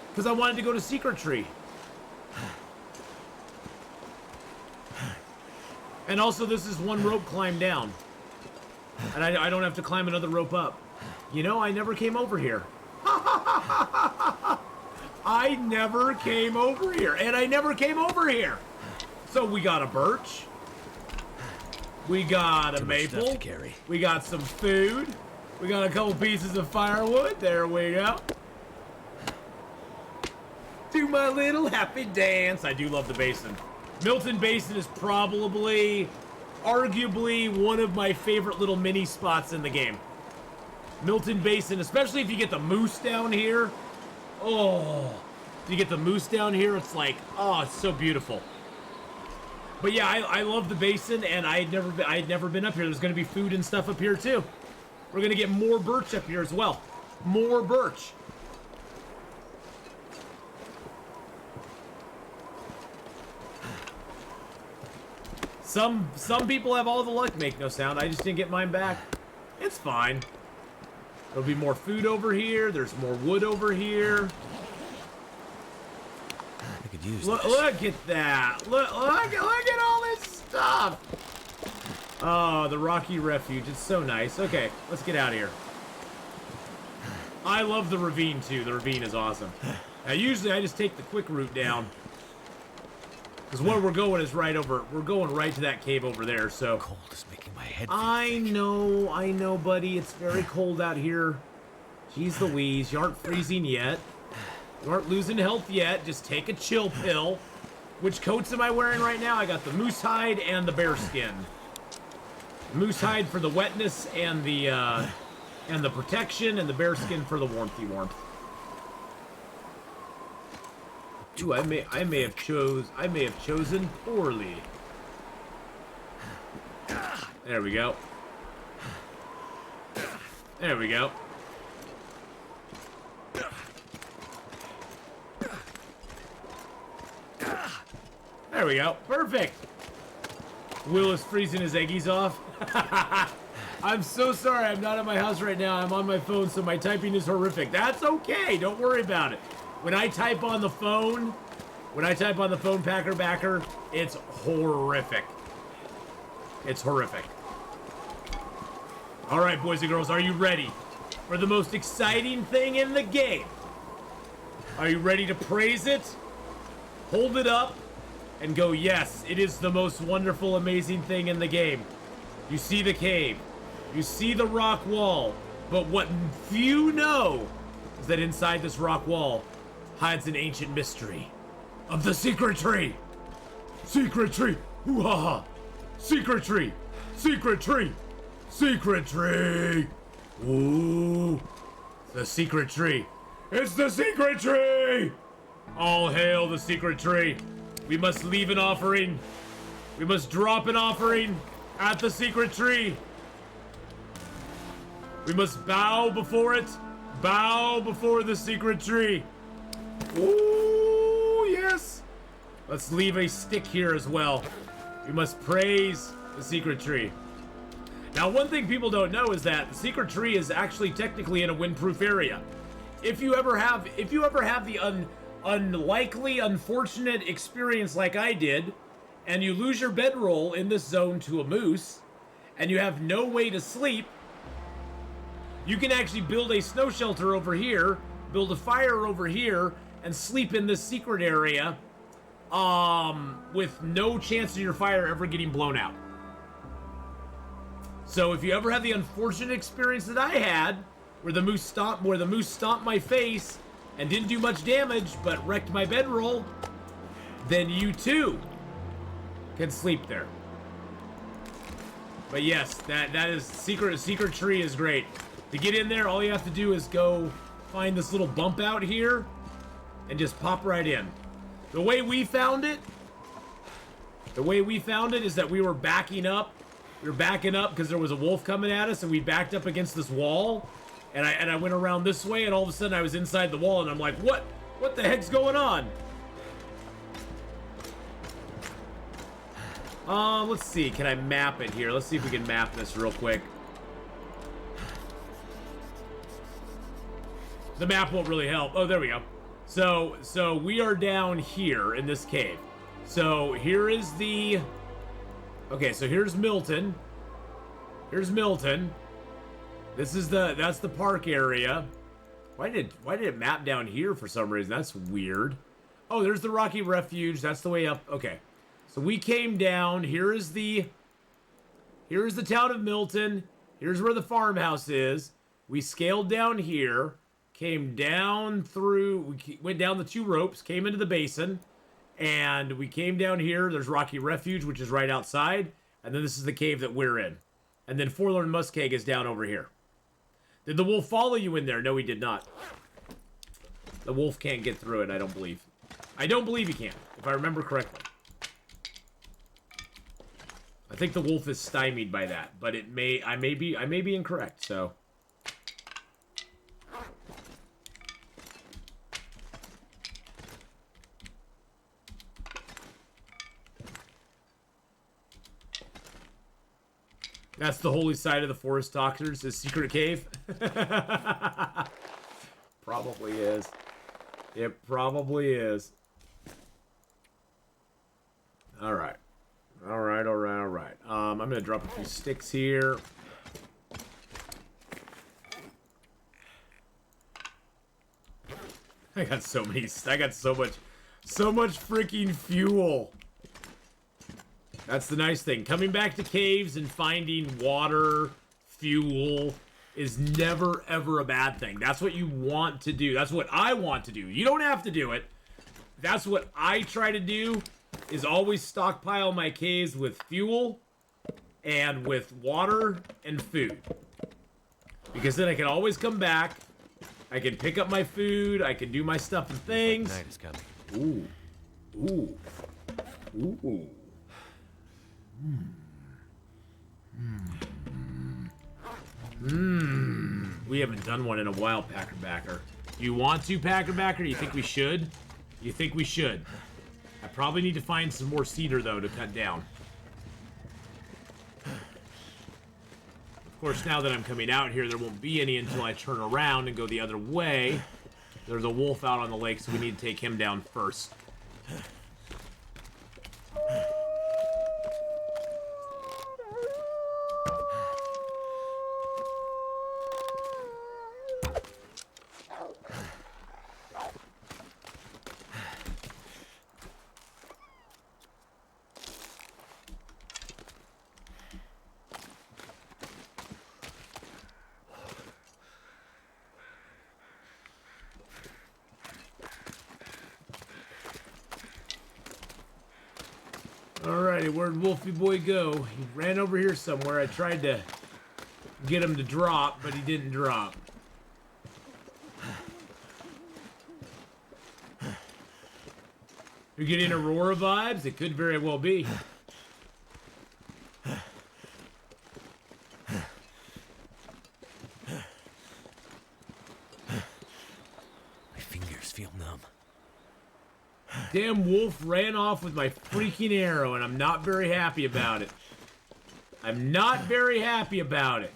Because I wanted to go to Secret Tree. And also, this is 1 rope climb down. And I don't have to climb another rope up. You know, I never came over here. I never came over here. And I never came over here. So we got a birch. We got a maple. We got some food. We got a couple pieces of firewood. There we go. Do my little happy dance. I do love the basin. Milton Basin is probably, arguably, one of my favorite little mini spots in the game. Milton Basin, especially if you get the moose down here. Oh, if you get the moose down here, it's like, oh, it's so beautiful. But yeah, I love the basin, and I had never been up here. There's going to be food and stuff up here too. We're going to get more birch up here as well. More birch. Some people have all the luck, Make No Sound. I just didn't get mine back. It's fine. There'll be more food over here. There's more wood over here. I could use Look at that. Look at all this stuff. Oh, the Rocky Refuge. It's so nice. Okay, let's get out of here. I love the ravine, too. The ravine is awesome. Now, usually I just take the quick route down. Because where we're going is right over... We're going right to that cave over there, so... Cold is making my head feel I thick. know, buddy. It's very cold out here. Jeez Louise, you aren't freezing yet. You aren't losing health yet. Just take a chill pill. Which coats am I wearing right now? I got the moose hide and the bear skin. Moose hide for the wetness and the protection, and the bear skin for the warmth. Ooh, I may have chosen poorly. There we go. There we go. There we go. Perfect. Will is freezing his eggies off. I'm so sorry. I'm not at my house right now. I'm on my phone, so my typing is horrific. That's okay. Don't worry about it. When I type on the phone, Packer Backer, it's horrific. It's horrific. All right, boys and girls, are you ready for the most exciting thing in the game? Are you ready to praise it? Hold it up and go, yes, it is the most wonderful, amazing thing in the game. You see the cave. You see the rock wall. But what few know is that inside this rock wall hides an ancient mystery of the secret tree. Secret tree. Hoo-ha-ha. Secret tree. Secret tree. Secret tree. Ooh. The secret tree. It's the secret tree. All hail the secret tree. We must leave an offering. We must drop an offering at the secret tree. We must bow before it. Bow before the secret tree. Ooh, yes. Let's leave a stick here as well. We must praise the secret tree. Now, one thing people don't know is that the secret tree is actually technically in a windproof area. If you ever have the unlikely, unfortunate experience like I did, and you lose your bedroll in this zone to a moose, and you have no way to sleep, you can actually build a snow shelter over here, build a fire over here, and sleep in this secret area, with no chance of your fire ever getting blown out. So if you ever have the unfortunate experience that I had, where the moose stomped my face and didn't do much damage but wrecked my bedroll, then you too can sleep there. But yes, that is secret tree is great. To get in there, all you have to do is go find this little bump out here and just pop right in. The way we found it is that we were backing up. We were backing up because there was a wolf coming at us, and we backed up against this wall. And I went around this way, and all of a sudden I was inside the wall, and I'm like, what? What the heck's going on? Let's see. Can I map it here? Let's see if we can map this real quick. The map won't really help. Oh, there we go. So we are down here in this cave. So here is the... Okay, so here's Milton. Here's Milton. That's the park area. Why did it map down here for some reason? That's weird. Oh, there's the Rocky Refuge. That's the way up. Okay. So we came down. Here's the town of Milton. Here's where the farmhouse is. We scaled down here. Came down through, we went down the two ropes, came into the basin, and we came down here. There's Rocky Refuge, which is right outside, and then this is the cave that we're in. And then Forlorn Muskeg is down over here. Did the wolf follow you in there? No, he did not. The wolf can't get through it, I don't believe. I don't believe he can, if I remember correctly. I think the wolf is stymied by that, but I may be incorrect, so... That's the holy side of the Forest Talkers, is Secret Cave. Probably is. It probably is. Alright. Alright. I'm gonna drop a few sticks here. I got so much freaking fuel. That's the nice thing. Coming back to caves and finding water, fuel, is never, ever a bad thing. That's what you want to do. That's what I want to do. You don't have to do it. That's what I try to do, is always stockpile my caves with fuel and with water and food. Because then I can always come back. I can pick up my food. I can do my stuff and things. Night is coming. Ooh. Ooh. Ooh. We haven't done one in a while, Packerbacker. You want to, Packerbacker? You think we should? You think we should? I probably need to find some more cedar, though, to cut down. Of course, now that I'm coming out here, there won't be any until I turn around and go the other way. There's a wolf out on the lake, so we need to take him down first. Alrighty, where'd Wolfie Boy go? He ran over here somewhere. I tried to get him to drop, but he didn't drop. You're getting Aurora vibes? It could very well be. My fingers feel numb. Damn wolf ran off with my freaking arrow, and I'm not very happy about it. I'm not very happy about it.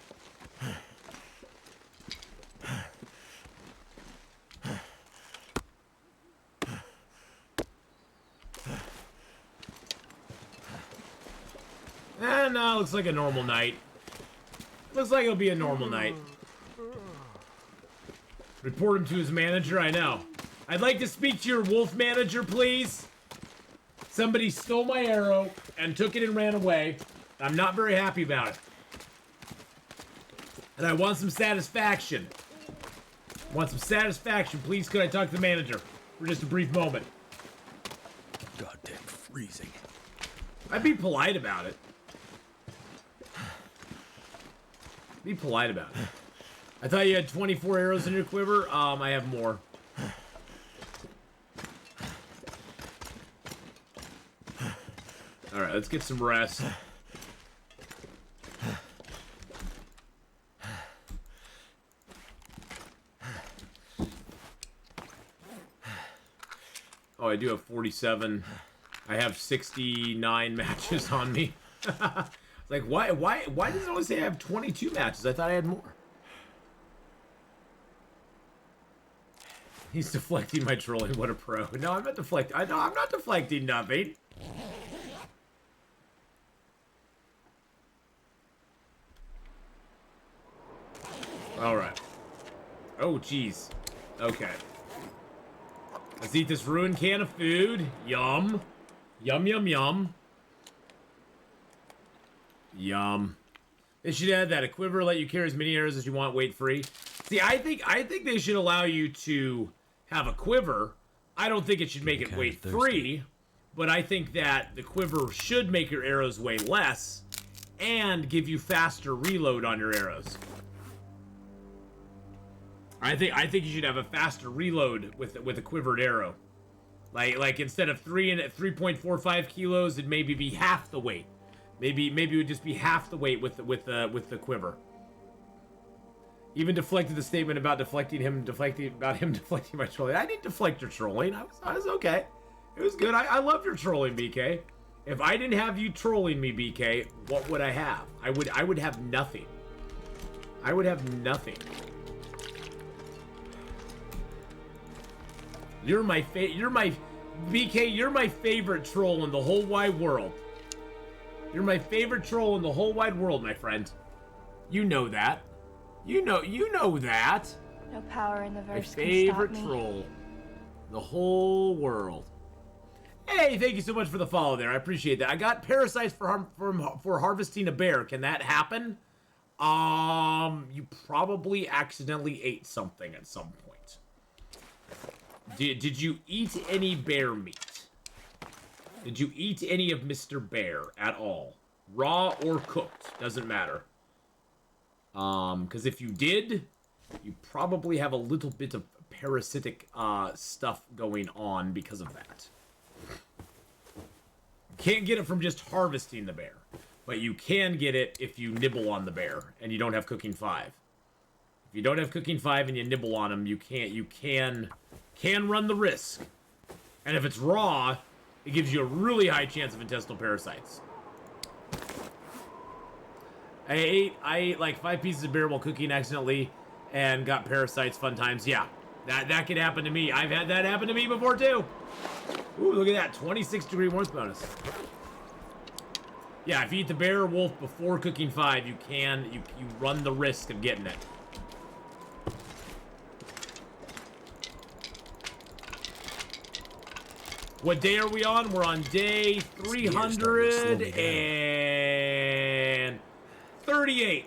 No, looks like a normal night. Looks like it'll be a normal night. Report him to his manager, I know. I'd like to speak to your wolf manager, please. Somebody stole my arrow and took it and ran away. I'm not very happy about it. And I want some satisfaction. Want some satisfaction, please. Could I talk to the manager for just a brief moment? Goddamn freezing. I'd be polite about it. Be polite about it. I thought you had 24 arrows in your quiver. I have more. Alright, let's get some rest. Oh, I do have 47. I have 69 matches on me. Like, why does it always say I have 22 matches? I thought I had more. He's deflecting my trolling. What a pro. No, I'm not deflecting. I'm not deflecting nothing. All right. Oh, jeez. Okay. Let's eat this ruined can of food. Yum. Yum, yum, yum. Yum. They should add that. A quiver let you carry as many arrows as you want, weight free. See, I think they should allow you to have a quiver. I don't think it should make it weight free, but I think that the quiver should make your arrows weigh less and give you faster reload on your arrows. I think you should have a faster reload with a quivered arrow. Like instead of 3.45 kilos, it'd maybe be half the weight. Maybe it would just be half the weight with the quiver. Even deflected the statement about deflecting my trolling. I didn't deflect your trolling. I was okay. It was good. I love your trolling, BK. If I didn't have you trolling me, BK, what would I have? I would have nothing. I would have nothing. You're my BK, you're my favorite troll in the whole wide world. You're my favorite troll in the whole wide world, my friend. You know that. You know that. No power in the verse My can favorite stop me. troll. The whole world. Hey, thank you so much for the follow there. I appreciate that. I got parasites for harvesting a bear. Can that happen? You probably accidentally ate something at some point. Did you eat any bear meat? Did you eat any of Mr. Bear at all? Raw or cooked, doesn't matter. Because if you did, you probably have a little bit of parasitic stuff going on because of that. Can't get it from just harvesting the bear, but you can get it if you nibble on the bear and you don't have cooking 5. If you don't have cooking 5 and you nibble on them, you can run the risk. And if it's raw, it gives you a really high chance of intestinal parasites. I ate like 5 pieces of bear while cooking accidentally and got parasites. Fun times. Yeah, that could happen to me. I've had that happen to me before too. Ooh, look at that. 26-degree warmth bonus. Yeah, if you eat the bear or wolf before cooking 5, you run the risk of getting it. What day are we on? We're on day 338.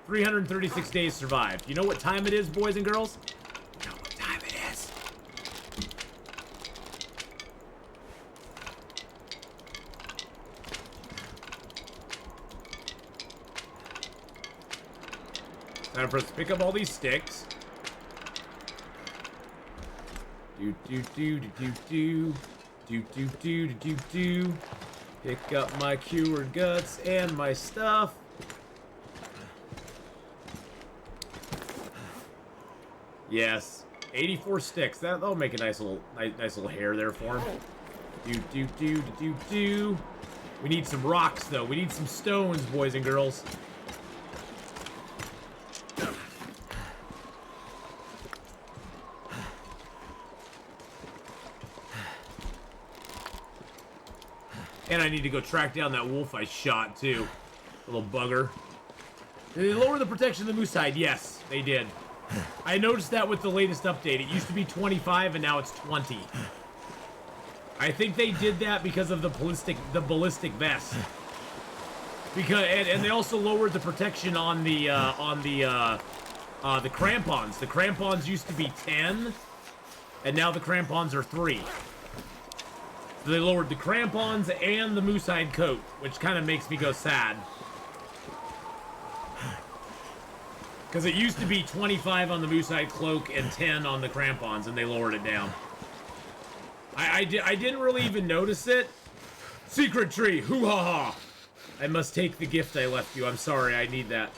336 days survived. You know what time it is, boys and girls? You know what time it is. Time for us to pick up all these sticks. Do. Pick up my cured guts and my stuff. Yes, 84 sticks. That'll make a nice little hair there for him. Do. We need some rocks though. We need some stones, boys and girls. And I need to go track down that wolf I shot, too. Little bugger. Did they lower the protection of the moose hide? Yes, they did. I noticed that with the latest update. It used to be 25, and now it's 20. I think they did that because of the ballistic vest. Because and they also lowered the protection on the crampons. The crampons used to be 10, and now the crampons are 3. So they lowered the crampons and the moose hide coat, which kind of makes me go sad. Because it used to be 25 on the moose hide cloak and 10 on the crampons, and they lowered it down. I didn't really even notice it. Secret tree, hoo-ha-ha. I must take the gift I left you. I'm sorry, I need that.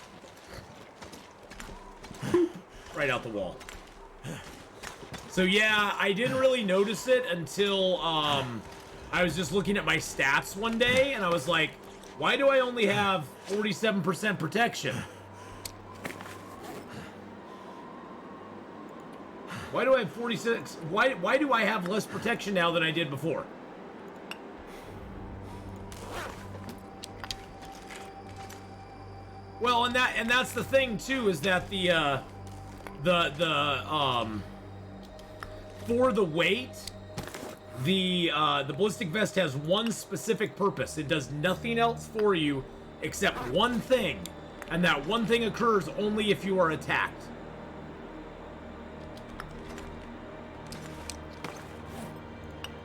Right out the wall. So yeah, I didn't really notice it until I was just looking at my stats one day, and I was like, why do I only have 47% protection? Why do I have 46? Why do I have less protection now than I did before? Well, and that's the thing too, is that for the weight, the ballistic vest has one specific purpose. It does nothing else for you except one thing, and that one thing occurs only if you are attacked.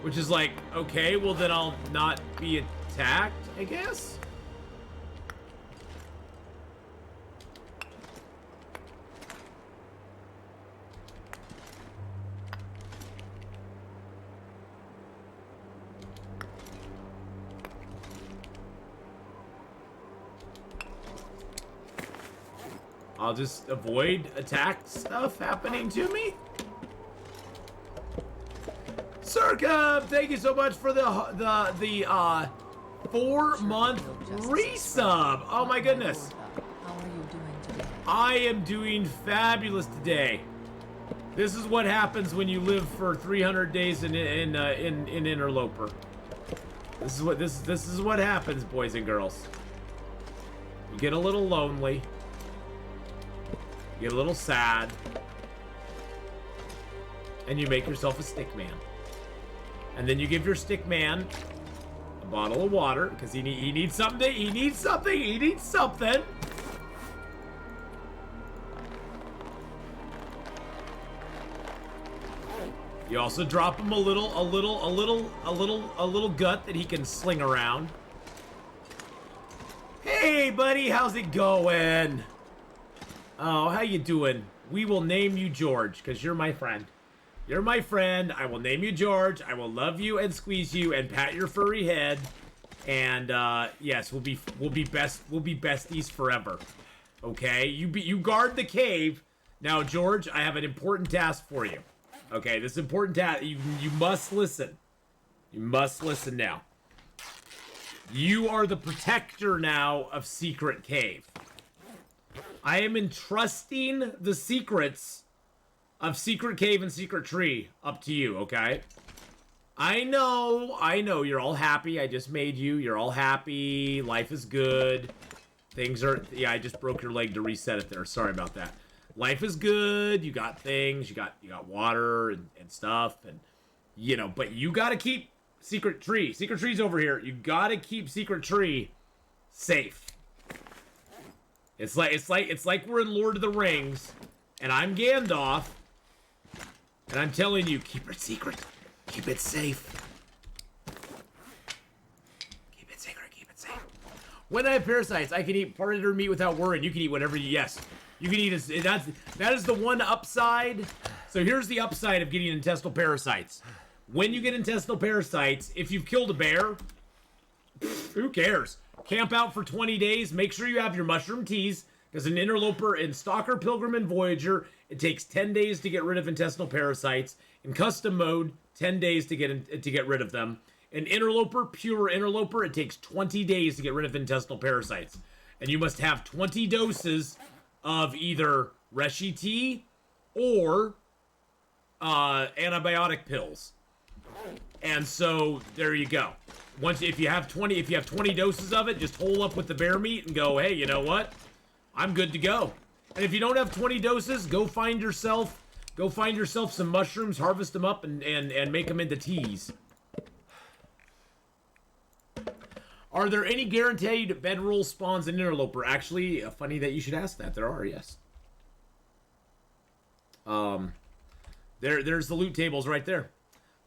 Which is like, okay, well then I'll not be attacked, I guess? I'll just avoid attack stuff happening to me. Circa, thank you so much for the 4-month resub. Oh my goodness. How are you doing today? I am doing fabulous today. This is what happens when you live for 300 days in Interloper. This is what happens, boys and girls. You get a little lonely. You get a little sad. And you make yourself a stick man. And then you give your stick man a bottle of water, because he needs something. He needs something. You also drop him a little gut that he can sling around. Hey, buddy, how's it going? Oh, how you doing? we will name you George, because you're my friend. You're my friend. I will name you George. I will love you and squeeze you and pat your furry head. And yes, we'll be besties forever. Okay? You guard the cave. Now, George, I have an important task for you. Okay, this important task. You must listen. You must listen now. You are the protector now of Secret Cave. I am entrusting the secrets of Secret Cave and Secret Tree up to you, okay? I know, you're all happy. I just made you. You're all happy. Life is good. Things are... Yeah, I just broke your leg to reset it there. Sorry about that. Life is good. You got things. You got water and stuff. And, you know, but you got to keep Secret Tree. Secret Tree's over here. You got to keep Secret Tree safe. It's like we're in Lord of the Rings, and I'm Gandalf, and I'm telling you, keep it secret. Keep it safe. Keep it secret, keep it safe. When I have parasites, I can eat predator meat without worrying. You can eat whatever you, yes. You can eat, that is the one upside. So here's the upside of getting intestinal parasites. When you get intestinal parasites, if you've killed a bear, who cares? Camp out for 20 days. Make sure you have your mushroom teas, because an interloper in Stalker, Pilgrim, and Voyager, it takes 10 days to get rid of intestinal parasites. In custom mode, 10 days to get rid of them. In interloper, pure interloper, it takes 20 days to get rid of intestinal parasites. And you must have 20 doses of either Reshi tea or antibiotic pills. And so there you go. If you have 20 doses of it, just hole up with the bear meat and go, hey, you know what? I'm good to go. And if you don't have 20 doses, go find yourself some mushrooms, harvest them up, and make them into teas. Are there any guaranteed bedroll spawns in Interloper? Actually, funny that you should ask that. There are, yes. There's the loot tables right there.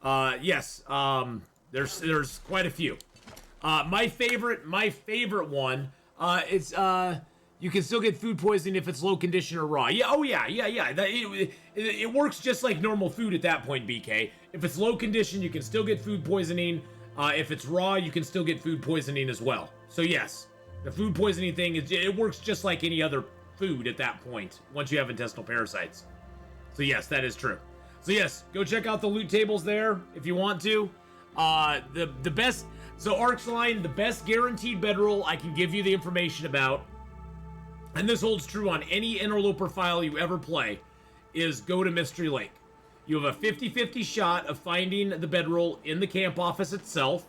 Yes. There's quite a few. My favorite one is you can still get food poisoning if it's low condition or raw. Yeah, oh yeah. It works just like normal food at that point, BK. If it's low condition, you can still get food poisoning. If it's raw, you can still get food poisoning as well. So yes, the food poisoning thing it works just like any other food at that point once you have intestinal parasites. So yes, that is true. So yes, go check out the loot tables there if you want to. The best, so Arxline, the best guaranteed bedroll I can give you the information about, and this holds true on any interloper file you ever play, is go to Mystery Lake. You have a 50-50 shot of finding the bedroll in the camp office itself.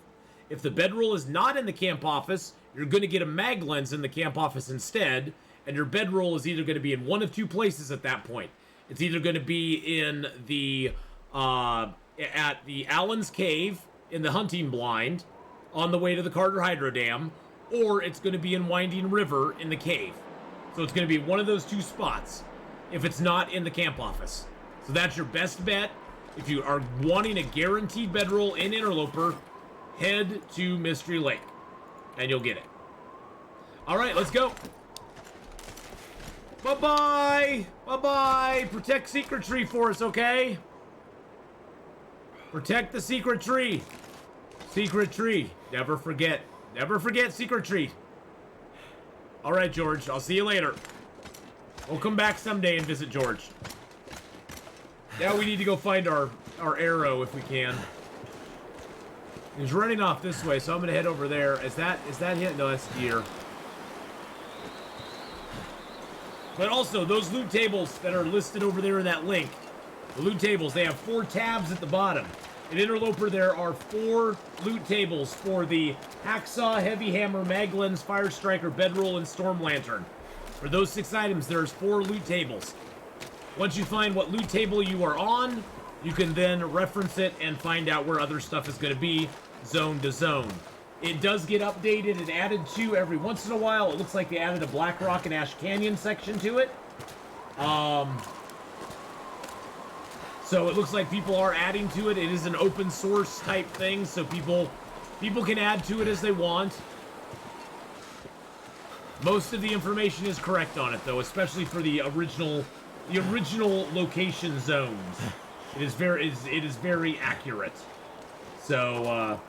If the bedroll is not in the camp office, you're going to get a mag lens in the camp office instead, and your bedroll is either going to be in one of two places at that point. It's either going to be in the, at the Allen's Cave, in the hunting blind, on the way to the Carter Hydro Dam, or it's going to be in Winding River in the cave. So it's going to be one of those two spots, if it's not in the camp office. So that's your best bet. If you are wanting a guaranteed bedroll in Interloper, head to Mystery Lake, and you'll get it. All right, let's go. Bye-bye. Bye-bye. Protect Secret Tree for us, okay? Protect the Secret Tree. Secret Tree. Never forget. Never forget Secret Tree. All right, George. I'll see you later. We'll come back someday and visit George. Now we need to go find our arrow if we can. He's running off this way, so I'm gonna head over there. Is that him? No, that's deer. But also, those loot tables that are listed over there in that link, the loot tables, they have 4 tabs at the bottom. In Interloper, there are 4 loot tables for the Hacksaw, Heavy Hammer, Maglens, Fire Striker, Bedroll, and Storm Lantern. For those 6 items, there's 4 loot tables. Once you find what loot table you are on, you can then reference it and find out where other stuff is going to be, zone to zone. It does get updated and added to every once in a while. It looks like they added a Blackrock and Ash Canyon section to it. So it looks like people are adding to it. It is an open source type thing, so people can add to it as they want. Most of the information is correct on it, though, especially for the original the original location zones. It is very accurate. So,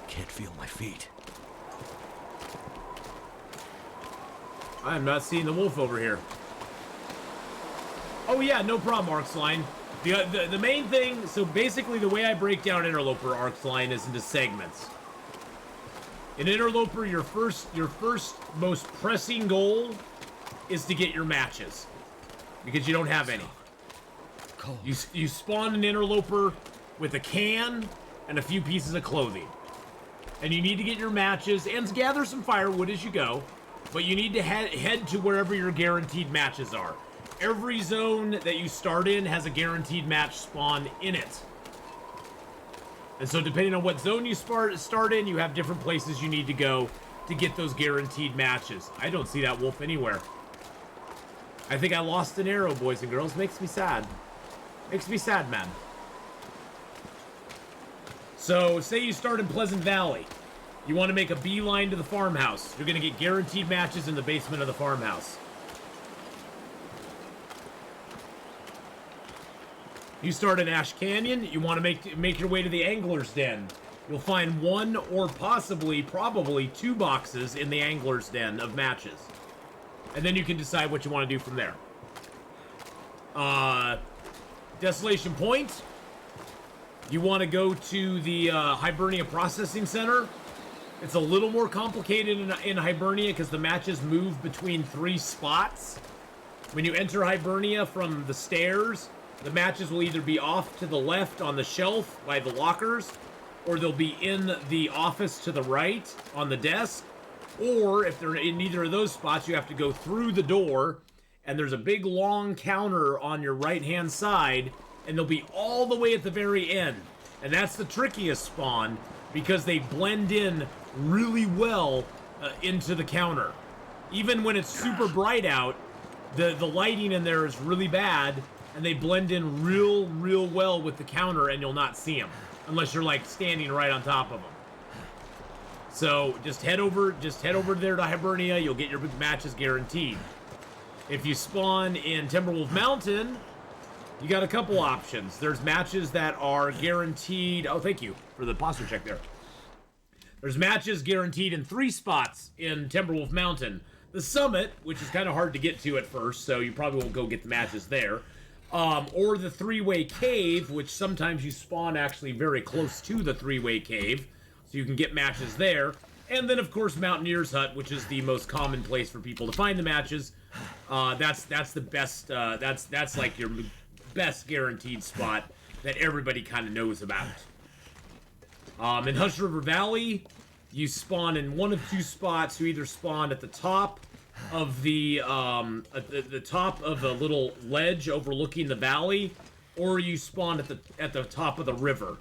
Can't feel my feet. I'm not seeing the wolf over here. Oh yeah, no problem, Arcsline. The main thing, so basically the way I break down Interloper, Arcsline, is into segments. In Interloper, your first most pressing goal is to get your matches, because you don't have any. You spawn an Interloper with a can and a few pieces of clothing, and you need to get your matches and gather some firewood as you go. But you need to head to wherever your guaranteed matches are. Every zone that you start in has a guaranteed match spawn in it. And so depending on what zone you start in, you have different places you need to go to get those guaranteed matches. I don't see that wolf anywhere. I think I lost an arrow, boys and girls. Makes me sad. Makes me sad, man. So, say you start in Pleasant Valley. You want to make a beeline to the farmhouse. You're going to get guaranteed matches in the basement of the farmhouse. You start in Ash Canyon. You want to make your way to the Angler's Den. You'll find one or probably two boxes in the Angler's Den of matches. And then you can decide what you want to do from there. Desolation Point. You want to go to the Hibernia Processing Center. It's a little more complicated in Hibernia because the matches move between 3 spots. When you enter Hibernia from the stairs, the matches will either be off to the left on the shelf by the lockers, or they'll be in the office to the right on the desk, or if they're in neither of those spots, you have to go through the door, and there's a big long counter on your right-hand side, and they'll be all the way at the very end. And that's the trickiest spawn, because they blend in really well into the counter. Even when it's super bright out, the lighting in there is really bad, and they blend in real well with the counter, and you'll not see them unless you're like standing right on top of them. So just head over there to Hibernia. You'll get your matches guaranteed. If you spawn in Timberwolf Mountain, you got a couple options. There's matches that are guaranteed. Oh, thank you for the posture check there. There's matches guaranteed in 3 spots in Timberwolf Mountain. The Summit, which is kind of hard to get to at first, so you probably won't go get the matches there. Or the 3-way cave, which sometimes you spawn actually very close to the 3-way cave, so you can get matches there. And then, of course, Mountaineer's Hut, which is the most common place for people to find the matches. That's the best. That's like your best guaranteed spot that everybody kind of knows about. In Hush River Valley, you spawn in one of 2 spots. You either spawn at the top of the top of the little ledge overlooking the valley, or you spawn at the top of the river.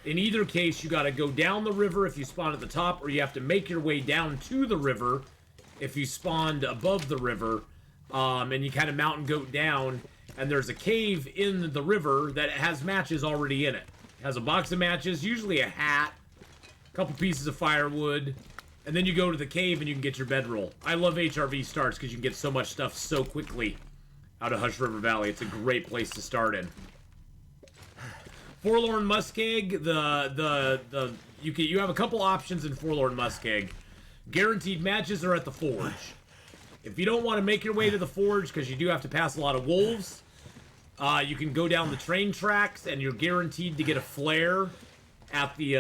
In either case, you got to go down the river if you spawn at the top, or you have to make your way down to the river if you spawned above the river, and you kind of mountain goat down. And there's a cave in the river that has matches already in it. It has a box of matches, usually a hat, a couple pieces of firewood, and then you go to the cave and you can get your bedroll. I love HRV starts because you can get so much stuff so quickly out of Hush River Valley. It's a great place to start in. Forlorn Muskeg, you have a couple options in Forlorn Muskeg. Guaranteed matches are at the Forge. If you don't want to make your way to the Forge, because you do have to pass a lot of wolves, you can go down the train tracks, and you're guaranteed to get a flare at the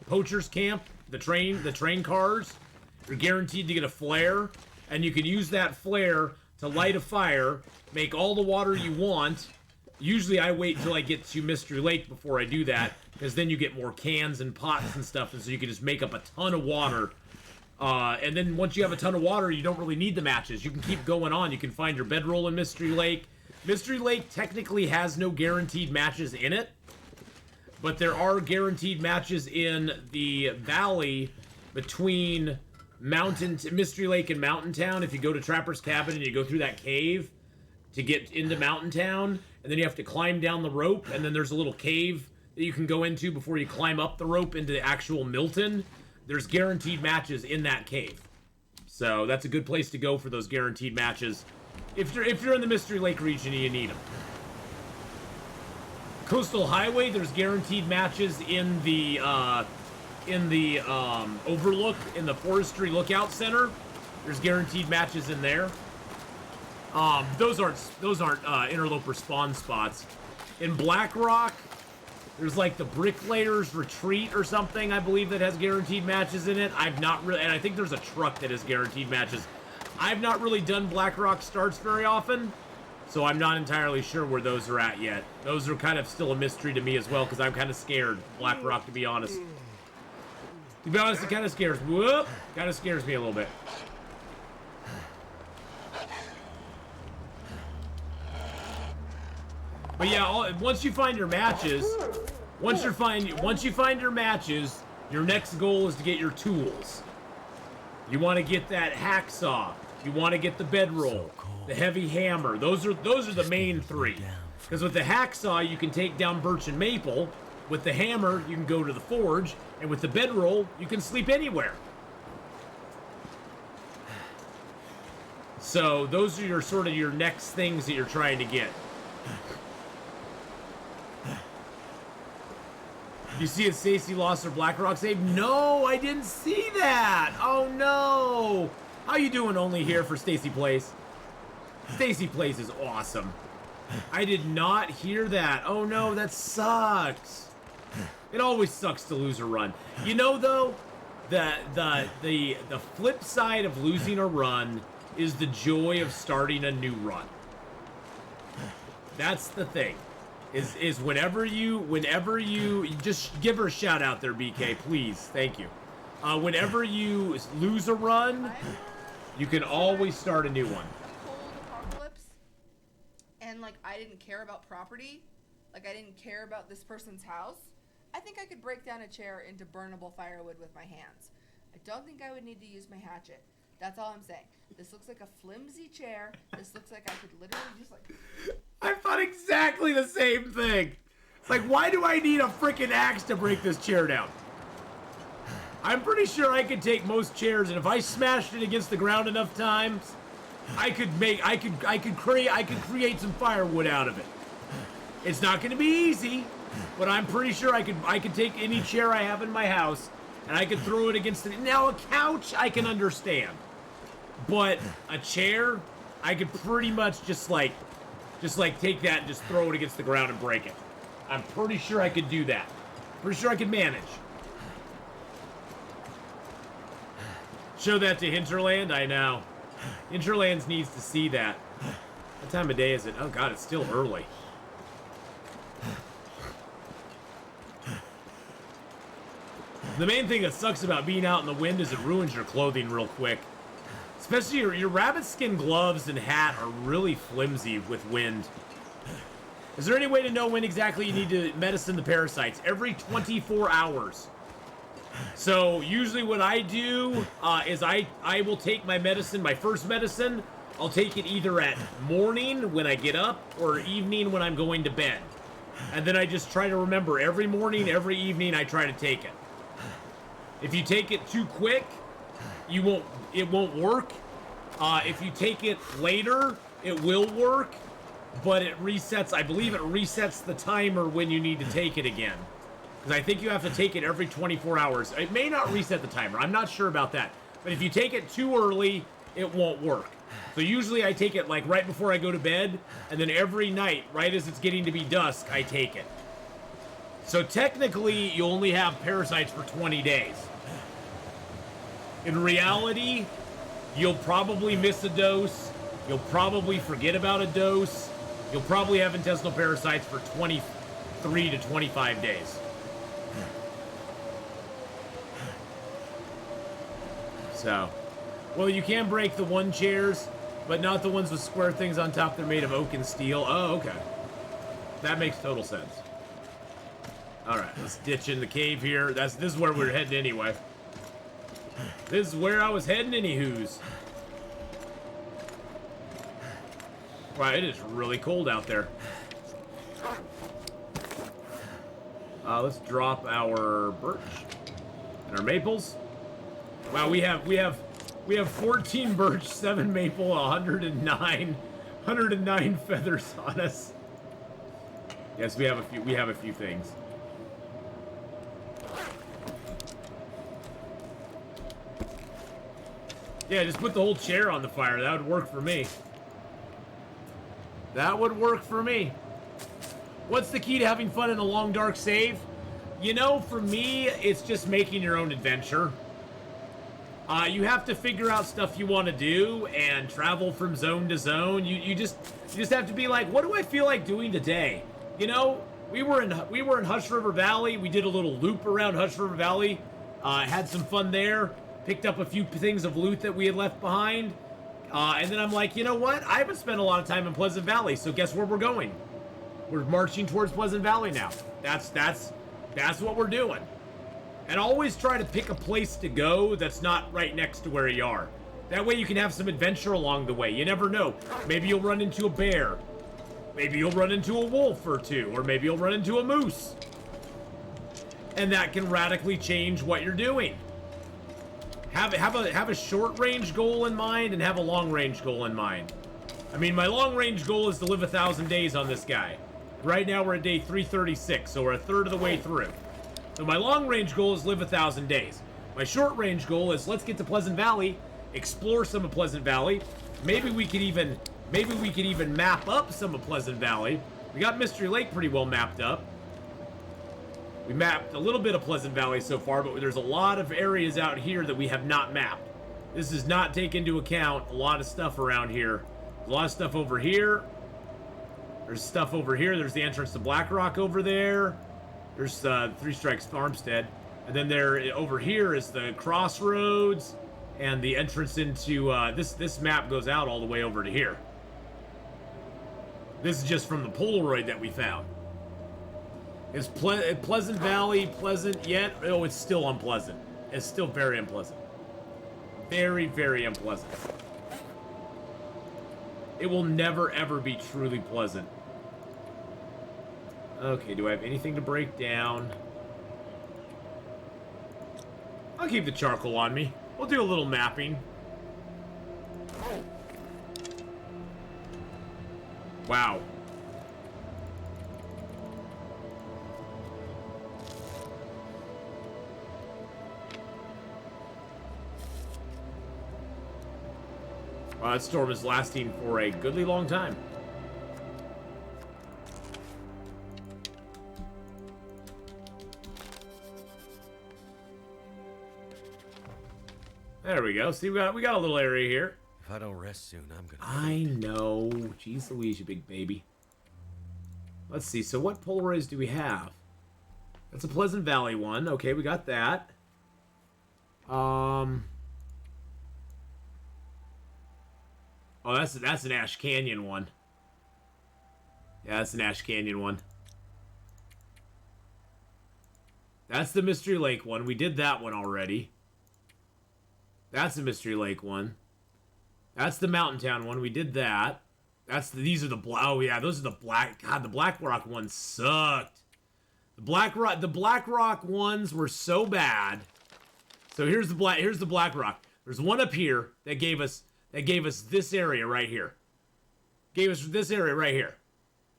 poachers camp. The train cars. You're guaranteed to get a flare, and you can use that flare to light a fire, make all the water you want. Usually I wait until I get to Mystery Lake before I do that, because then you get more cans and pots and stuff, and so you can just make up a ton of water. And then once you have a ton of water, you don't really need the matches. You can keep going on. You can find your bedroll in Mystery Lake. Mystery Lake technically has no guaranteed matches in it, but there are guaranteed matches in the valley between Mystery Lake and Mountain Town. If you go to Trapper's Cabin and you go through that cave to get into Mountain Town, and then you have to climb down the rope, and then there's a little cave that you can go into before you climb up the rope into the actual Milton. There's guaranteed matches in that cave. So that's a good place to go for those guaranteed matches if you're in the Mystery Lake region and you need them. Coastal Highway, there's guaranteed matches in the Overlook, in the Forestry Lookout Center. There's guaranteed matches in there. Those aren't interloper spawn spots. In Blackrock, there's like the Bricklayer's Retreat or something, I believe, that has guaranteed matches in it. I've not really, and I think there's a truck that has guaranteed matches. I've not really done Blackrock starts very often, so I'm not entirely sure where those are at yet. Those are kind of still a mystery to me as well, because I'm kind of scared, Blackrock, to be honest. To be honest, it kind of scares me. Whoop! Kind of scares me a little bit. But yeah, once you find your matches, once you find your matches, your next goal is to get your tools. You want to get that hacksaw. You want to get the bedroll, the heavy hammer. Those are the main three. Because with the hacksaw, you can take down birch and maple. With the hammer, you can go to the forge, and with the bedroll, you can sleep anywhere. So those are your next things that you're trying to get. You see if Stacy lost her Blackrock save? No, I didn't see that. Oh no. How you doing only here for Stacy Plays? Stacy Plays is awesome. I did not hear that. Oh no, that sucks. It always sucks to lose a run. You know though, the flip side of losing a run is the joy of starting a new run. That's the thing. Is whenever you just give her a shout out there, BK, please, thank you. Whenever you lose a run, you can always start a new one. A cold apocalypse, and like I didn't care about property, like I didn't care about this person's house. I think I could break down a chair into burnable firewood with my hands. I don't think I would need to use my hatchet. That's all I'm saying. This looks like a flimsy chair. This looks like I could literally just like... I thought exactly the same thing. It's like, why do I need a freaking axe to break this chair down? I'm pretty sure I could take most chairs, and if I smashed it against the ground enough times, I could create some firewood out of it. It's not going to be easy, but I'm pretty sure I could take any chair I have in my house, and I could throw it against it. Now a couch I can understand, but a chair I could pretty much just like take that and just throw it against the ground and break it. I'm pretty sure I could do that. Pretty sure I could manage. Show that to Hinterland? I know. Hinterlands needs to see that. What time of day is it? Oh god, it's still early. The main thing that sucks about being out in the wind is it ruins your clothing real quick. Especially your rabbit skin gloves and hat are really flimsy with wind. Is there any way to know when exactly you need to medicine the parasites? Every 24 hours. So usually what I do is I will take my medicine, my first medicine, I'll take it either at morning when I get up or evening when I'm going to bed. And then I just try to remember every morning, every evening I try to take it. If you take it too quick, it won't work. If you take it later, it will work, but it resets, I believe it resets the timer when you need to take it again. Because I think you have to take it every 24 hours. It may not reset the timer, I'm not sure about that. But if you take it too early, it won't work. So usually I take it like right before I go to bed, and then every night, right as it's getting to be dusk, I take it. So technically, you only have parasites for 20 days. In reality, you'll probably miss a dose. You'll probably forget about a dose. You'll probably have intestinal parasites for 23 to 25 days. So, well, you can break the one chairs, but not the ones with square things on top. They're made of oak and steel. Oh, okay. That makes total sense. All right, let's ditch in the cave here. This is where we're heading anyway. This is where I was heading anywho's. Wow, it is really cold out there. Let's drop our birch and our maples. Wow, we have 14 birch, 7 maple, 109 feathers on us. Yes, we have a few things. Yeah, just put the whole chair on the fire. That would work for me. That would work for me. What's the key to having fun in a long, dark save? You know, for me, it's just making your own adventure. You have to figure out stuff you want to do and travel from zone to zone. You just have to be like, what do I feel like doing today? You know, we were in Hush River Valley. We did a little loop around Hush River Valley. Had some fun there. Picked up a few things of loot that we had left behind. And then I'm like, you know what? I haven't spent a lot of time in Pleasant Valley, so guess where we're going? We're marching towards Pleasant Valley now. That's what we're doing. And always try to pick a place to go that's not right next to where you are. That way you can have some adventure along the way. You never know. Maybe you'll run into a bear. Maybe you'll run into a wolf or two. Or maybe you'll run into a moose. And that can radically change what you're doing. Have a short range goal in mind and have a long range goal in mind. I mean, my long range goal is to live 1,000 days on this guy. Right now we're at day 336, so we're a third of the way through. So my long range goal is live 1,000 days. My short range goal is let's get to Pleasant Valley, explore some of Pleasant Valley. Maybe we could even map up some of Pleasant Valley. We got Mystery Lake pretty well mapped up. We mapped a little bit of Pleasant Valley so far, but there's a lot of areas out here that we have not mapped. This does not take into account a lot of stuff around here. There's a lot of stuff over here. There's stuff over here. There's the entrance to Blackrock over there. There's Three Strikes Farmstead. And then over here is the crossroads and the entrance into this map goes out all the way over to here. This is just from the Polaroid that we found. Is Pleasant Valley pleasant yet? Oh, it's still unpleasant. It's still very unpleasant. Very, very unpleasant. It will never, ever be truly pleasant. Okay, do I have anything to break down? I'll keep the charcoal on me. We'll do a little mapping. Wow. That storm is lasting for a goodly long time. There we go. See, we got a little area here. If I don't rest soon, I'm gonna... I know. Jeez Louise, you big baby. Let's see. So what Polaroids do we have? That's a Pleasant Valley one. Okay, we got that. Oh, that's an Ash Canyon one. Yeah, that's an Ash Canyon one. That's the Mystery Lake one. We did that one already. That's the Mystery Lake one. That's the Mountain Town one. We did that. These are the oh yeah, those are the black. God, the Blackrock ones sucked. The Blackrock ones were so bad. So here's the Blackrock. There's one up here that gave us this area right here. Gave us this area right here.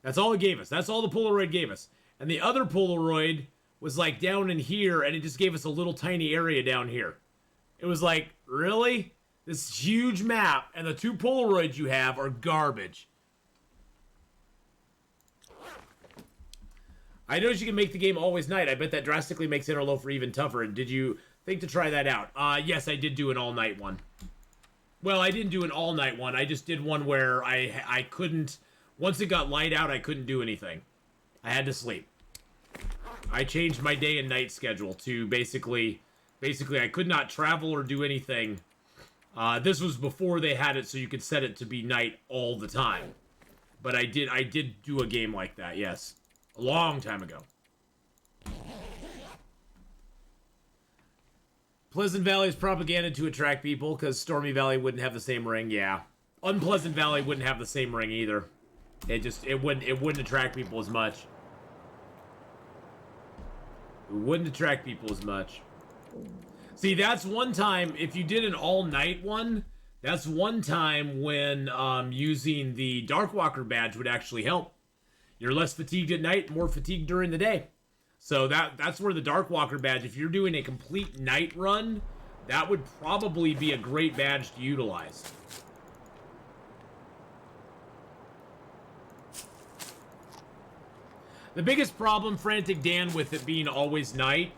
That's all it gave us. That's all the Polaroid gave us. And the other Polaroid was like down in here, and it just gave us a little tiny area down here. It was like, really? This huge map, and the 2 Polaroids you have are garbage. I noticed you can make the game always night. I bet that drastically makes Interloper even tougher. Did you think to try that out? Yes, I did do an all-night one. Well, I didn't do an all-night one. I just did one where I couldn't... Once it got light out, I couldn't do anything. I had to sleep. I changed my day and night schedule to basically I could not travel or do anything. This was before they had it so you could set it to be night all the time. But I did do a game like that, yes. A long time ago. Pleasant Valley is propaganda to attract people because Stormy Valley wouldn't have the same ring, yeah. Unpleasant Valley wouldn't have the same ring either. It wouldn't attract people as much. It wouldn't attract people as much. See, that's one time, if you did an all-night one, that's one time when using the Darkwalker badge would actually help. You're less fatigued at night, more fatigued during the day. So that's where the Darkwalker badge, if you're doing a complete night run, that would probably be a great badge to utilize. The biggest problem, Frantic Dan, with it being always night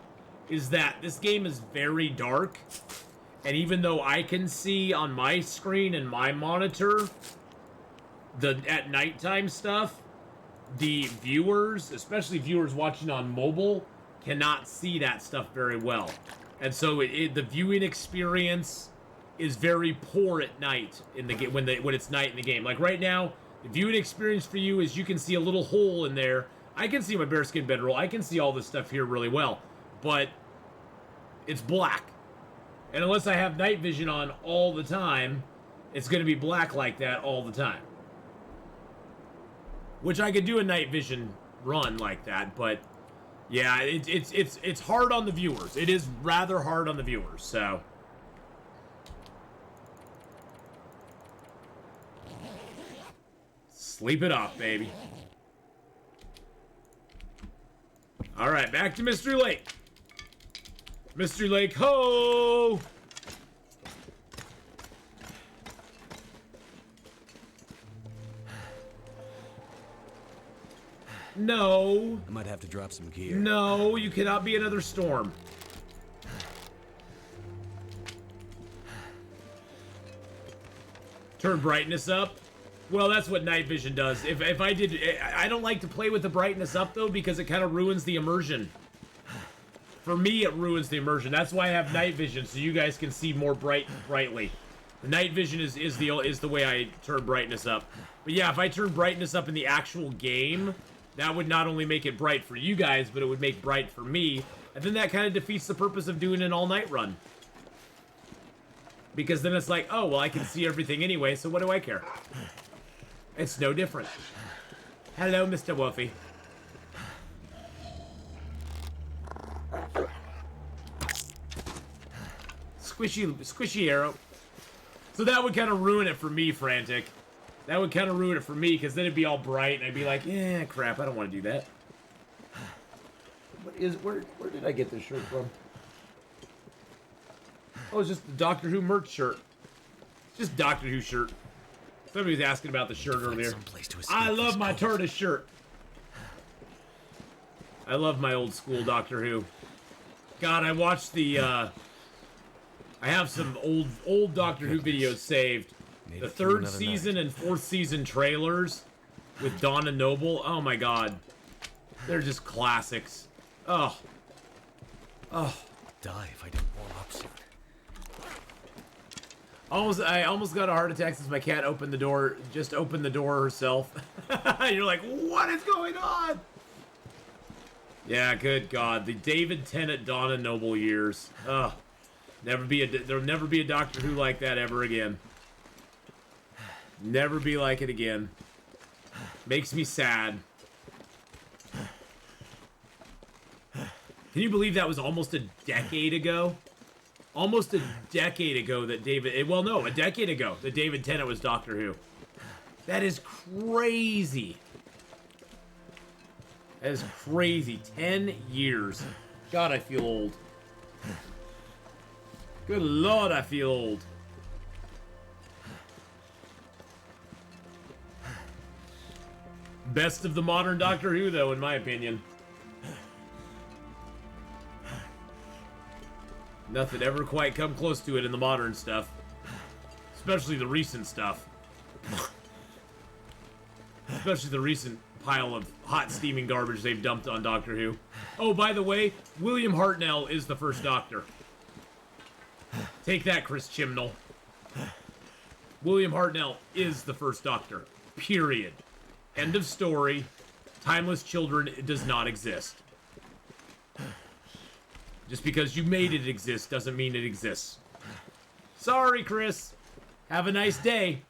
is that this game is very dark. And even though I can see on my screen and my monitor the at nighttime stuff, the viewers, especially viewers watching on mobile, cannot see that stuff very well. And so the viewing experience is very poor at night in the game when it's night in the game. Like right now, the viewing experience for you is you can see a little hole in there. I can see my bearskin bedroll. I can see all this stuff here really well, but it's black. And unless I have night vision on all the time, it's going to be black like that all the time. Which I could do a night vision run like that, but yeah, it's hard on the viewers. It is rather hard on the viewers, so. Sleep it off, baby. All right, back to Mystery Lake. Mystery Lake, ho! No. I might have to drop some gear. No, you cannot be another storm. Turn brightness up. Well, that's what night vision does. If I did, I don't like to play with the brightness up though because it kind of ruins the immersion. For me, it ruins the immersion. That's why I have night vision, so you guys can see more brightly. The night vision is the way I turn brightness up. But yeah, if I turn brightness up in the actual game, that would not only make it bright for you guys, but it would make bright for me. And then that kind of defeats the purpose of doing an all-night run. Because then it's like, oh, well, I can see everything anyway, so what do I care? It's no different. Hello, Mr. Wolfie. Squishy arrow. So that would kind of ruin it for me, Frantic. That would kind of ruin it for me, because then it'd be all bright, and I'd be like, eh, crap, I don't want to do that. Where did I get this shirt from? Oh, it's just the Doctor Who merch shirt. Just Doctor Who shirt. Somebody was asking about the shirt earlier. I love my tortoise shirt. I love my old school Doctor Who. God, I watched the, I have some old Doctor Who videos saved. The third season and fourth season trailers with Dawn and Noble. Oh my god. They're just classics. Oh. Oh. Die if I don't warm up soon. I almost got a heart attack since my cat opened the door, just opened the door herself. You're like, what is going on? Yeah, good God. The David Tennant, Dawn and Noble years. Ugh. There'll never be a Doctor Who like that ever again. Never be like it again. Makes me sad. Can you believe that was almost a decade ago? Almost a decade ago that a decade ago that David Tennant was Doctor Who. That is crazy. That is crazy. 10 years. God, I feel old. Good Lord, I feel old. Best of the modern Doctor Who, though, in my opinion. Nothing ever quite come close to it in the modern stuff. Especially the recent stuff. Especially the recent pile of hot steaming garbage they've dumped on Doctor Who. Oh, by the way, William Hartnell is the first Doctor. Take that, Chris Chibnall. William Hartnell is the first Doctor. Period. End of story. Timeless Children does not exist. Just because you made it exist doesn't mean it exists. Sorry, Chris. Have a nice day.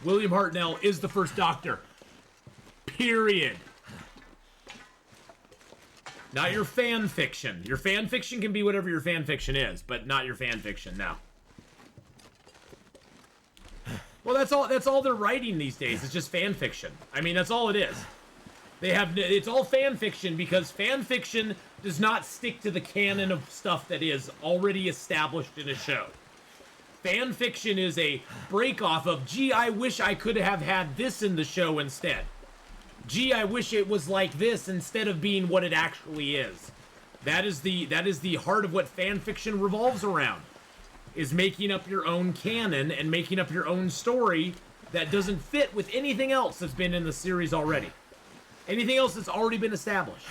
William Hartnell is the first Doctor. Period. Not your fan fiction. Your fan fiction can be whatever your fan fiction is, but not your fan fiction, no. Well, that's all they're writing these days. It's just fan fiction. I mean, that's all it is. It's all fan fiction because fan fiction does not stick to the canon of stuff that is already established in a show. Fan fiction is a break off of, gee, I wish I could have had this in the show instead. Gee, I wish it was like this instead of being what it actually is. That is the heart of what fan fiction revolves around. Is making up your own canon and making up your own story that doesn't fit with anything else that's been in the series already. Anything else that's already been established.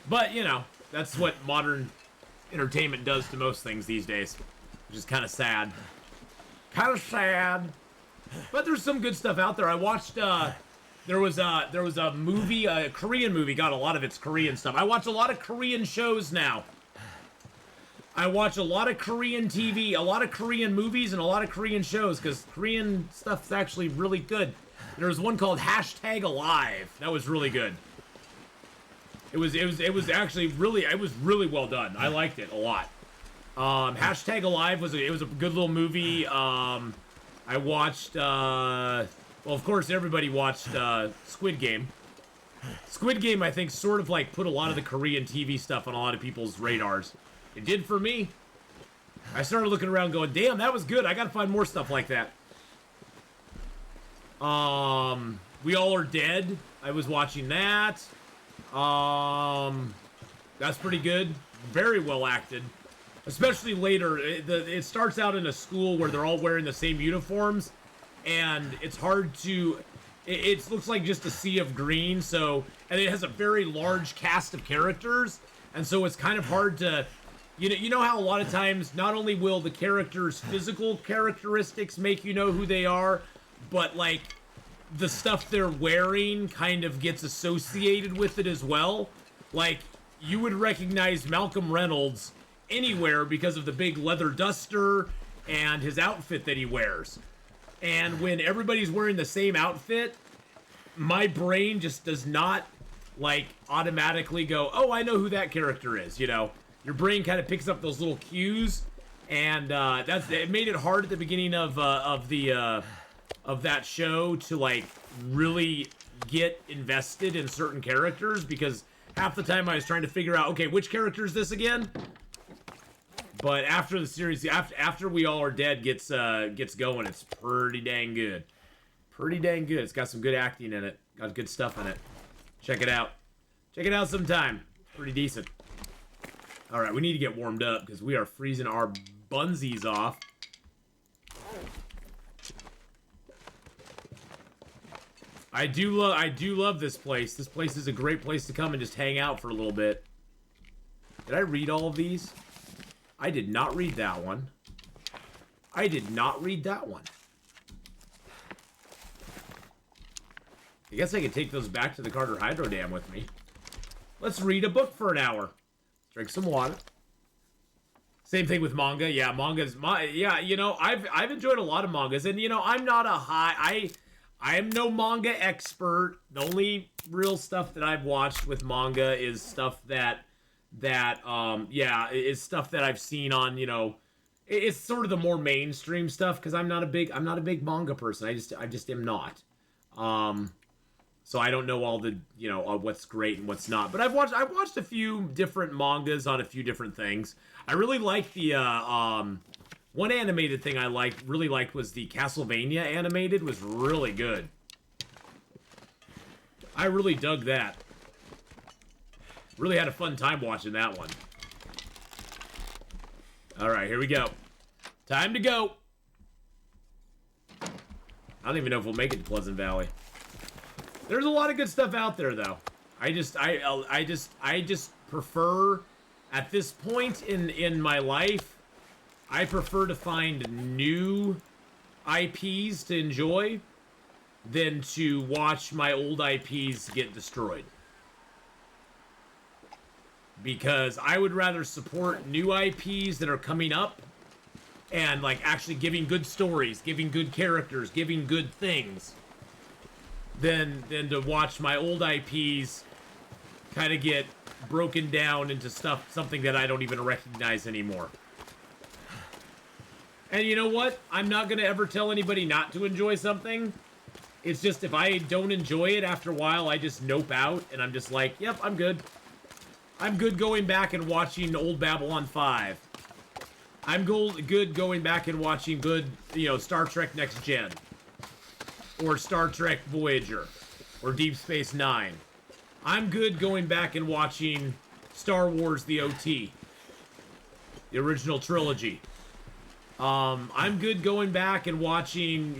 But, you know, that's what modern entertainment does to most things these days. Which is kind of sad. Kind of sad. But there's some good stuff out there. I watched, there was a movie, a Korean movie. God, a lot of it's Korean stuff. I watch a lot of Korean shows now. I watch a lot of Korean TV, a lot of Korean movies, and a lot of Korean shows, because Korean stuff's actually really good. There was one called #Alive. That was really good. It was actually really well done. I liked it a lot. #Alive was a good little movie. I watched, well, of course, everybody watched Squid Game. Squid Game, I think, sort of like put a lot of the Korean TV stuff on a lot of people's radars. It did for me. I started looking around going, damn, that was good. I gotta find more stuff like that. We All Are Dead. I was watching that. That's pretty good. Very well acted. Especially later. It starts out in a school where they're all wearing the same uniforms. And it's hard to... It looks like just a sea of green, so... And it has a very large cast of characters. And so it's kind of hard to... You know how a lot of times, not only will the characters' physical characteristics make you know who they are, but, like, the stuff they're wearing kind of gets associated with it as well. Like, you would recognize Malcolm Reynolds anywhere because of the big leather duster and his outfit that he wears. And when everybody's wearing the same outfit, my brain just does not, like, automatically go, oh, I know who that character is, you know? Your brain kind of picks up those little cues, and it made it hard at the beginning of that show to, like, really get invested in certain characters, because half the time I was trying to figure out, okay, which character is this again? But after the series, after We All Are Dead gets going, it's pretty dang good. Pretty dang good. It's got some good acting in it. Got good stuff in it. Check it out. Check it out sometime. It's pretty decent. All right, we need to get warmed up because we are freezing our bunsies off. I do love this place. This place is a great place to come and just hang out for a little bit. Did I read all of these? I did not read that one. I did not read that one. I guess I could take those back to the Carter Hydro Dam with me. Let's read a book for an hour. Drink some water. Same thing with manga. Yeah, yeah, you know, I've enjoyed a lot of mangas, and you know, I'm not I am no manga expert. The only real stuff that I've watched with manga is stuff that is stuff that I've seen on, you know, it's sort of the more mainstream stuff, because I'm not a big manga person. I just am not. So I don't know all the, you know, what's great and what's not. But I've watched a few different mangas on a few different things. I really like the one animated thing I really liked was the Castlevania animated. Was really good. I really dug that. Really had a fun time watching that one. All right, here we go. Time to go. I don't even know if we'll make it to Pleasant Valley. There's a lot of good stuff out there, though. I just prefer, at this point in my life, I prefer to find new IPs to enjoy than to watch my old IPs get destroyed. Because I would rather support new IPs that are coming up and, like, actually giving good stories, giving good characters, giving good things, than to watch my old IPs kind of get broken down into something that I don't even recognize anymore. And you know what? I'm not going to ever tell anybody not to enjoy something. It's just if I don't enjoy it after a while, I just nope out and I'm just like, yep, I'm good. I'm good going back and watching old Babylon 5. I'm good going back and watching good, Star Trek Next Gen. Or Star Trek Voyager. Or Deep Space Nine. I'm good going back and watching Star Wars the OT. The original trilogy. I'm good going back and watching,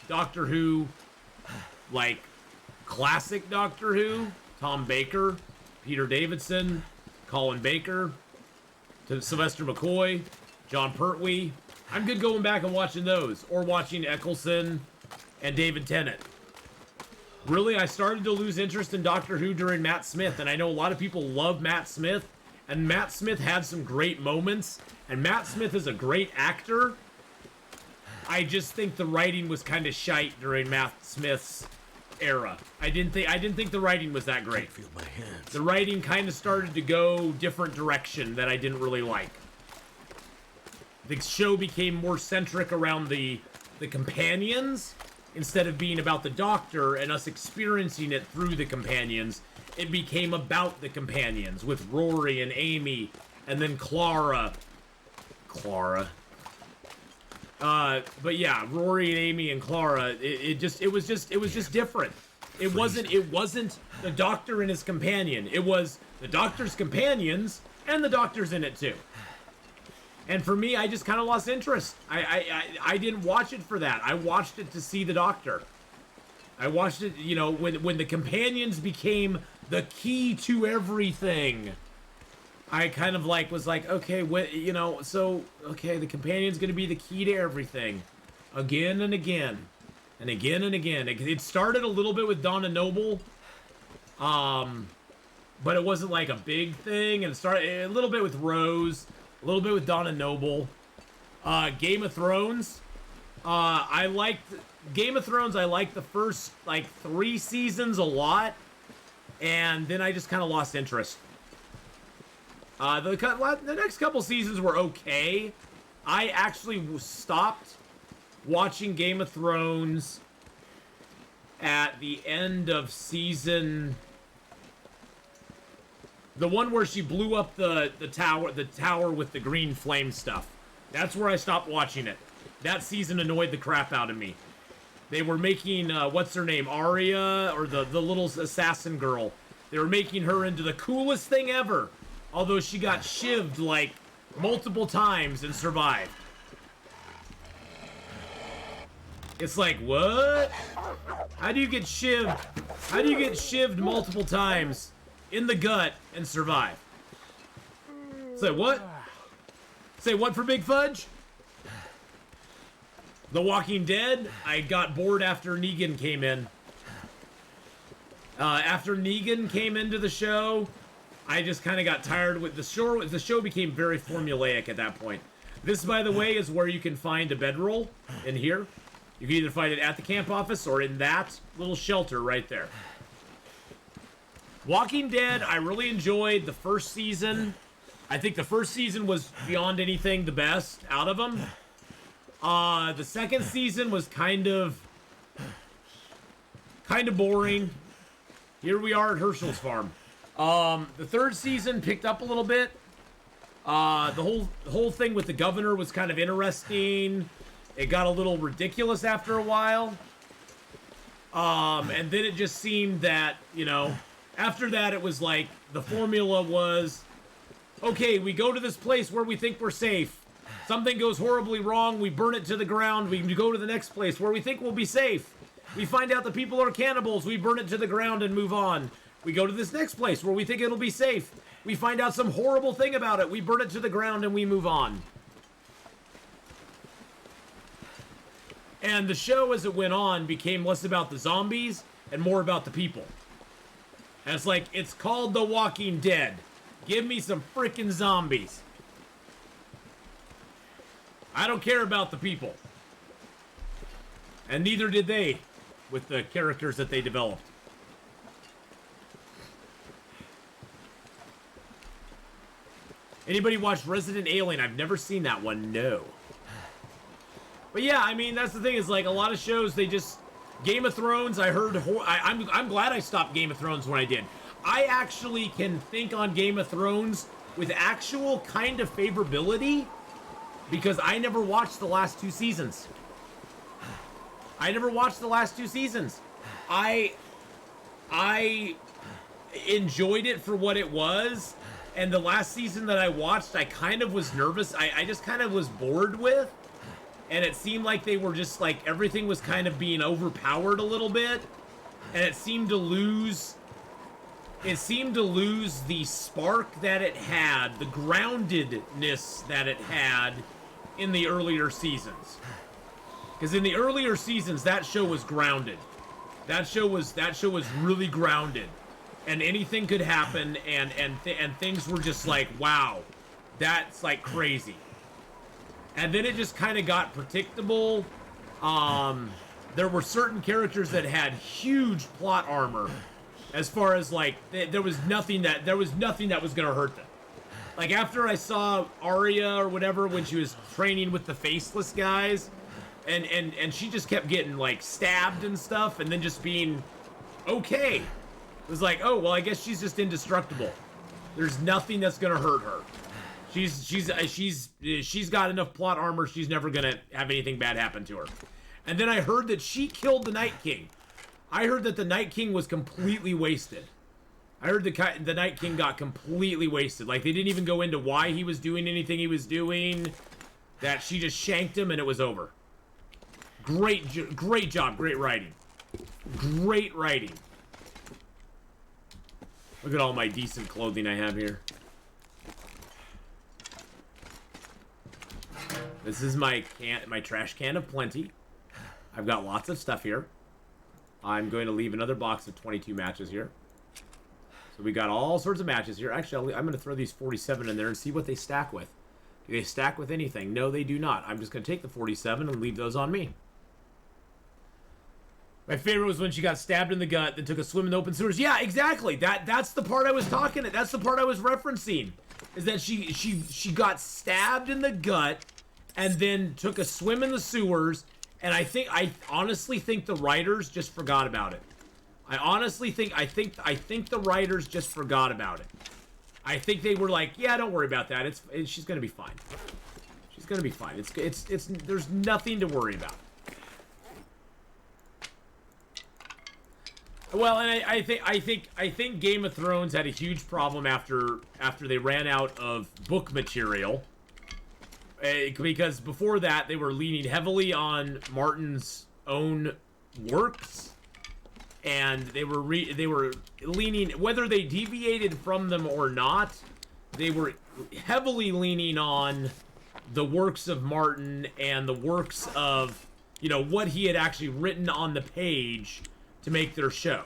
Doctor Who, like, classic Doctor Who. Tom Baker, Peter Davidson, Colin Baker, Sylvester McCoy, John Pertwee. I'm good going back and watching those. Or watching Eccleston and David Tennant. Really, I started to lose interest in Doctor Who during Matt Smith, and I know a lot of people love Matt Smith, and Matt Smith had some great moments, and Matt Smith is a great actor. I just think the writing was kind of shite during Matt Smith's era. I didn't think the writing was that great. Feel my hands. The writing kind of started to go different direction that I didn't really like. The show became more centric around the companions. Instead of being about the Doctor and us experiencing it through the companions, it became about the companions with Rory and Amy, and then Clara. But yeah, Rory and Amy and Clara. It was just different. It wasn't the Doctor and his companion. It was the Doctor's companions and the Doctor's in it too. And for me, I just kind of lost interest. I didn't watch it for that. I watched it to see the Doctor. I watched it, when the companions became the key to everything. I kind of was like, okay, okay, the companion's gonna be the key to everything, again and again, and again and again. It started a little bit with Donna Noble, but it wasn't like a big thing. And it started a little bit with Rose. A little bit with Donna Noble. Game of Thrones. I liked Game of Thrones. I liked the first 3 seasons a lot, and then I just kind of lost interest. The next couple seasons were okay. I actually stopped watching Game of Thrones at the end of season. The one where she blew up the tower with the green flame stuff. That's where I stopped watching it. That season annoyed the crap out of me. They were making, what's her name, Arya, or the little assassin girl. They were making her into the coolest thing ever. Although she got shivved, multiple times and survived. It's like, what? How do you get shivved? How do you get shivved multiple times in the gut and survive? Say what? Say what for Big Fudge? The Walking Dead? I got bored after Negan came in. After Negan came into the show, I just kind of got tired with the show. The show became very formulaic at that point. This, by the way, is where you can find a bedroll in here. You can either find it at the camp office or in that little shelter right there. Walking Dead, I really enjoyed the first season. I think the first season was beyond anything the best out of them. The second season was kind of boring. Here we are at Herschel's farm. The third season picked up a little bit. The whole thing with the governor was kind of interesting. It got a little ridiculous after a while. And then it just seemed that, after that it was like the formula was, okay, we go to this place where we think we're safe. Something goes horribly wrong, we burn it to the ground, we go to the next place where we think we'll be safe. We find out the people are cannibals, we burn it to the ground and move on. We go to this next place where we think it'll be safe. We find out some horrible thing about it, we burn it to the ground and we move on. And the show, as it went on, became less about the zombies and more about the people. And it's like, it's called The Walking Dead. Give me some freaking zombies. I don't care about the people. And neither did they. with the characters that they developed. Anybody watched Resident Alien? I've never seen that one. No. But yeah, I mean, that's the thing, is like a lot of shows, they just... Game of Thrones, I heard... I'm glad I stopped Game of Thrones when I did. I actually can think on Game of Thrones with actual kind of favorability because I never watched the last 2 seasons. I enjoyed it for what it was, and the last season that I watched, I kind of was nervous. I just kind of was bored with, and it seemed like they were just like, everything was kind of being overpowered a little bit, and it seemed to lose the spark that it had, the groundedness that it had in the earlier seasons. Because in the earlier seasons, that show was grounded. That show was really grounded, and anything could happen, and things were just like, wow, that's like crazy. And then it just kind of got predictable. There were certain characters that had huge plot armor, as far as like there was nothing that was gonna hurt them. Like after I saw Arya or whatever when she was training with the faceless guys, and she just kept getting like stabbed and stuff, and then just being okay. It was like, oh well, I guess she's just indestructible. There's nothing that's gonna hurt her. She's got enough plot armor. She's never gonna have anything bad happen to her. And then I heard that she killed the Night King. I heard that the Night King was completely wasted. I heard the Night King got completely wasted. Like, they didn't even go into why he was doing anything he was doing. That she just shanked him and it was over. Great job. Great writing. Great writing. Look at all my decent clothing I have here. This is my trash can of plenty. I've got lots of stuff here. I'm going to leave another box of 22 matches here. So we got all sorts of matches here. Actually, I'm going to throw these 47 in there and see what they stack with. Do they stack with anything? No, they do not. I'm just going to take the 47 and leave those on me. My favorite was when she got stabbed in the gut, then took a swim in the open sewers. Yeah, exactly. That's the part I was talking. That's the part I was referencing. Is that she got stabbed in the gut and then took a swim in the sewers. And I honestly think the writers just forgot about it. I think the writers just forgot about it. I think they were like, yeah, don't worry about that. She's gonna be fine. She's gonna be fine. It's there's nothing to worry about. Well, and I think Game of Thrones had a huge problem after they ran out of book material. Because before that, they were leaning heavily on Martin's own works, and they were leaning, whether they deviated from them or not, they were heavily leaning on the works of Martin and the works of, you know, what he had actually written on the page to make their show.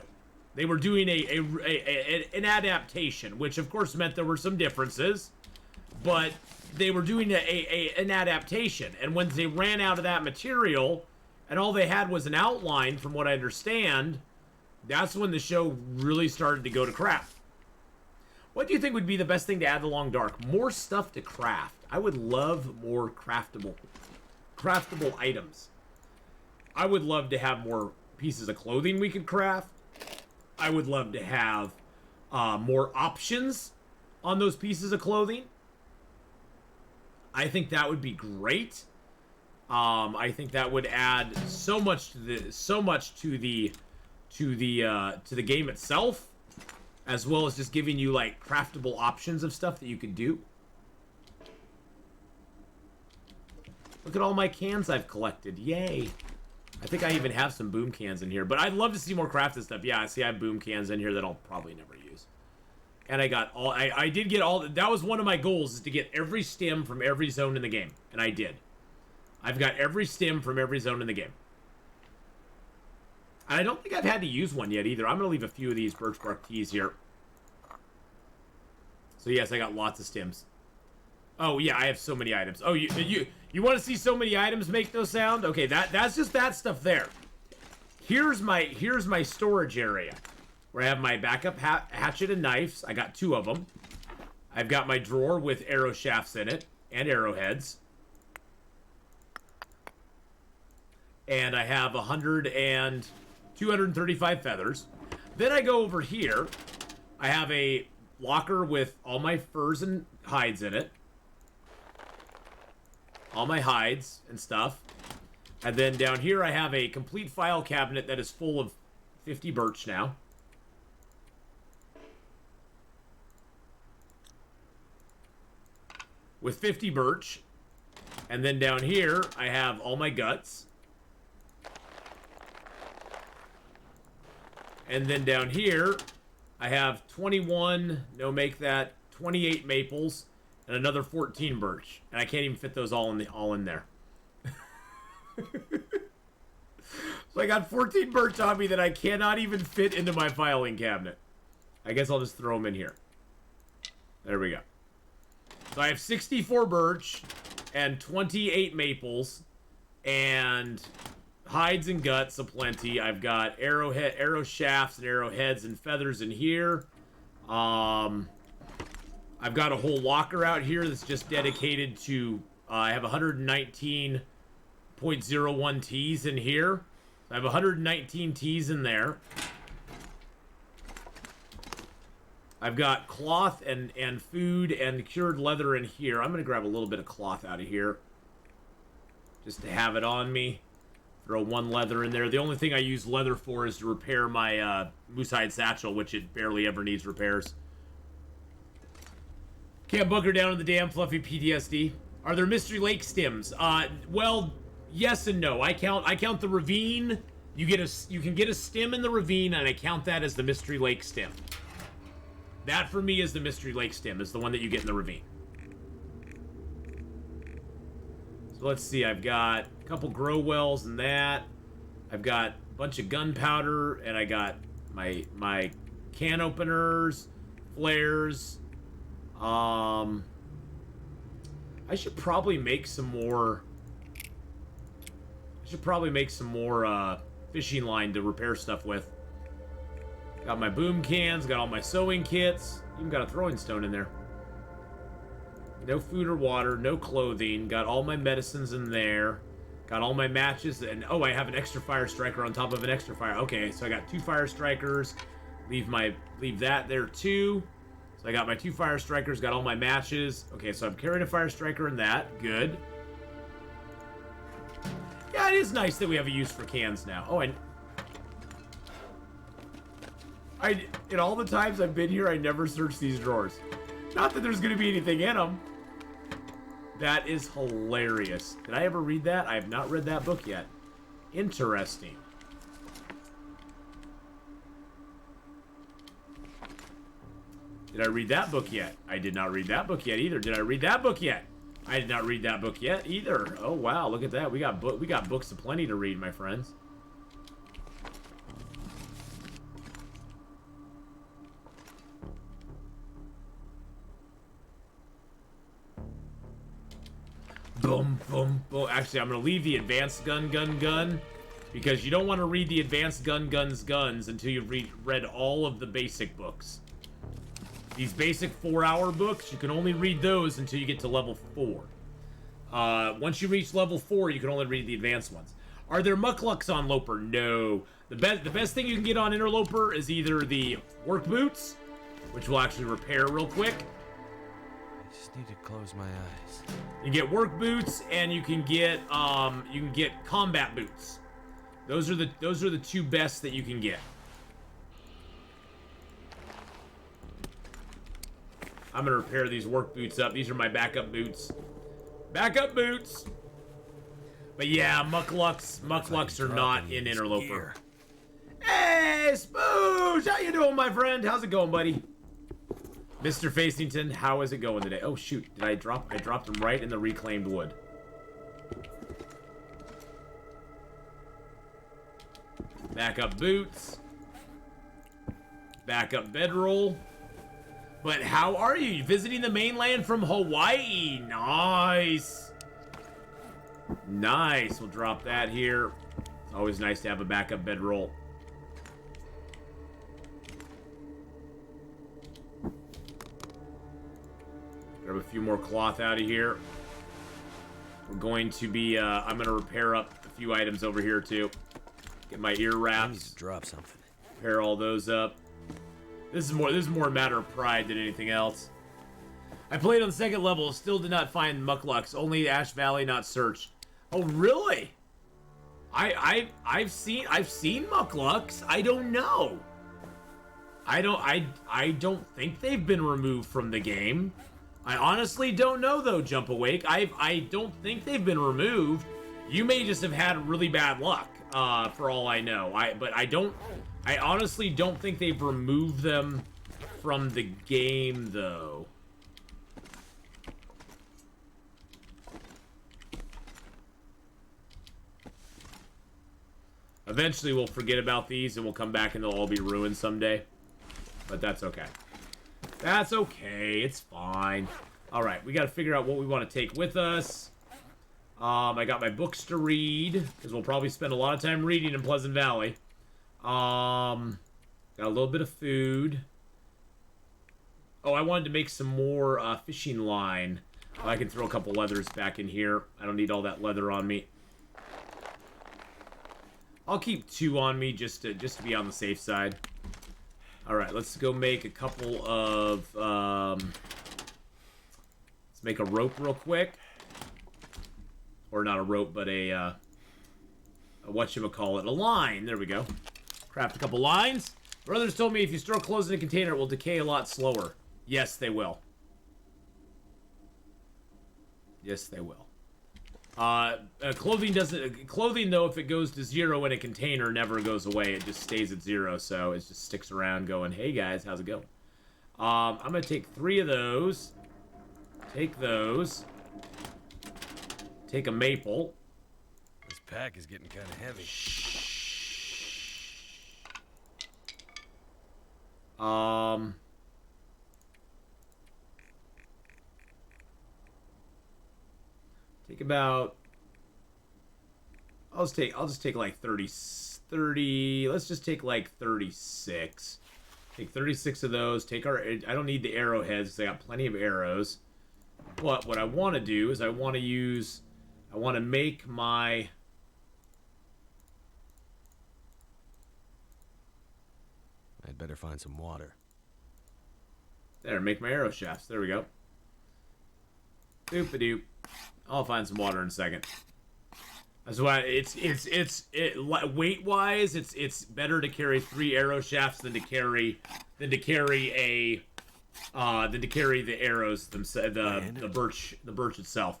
They were doing an adaptation, which of course meant there were some differences, but they were doing an adaptation, and when they ran out of that material and all they had was an outline, from what I understand, that's when the show really started to go to crap. What do you think would be the best thing to add to Long Dark? More stuff to craft. I would love more craftable items. I would love to have more pieces of clothing we could craft. I would love to have more options on those pieces of clothing. I think that would be great. I think that would add so much to the game itself, as well as just giving you like craftable options of stuff that you could do. Look at all my cans I've collected. Yay. I think I even have some boom cans in here, but I'd love to see more crafted stuff. Yeah, I see I have boom cans in here that I'll probably never use. And I got all, I did get all, that was one of my goals, is to get every stem from every zone in the game. And I did. I've got every stem from every zone in the game. And I don't think I've had to use one yet either. I'm going to leave a few of these birch bark teas here. So yes, I got lots of stems. Oh yeah, I have so many items. Oh, you want to see so many items make no sound? Okay, that's just that stuff there. Here's my storage area, where I have my backup hatchet and knives. I got 2 of them. I've got my drawer with arrow shafts in it and arrowheads. And I have 235 feathers. Then I go over here. I have a locker with all my furs and hides in it. All my hides and stuff. And then down here I have a complete file cabinet that is full of 50 birch now. With 50 birch. And then down here I have all my guts. And then down here I have 28 maples and another 14 birch. And I can't even fit those all in there. So I got 14 birch on me that I cannot even fit into my filing cabinet. I guess I'll just throw them in here. There we go. So I have 64 birch and 28 maples and hides and guts aplenty. I've got arrow shafts and arrowheads and feathers in here. I've got a whole locker out here that's just dedicated to I have 119.01 teas in here. I have 119 teas in there. I've got cloth and food and cured leather in here. I'm going to grab a little bit of cloth out of here. Just to have it on me. Throw 1 leather in there. The only thing I use leather for is to repair my moosehide satchel, which it barely ever needs repairs. Can't bunker down in the damn fluffy PTSD. Are there Mystery Lake stims? Well, yes and no. I count the ravine. You can get a stim in the ravine, and I count that as the Mystery Lake stim. That for me is the Mystery Lake stim, is the one that you get in the ravine. So let's see, I've got a couple grow wells and that. I've got a bunch of gunpowder, and I got my can openers, flares. I should probably make some more. Fishing line to repair stuff with. Got my boom cans, got all my sewing kits, even got a throwing stone in there. No food or water, no clothing, got all my medicines in there, got all my matches, and oh, I have an extra fire striker on top of an extra fire. Okay, so I got 2 fire strikers. Leave that there too. So I got my 2 fire strikers, got all my matches. Okay, so I'm carrying a fire striker in that. Good. Yeah, it is nice that we have a use for cans now. Oh, in all the times I've been here, I never searched these drawers. Not that there's going to be anything in them. That is hilarious. Did I ever read that? I have not read that book yet. Interesting. Did I read that book yet? I did not read that book yet either. Did I read that book yet? I did not read that book yet either. Oh wow, look at that. We got books aplenty to read, my friends. Boom, boom, boom. Actually, I'm gonna leave the advanced gun, because you don't want to read the advanced guns until you've read all of the basic books. These basic 4-hour books, you can only read those until you get to level 4. Once you reach level 4, you can only read the advanced ones. Are there mucklucks on Loper? No. The best thing you can get on Interloper is either the work boots, which will actually repair real quick. I just need to close my eyes. You get work boots, and you can get combat boots. Those are the 2 best that you can get. I'm gonna repair these work boots up. These are my backup boots. Backup boots! But yeah, mucklucks are not in Interloper. Hey, Spooge! How you doing, my friend? How's it going, buddy? Mr. Facington, how is it going today? Oh, shoot. Did I dropped them right in the reclaimed wood. Backup boots. Backup bedroll. But how are you? Visiting the mainland from Hawaii. Nice. Nice. We'll drop that here. It's always nice to have a backup bedroll. Grab a few more cloth out of here. We're going to be, I'm going to repair up a few items over here, too. Get my ear I need wraps. to drop something. Pair all those up. This is more a matter of pride than anything else. I played on the second level, still did not find mucklucks. Only Ash Valley not searched. Oh really? I've seen mucklucks. I don't know. I don't think they've been removed from the game. I honestly don't know though, Jump Awake. I don't think they've been removed. You may just have had really bad luck, for all I know. I honestly don't think they've removed them from the game, though. Eventually, we'll forget about these, and we'll come back, and they'll all be ruined someday. But that's okay. That's okay. It's fine. All right, we got to figure out what we want to take with us. I got my books to read, because we'll probably spend a lot of time reading in Pleasant Valley. Got a little bit of food. Oh, I wanted to make some more fishing line. I can throw a couple leathers back in here. I don't need all that leather on me. I'll keep 2 on me just to be on the safe side. All right, let's go make a couple of. Let's make a rope real quick. Or not a rope, but a whatchamacallit, a line. There we go. Craft a couple lines. Brothers told me if you store clothes in a container, it will decay a lot slower. Yes, they will. Yes, they will. Clothing doesn't. Clothing though, if it goes to 0 in a container, never goes away. It just stays at 0, so it just sticks around, going, "Hey guys, how's it going?" I'm gonna take 3 of those. Take those. Take a maple. This pack is getting kind of heavy. Take about. I'll just take like 30. Let's just take like 36. Take 36 of those. Take our. I don't need the arrowheads because I got plenty of arrows. But what I want to do is I want to make my. I'd better find some water. There, make my arrow shafts. There we go. Doop-a-doop. I'll find some water in a second. That's why weight wise, it's better to carry 3 arrow shafts than to carry the arrows themselves, the birch itself.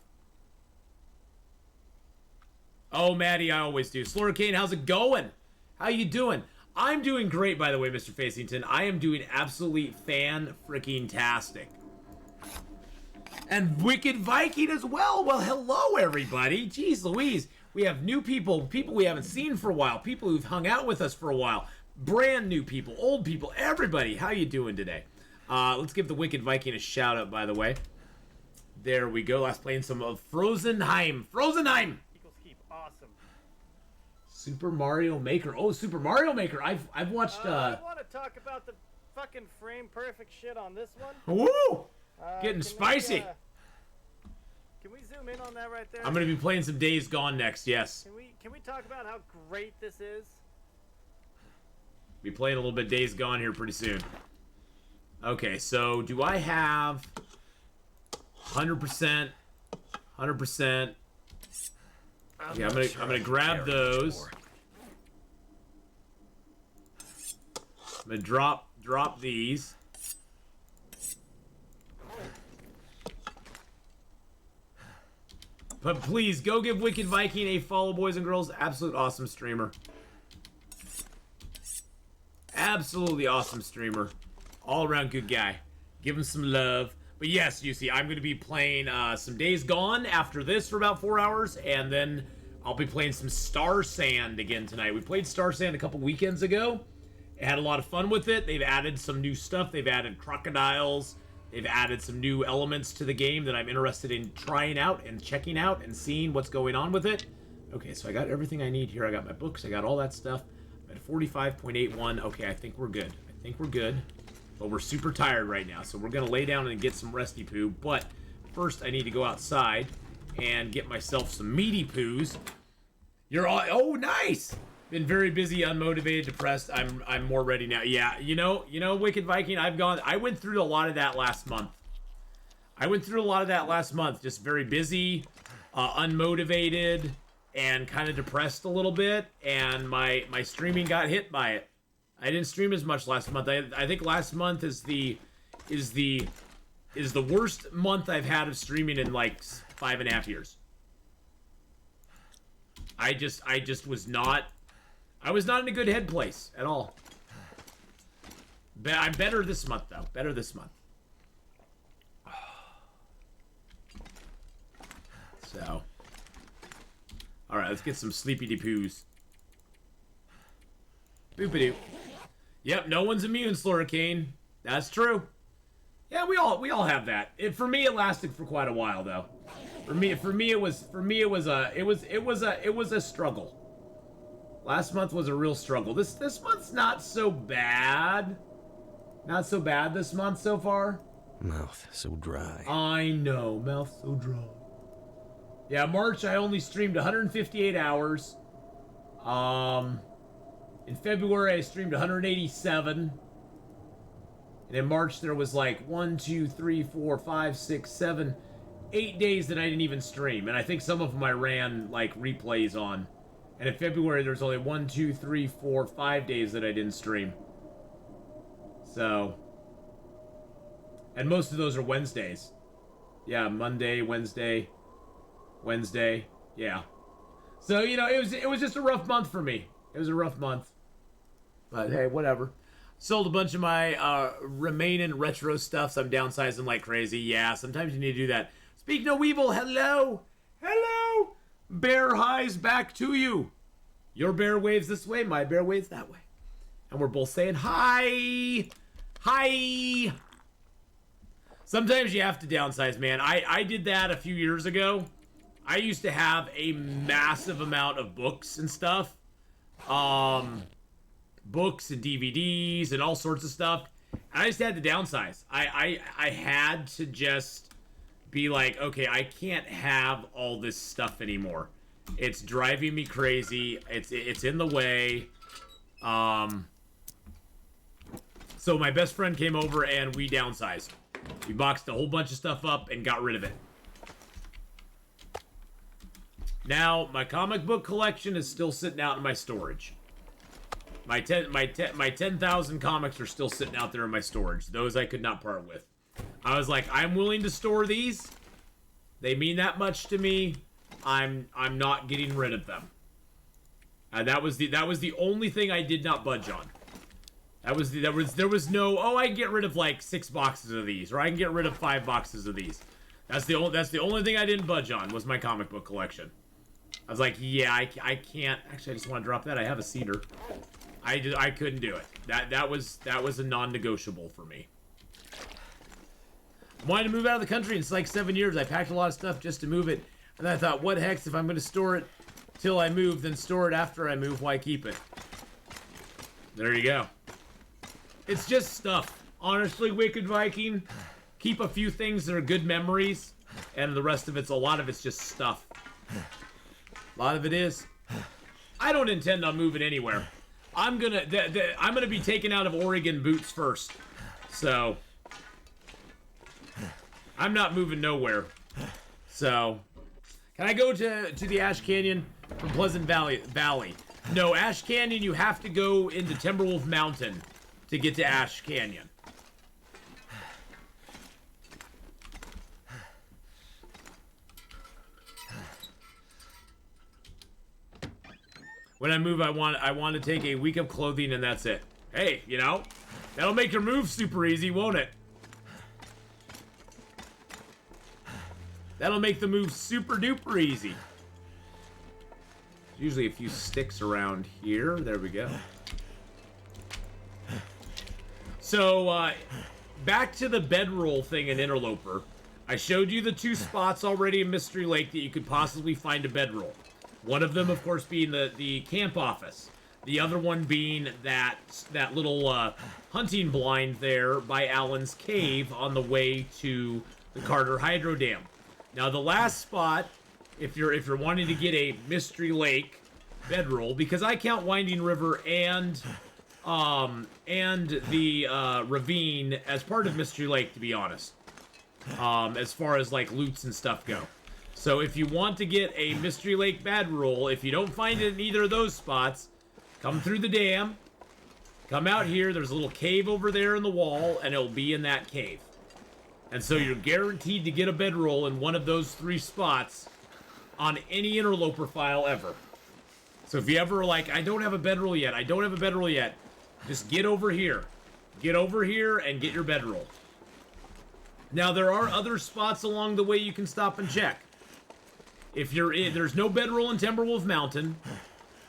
Oh, Maddie, I always do. Slurricane, how's it going? How you doing? I'm doing great, by the way, Mr. Facington. I am doing absolutely fan-freaking-tastic. And Wicked Viking as well. Well, hello, everybody. Jeez Louise. We have new people we haven't seen for a while, people who've hung out with us for a while, brand new people, old people, everybody. How you doing today? Let's give the Wicked Viking a shout-out, by the way. There we go. Let's play some of Frozenheim. Frozenheim! Eagles Keep, awesome. Super Mario Maker. Oh, Super Mario Maker. I've watched. I want to talk about the fucking frame perfect shit on this one. Woo! Getting spicy. Can we zoom in on that right there? I'm gonna be playing some Days Gone next. Yes. Can we talk about how great this is? Be playing a little bit Days Gone here pretty soon. Okay, so do I have 100%? 100%. Yeah, I'm gonna grab those. I'm gonna drop these. But please, go give Wicked Viking a follow, boys and girls. Absolute awesome streamer. Absolutely awesome streamer. All around good guy. Give him some love. But yes, you see, I'm going to be playing some Days Gone after this for about 4 hours. And then I'll be playing some Star Sand again tonight. We played Star Sand a couple weekends ago. Had a lot of fun with it. They've added some new stuff. They've added crocodiles. They've added some new elements to the game that I'm interested in trying out and checking out and seeing what's going on with it. Okay, so I got everything I need here. I got my books. I got all that stuff. I'm at 45.81. Okay, I think we're good. I think we're good. But we're super tired right now, so we're going to lay down and get some resty poo. But first, I need to go outside and get myself some meaty poos. You're all... Oh, nice! Been very busy, unmotivated, depressed. I'm more ready now. Yeah, you know, Wicked Viking, I went through a lot of that last month. Just very busy, unmotivated, and kind of depressed a little bit. And my streaming got hit by it. I didn't stream as much last month. I think last month is the worst month I've had of streaming in like 5.5 years. I was not in a good head place at all. I'm better this month though. Better this month. So, all right, let's get some sleepy poos. Boop-a-doo. Yep, no one's immune, Slurricane. That's true. Yeah, we all have that. For me, it lasted for quite a while though. For me, it was a struggle. Last month was a real struggle. This month's not so bad. Not so bad this month so far. Mouth so dry. I know, mouth so dry. Yeah, March I only streamed 158 hours. In February I streamed 187. And in March there was like 1, 2, 3, 4, 5, 6, 7, 8 days that I didn't even stream. And I think some of them I ran like replays on. And in February there was only 1, 2, 3, 4, 5 days that I didn't stream. So, and most of those are Wednesdays. Yeah, Monday, Wednesday, yeah. So, you know, it was just a rough month for me. It was a rough month. But hey, whatever. Sold a bunch of my remaining retro stuff, so I'm downsizing like crazy. Yeah, sometimes you need to do that. Speak no evil, hello! Hello! Bear highs back to you. Your bear waves this way, my bear waves that way. And we're both saying hi! Hi! Sometimes you have to downsize, man. I did that a few years ago. I used to have a massive amount of books and stuff. Books and DVDs and all sorts of stuff. And I just had to downsize. I had to just be like, okay, I can't have all this stuff anymore. It's driving me crazy. It's in the way. So my best friend came over and we downsized. We boxed a whole bunch of stuff up and got rid of it. Now, my comic book collection is still sitting out in my storage. My 10,000 comics are still sitting out there in my storage. Those I could not part with. I was like, I'm willing to store these. They mean that much to me. I'm not getting rid of them. That was the only thing I did not budge on. There was no, oh, I can get rid of like 6 boxes of these, or I can get rid of 5 boxes of these. That's the only thing I didn't budge on was my comic book collection. I was like, yeah, I can't. Actually, I just want to drop that. I have a cedar. I couldn't do it. That was a non-negotiable for me. I wanted to move out of the country in like 7 years. I packed a lot of stuff just to move it, and then I thought, what heck, if I'm going to store it till I move, then store it after I move, why keep it? There you go. It's just stuff. Honestly, Wicked Viking, keep a few things that are good memories, and the rest of a lot of it's just stuff. A lot of it is. I don't intend on moving anywhere. I'm gonna be taken out of Oregon boots first. So I'm not moving nowhere. So can I go to the Ash Canyon from Pleasant Valley? No, Ash Canyon, you have to go into Timberwolf Mountain to get to Ash Canyon. When I move, I want to take a week of clothing and that's it. Hey, you know, that'll make your move super easy, won't it? That'll make the move super duper easy. There's usually a few sticks around here. There we go. So, back to the bedroll thing in Interloper. I showed you the 2 spots already in Mystery Lake that you could possibly find a bedroll. One of them, of course, being the camp office. The other one being that little hunting blind there by Allen's Cave on the way to the Carter Hydro Dam. Now, the last spot, if you're wanting to get a Mystery Lake bedroll, because I count Winding River and the ravine as part of Mystery Lake, to be honest. As far as like loots and stuff go. So if you want to get a Mystery Lake bedroll, if you don't find it in either of those spots, come through the dam, come out here, there's a little cave over there in the wall, and it'll be in that cave. And so you're guaranteed to get a bedroll in one of those 3 spots on any interloper file ever. So if you ever like, I don't have a bedroll yet, just get over here. Get over here and get your bedroll. Now, there are other spots along the way you can stop and check. If you're in, there's no bedroll in Timberwolf Mountain,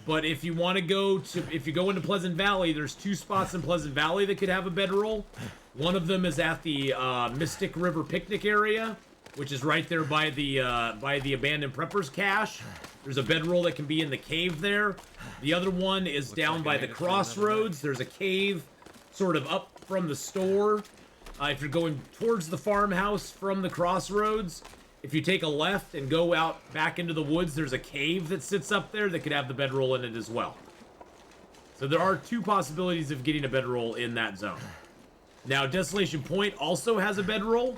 but if you want to if you go into Pleasant Valley, there's 2 spots in Pleasant Valley that could have a bedroll. One of them is at the Mystic River picnic area, which is right there by the abandoned preppers cache. There's a bedroll that can be in the cave there. The other one is down by the crossroads. There's a cave sort of up from the store. If you're going towards the farmhouse from the crossroads, if you take a left and go out back into the woods, there's a cave that sits up there that could have the bedroll in it as well. So there are 2 possibilities of getting a bedroll in that zone. Now, Desolation Point also has a bedroll.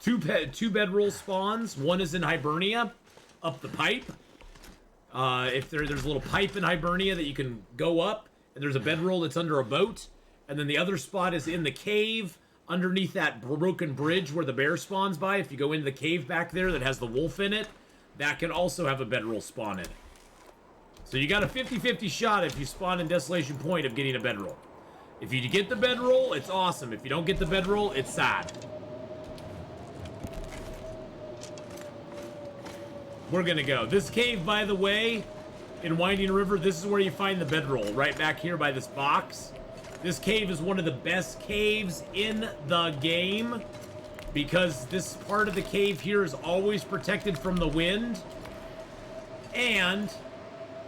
2 bedroll spawns. One is in Hibernia, up the pipe. If there's a little pipe in Hibernia that you can go up, and there's a bedroll that's under a boat. And then the other spot is in the cave, underneath that broken bridge where the bear spawns by. If you go into the cave back there that has the wolf in it, that can also have a bedroll spawn in it. So you got a 50-50 shot if you spawn in Desolation Point of getting a bedroll. If you get the bedroll, it's awesome. If you don't get the bedroll, it's sad. We're gonna go. This cave, by the way, in Winding River, this is where you find the bedroll, right back here by this box. This cave is one of the best caves in the game because this part of the cave here is always protected from the wind, and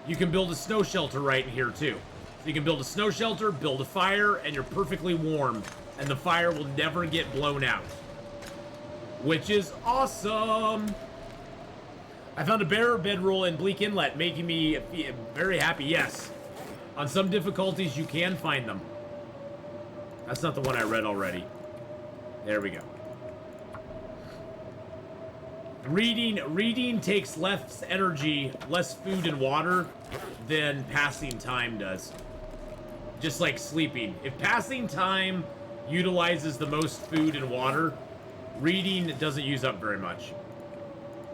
you can build a snow shelter right in here too. So you can build a snow shelter, build a fire, and you're perfectly warm, and the fire will never get blown out, which is awesome. I found a bear bedroll in Bleak Inlet, making me very happy. Yes, on some difficulties you can find them. That's not the one I read already. There we go. Reading takes less energy, less food and water than passing time does. Just like sleeping. If passing time utilizes the most food and water, reading doesn't use up very much.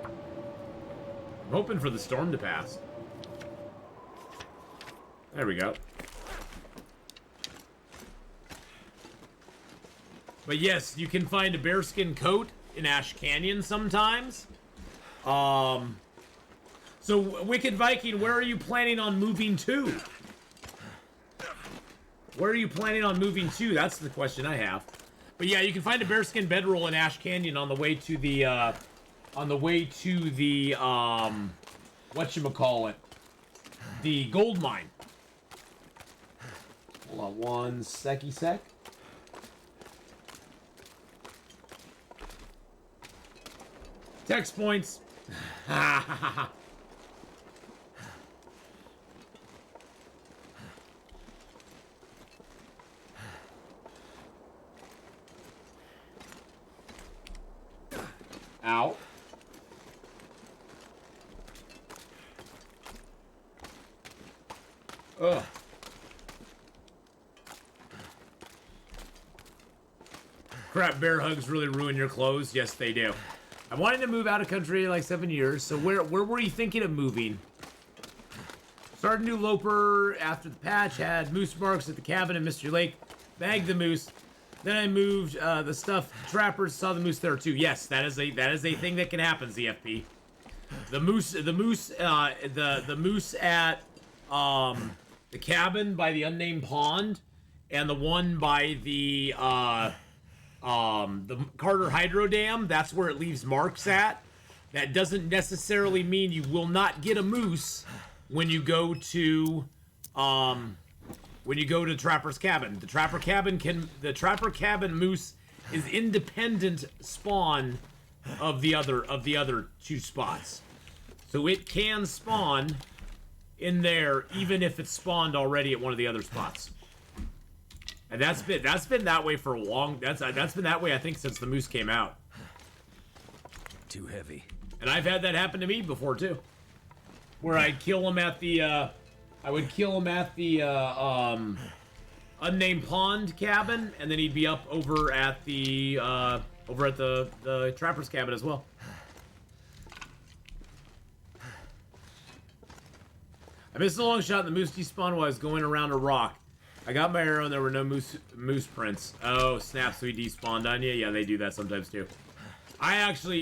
I'm hoping for the storm to pass. There we go. But yes, you can find a bearskin coat in Ash Canyon sometimes. So, Wicked Viking, where are you planning on moving to? Where are you planning on moving to? That's the question I have. But yeah, you can find a bearskin bedroll in Ash Canyon on the way to the, whatchamacallit, the gold mine. Hold on one sec. Text points. Ow. Ugh. Crap, bear hugs really ruin your clothes. Yes, they do. I wanted to move out of country in like 7 years, so where were you thinking of moving? Started a new loper after the patch, had moose marks at the cabin in Mystery Lake, bagged the moose. Then I moved the stuff. Trappers saw the moose there too. Yes, that is a thing that can happen, ZFP. The moose at the cabin by the unnamed pond, and the one by the Carter Hydro Dam. That's where it leaves marks at. That doesn't necessarily mean you will not get a moose when you go to Trapper's Cabin. The Trapper Cabin moose is independent spawn of the other two spots. So it can spawn in there even if it's spawned already at one of the other spots. And that's been that way for a long that's been that way I think since the moose came out. Too heavy. And I've had that happen to me before too. Where I'd kill him at the unnamed pond cabin, and then he'd be up over at the Trapper's Cabin as well. I missed a long shot and the moose despawned while I was going around a rock. I got my arrow and there were no moose prints. Oh, snap, so he despawned on you? Yeah, they do that sometimes too.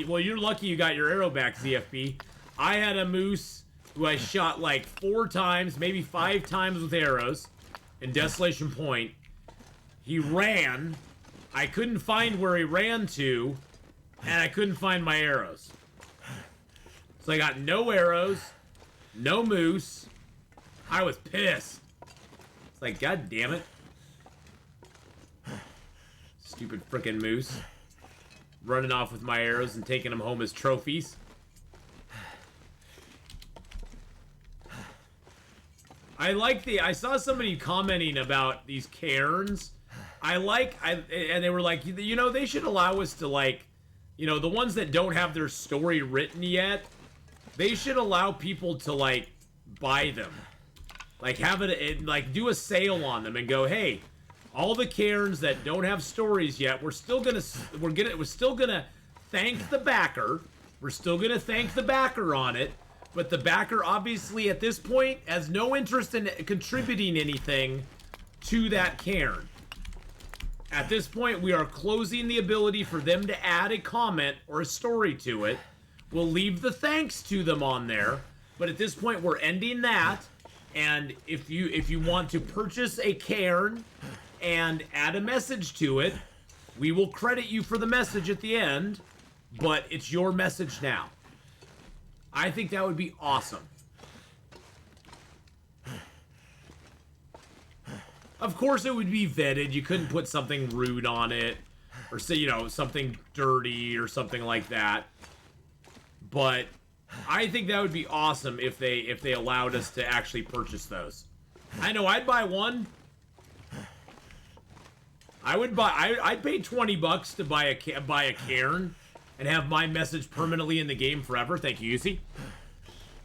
Well, you're lucky you got your arrow back, ZFB. I had a moose who I shot like 4 times, maybe 5 times with arrows in Desolation Point. He ran. I couldn't find where he ran to, and I couldn't find my arrows. So I got no arrows, no moose. I was pissed. It's like, God damn it. Stupid frickin' moose. Running off with my arrows and taking them home as trophies. I saw somebody commenting about these cairns. And they were like, you know, they should allow us to, like, you know, the ones that don't have their story written yet, they should allow people to, like, buy them. Like, have it, like, do a sale on them and go, hey, all the cairns that don't have stories yet, we're still gonna thank the backer. We're still gonna thank the backer on it. But the backer, obviously, at this point, has no interest in contributing anything to that cairn. At this point, we are closing the ability for them to add a comment or a story to it. We'll leave the thanks to them on there. But at this point, we're ending that. And if you want to purchase a cairn and add a message to it, we will credit you for the message at the end. But it's your message now. I think that would be awesome. Of course it would be vetted. You couldn't put something rude on it. Or say, you know, something dirty or something like that. But I think that would be awesome if they allowed us to actually purchase those. I know I'd buy one. I'd pay $20 to buy a cairn and have my message permanently in the game forever. Thank you, Yusi.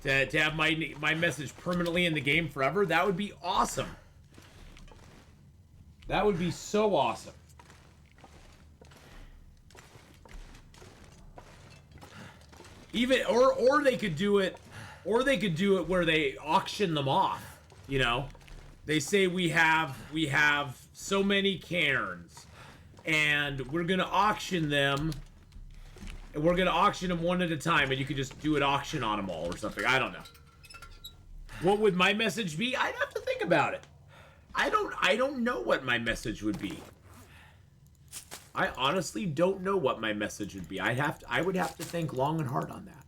To have my message permanently in the game forever, that would be awesome. That would be so awesome. Even or they could do it where they auction them off, you know? They say we have so many cairns and we're going to auction them. And we're going to auction them one at a time, and you could just do an auction on them all or something. I don't know. What would my message be? I'd have to think about it. I don't know what my message would be. I honestly don't know what my message would be. I would have to think long and hard on that.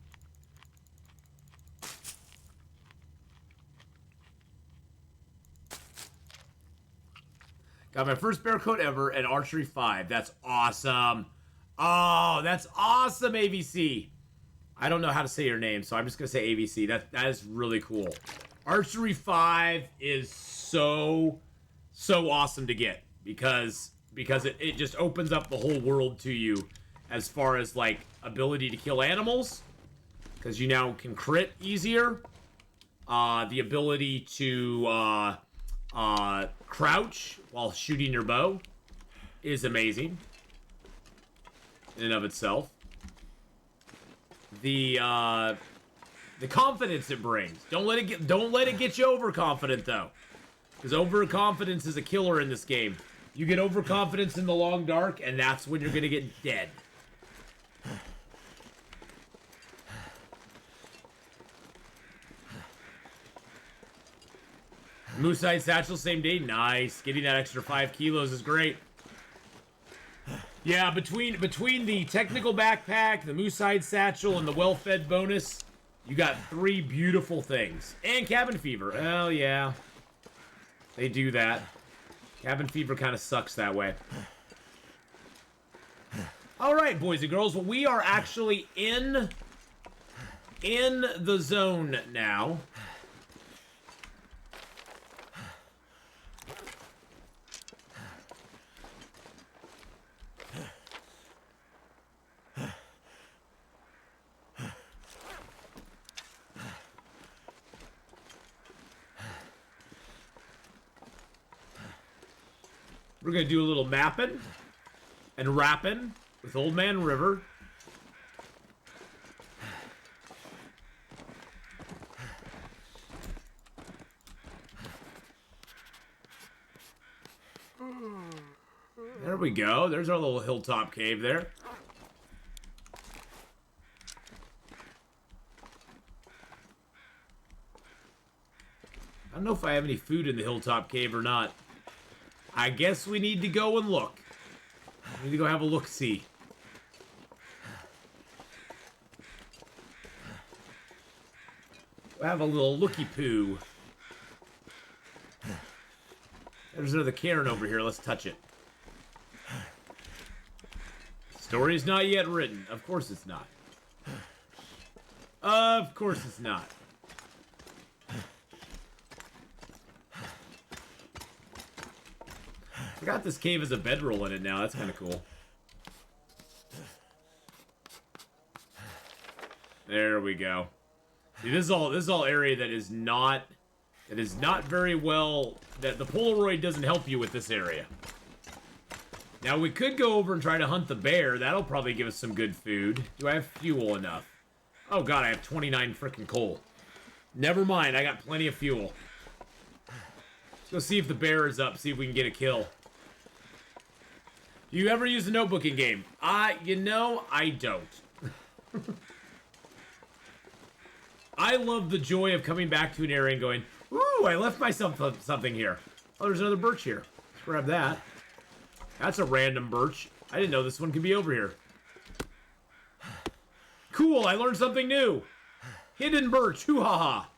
Got my first bear coat ever at Archery 5. That's awesome. Oh, that's awesome, AVC. I don't know how to say your name, so I'm just going to say AVC. That is really cool. Archery 5 is so awesome to get because it just opens up the whole world to you as far as, like, ability to kill animals, because you now can crit easier. The ability to crouch while shooting your bow is amazing in and of itself. The confidence it brings. Don't let it get you overconfident though, because overconfidence is a killer in this game. You get overconfidence in the long dark, and that's when you're gonna get dead. Moose-eyed satchel, same day. Nice. Getting that extra 5 kilos is great. Yeah, between the technical backpack, the moose hide satchel, and the well-fed bonus, you got 3 beautiful things. And cabin fever. Oh, yeah. They do that. Cabin fever kind of sucks that way. Alright, boys and girls. Well, we are actually in the zone now. We're going to do a little mapping and rapping with Old Man River. There we go. There's our little hilltop cave there. I don't know if I have any food in the hilltop cave or not. I guess we need to go and look. We need to go have a look-see. We'll have a little looky-poo. There's another cairn over here. Let's touch it. Story's not yet written. Of course it's not. Of course it's not. I forgot this cave has a bedroll in it now. That's kind of cool. There we go. See, this is all area that is not very well. That the Polaroid doesn't help you with this area. Now we could go over and try to hunt the bear. That'll probably give us some good food. Do I have fuel enough? Oh god, I have 29 frickin' coal. Never mind, I got plenty of fuel. Let's go see if the bear is up. See if we can get a kill. Do you ever use a notebooking game? You know, I don't. I love the joy of coming back to an area and going, ooh, I left myself something here. Oh, there's another birch here. Let's grab that. That's a random birch. I didn't know this one could be over here. Cool, I learned something new. Hidden birch, hoo-ha-ha.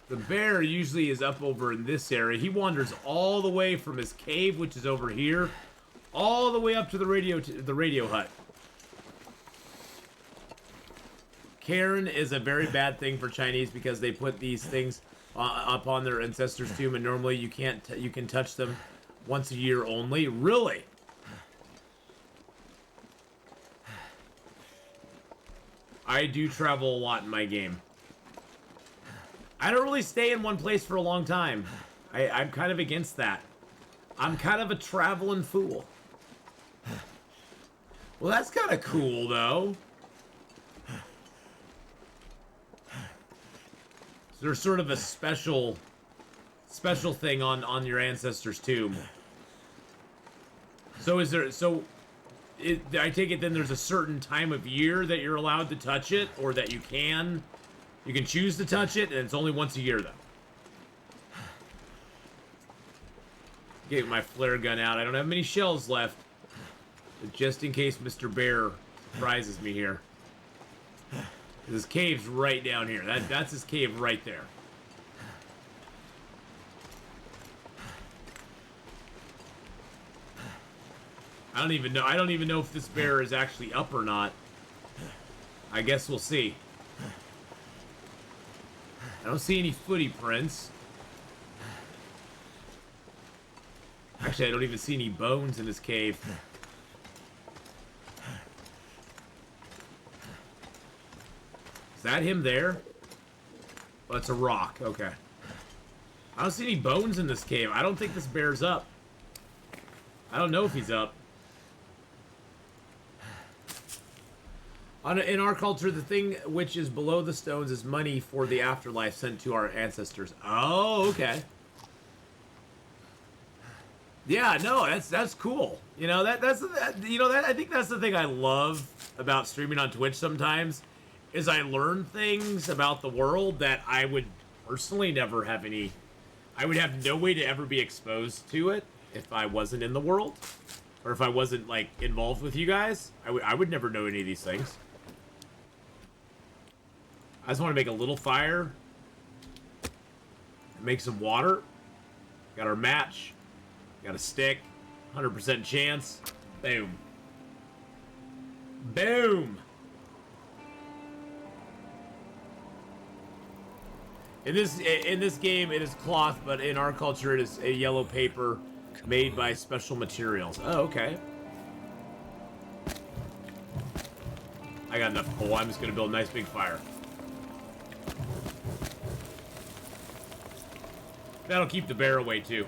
The bear usually is up over in this area. He wanders all the way from his cave, which is over here, all the way up to the radio hut. Cairn is a very bad thing for Chinese because they put these things up on their ancestors' tomb, and normally you can't. You can touch them once a year only. Really? I do travel a lot in my game. I don't really stay in one place for a long time. I'm kind of against that. I'm kind of a traveling fool. Well, that's kind of cool, though. So there's sort of a special thing on your ancestors' tomb. So is there... I take it then there's a certain time of year that you're allowed to touch it, or that you can... You can choose to touch it, and it's only once a year, though. Get my flare gun out. I don't have many shells left. But just in case Mr. Bear surprises me here. His cave's right down here. That's his cave right there. I don't even know if this bear is actually up or not. I guess we'll see. I don't see any footy prints. Actually, I don't even see any bones in his cave. Is that him there? Oh, it's a rock. Okay. I don't see any bones in this cave. I don't think this bear's up. I don't know if he's up. In our culture, the thing which is below the stones is money for the afterlife sent to our ancestors. Oh, okay. Yeah, no, that's cool. You know, I think that's the thing I love about streaming on Twitch sometimes, is I learn things about the world that I would personally never have any. I would have no way to ever be exposed to it if I wasn't in the world, or if I wasn't like involved with you guys. I would never know any of these things. I just want to make a little fire. Make some water. Got our match. Got a stick. 100% chance. Boom. Boom. In this game, it is cloth, but in our culture, it is a yellow paper made by special materials. Oh, okay. I got enough coal. I'm just gonna build a nice big fire. That'll keep the bear away, too.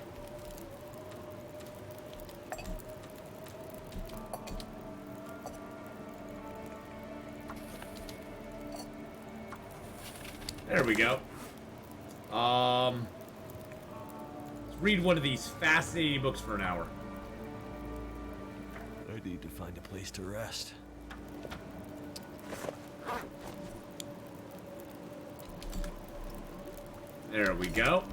There we go. Let's read one of these fascinating books for an hour. I need to find a place to rest. There we go.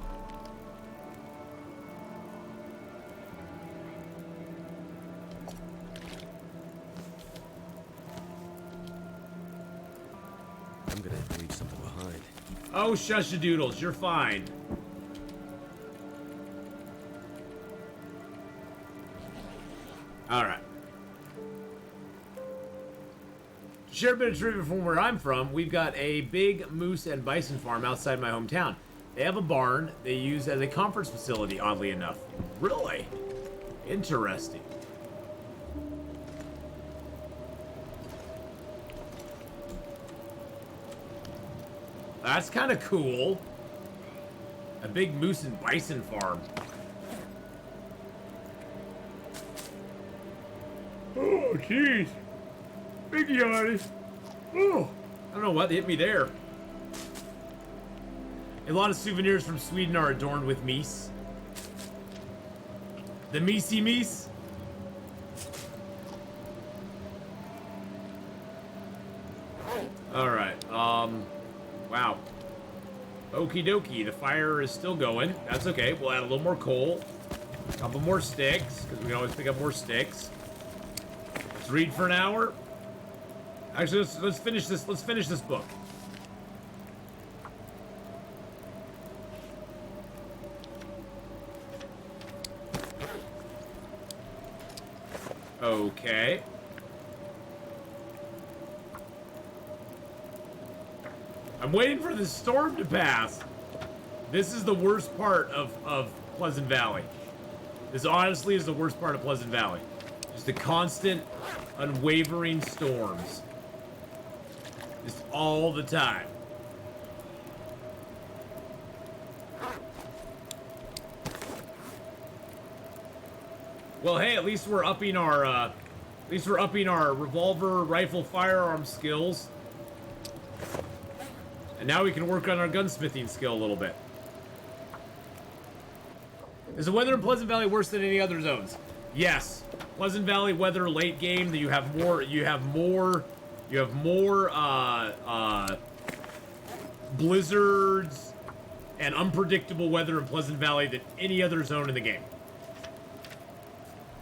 I'm gonna have to leave something behind. Oh, shush your doodles, you're fine. Alright. To share a bit of trivia from where I'm from, we've got a big moose and bison farm outside my hometown. They have a barn they use as a conference facility, oddly enough. Really? Interesting. That's kind of cool. A big moose and bison farm. Oh, jeez. Big yawny. Oh, I don't know what hit me there. A lot of souvenirs from Sweden are adorned with meese. The meesy meese. All right. Wow. Okie dokie. The fire is still going. That's okay. We'll add a little more coal. A couple more sticks, because we can always pick up more sticks. Let's read for an hour. Actually, let's finish this. Let's finish this book. Okay. I'm waiting for the storm to pass. This is the worst part of Pleasant Valley. This honestly is the worst part of Pleasant Valley. Just the constant, unwavering storms. Just all the time. Well, hey, at least we're upping our revolver rifle firearm skills. And now we can work on our gunsmithing skill a little bit. Is the weather in Pleasant Valley worse than any other zones? Yes. Pleasant Valley weather late game, you have more blizzards and unpredictable weather in Pleasant Valley than any other zone in the game.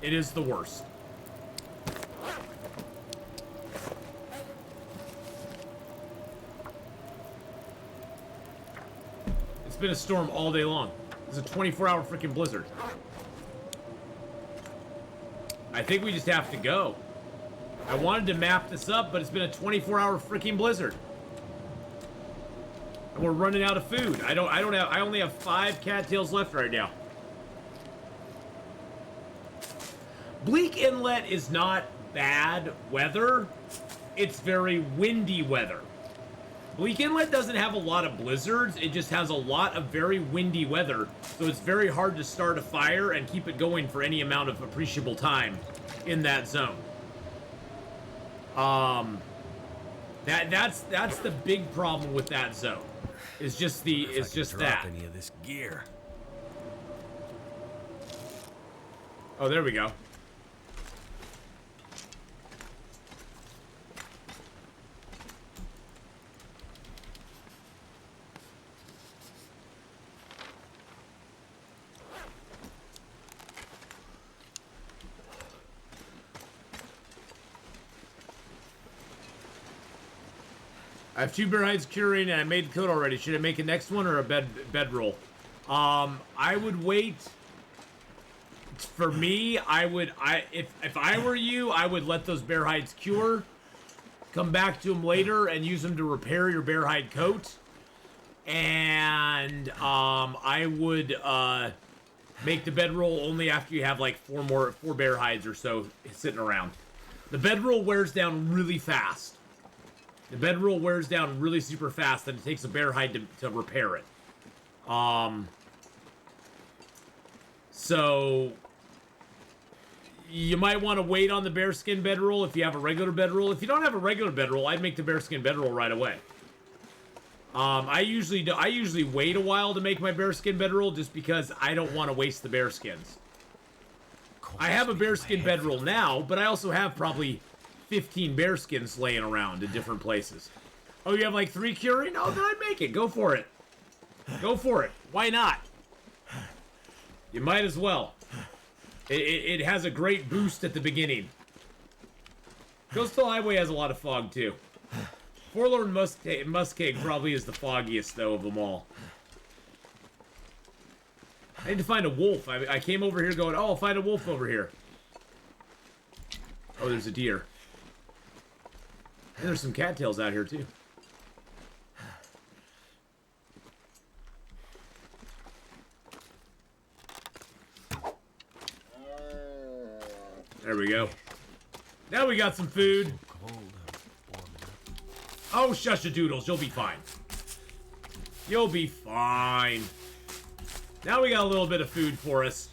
It is the worst. It's been a storm all day long. It's a 24-hour freaking blizzard. I think we just have to go. I wanted to map this up, but it's been a 24-hour freaking blizzard. And we're running out of food. I only have 5 cattails left right now. Bleak Inlet is not bad weather. It's very windy weather. Bleak Inlet doesn't have a lot of blizzards. It just has a lot of very windy weather. So it's very hard to start a fire and keep it going for any amount of appreciable time in that zone. That's the big problem with that zone. It's just Drop any of this gear. Oh, there we go. I have 2 bear hides curing and I made the coat already. Should I make a next one or a bedroll? I would wait. For me, if I were you, I would let those bear hides cure. Come back to them later and use them to repair your bear hide coat. And I would make the bedroll only after you have like 4 bear hides or so sitting around. The bedroll wears down really fast. The bedroll wears down really super fast, and it takes a bear hide to repair it. So you might want to wait on the bearskin bedroll if you have a regular bedroll. If you don't have a regular bedroll, I'd make the bearskin bedroll right away. I usually wait a while to make my bearskin bedroll just because I don't want to waste the bearskins. I have a bearskin bedroll now, but I also have probably 15 bearskins laying around in different places. Oh, you have like 3 curing? Oh, then I'd make it. Go for it. Go for it. Why not? You might as well. It has a great boost at the beginning. Coastal Highway has a lot of fog too. Forlorn Muskeg probably is the foggiest though of them all. I need to find a wolf. I came over here going, oh, I'll find a wolf over here. Oh, there's a deer. And there's some cattails out here, too. There we go. Now we got some food. Oh, shush-a-doodles. You'll be fine. You'll be fine. Now we got a little bit of food for us.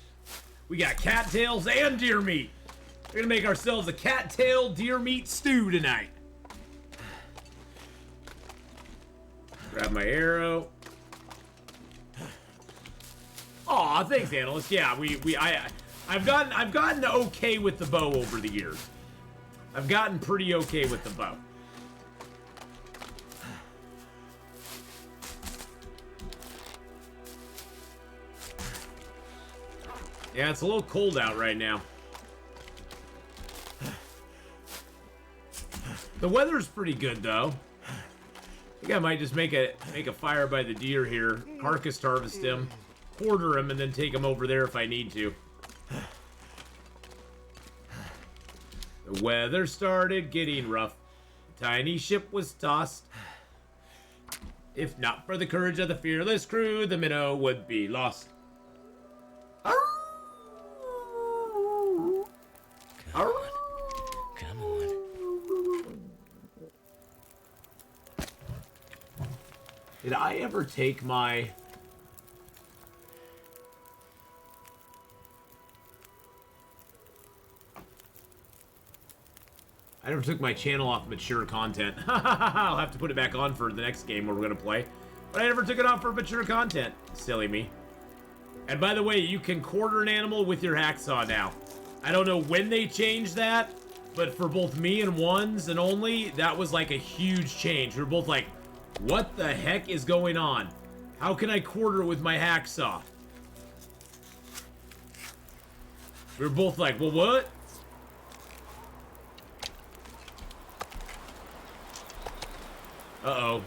We got cattails and deer meat. We're gonna make ourselves a cattail deer meat stew tonight. Grab my arrow. Aw, thanks, analyst. Yeah, I've gotten okay with the bow over the years. I've gotten pretty okay with the bow. Yeah, it's a little cold out right now. The weather's pretty good though. I think I might just make a fire by the deer here, carcass harvest him, quarter him, and then take him over there if I need to. The weather started getting rough. The tiny ship was tossed. If not for the courage of the fearless crew, the minnow would be lost. Come on. Come on. Did I ever take my... I never took my channel off mature content. I'll have to put it back on for the next game we're gonna play. But I never took it off for mature content. Silly me. And by the way, you can quarter an animal with your hacksaw now. I don't know when they changed that, but for both me and Ones and Only, that was like a huge change. We were both like, what the heck is going on? How can I quarter with my hacksaw? We were both like, well, what? Uh-oh.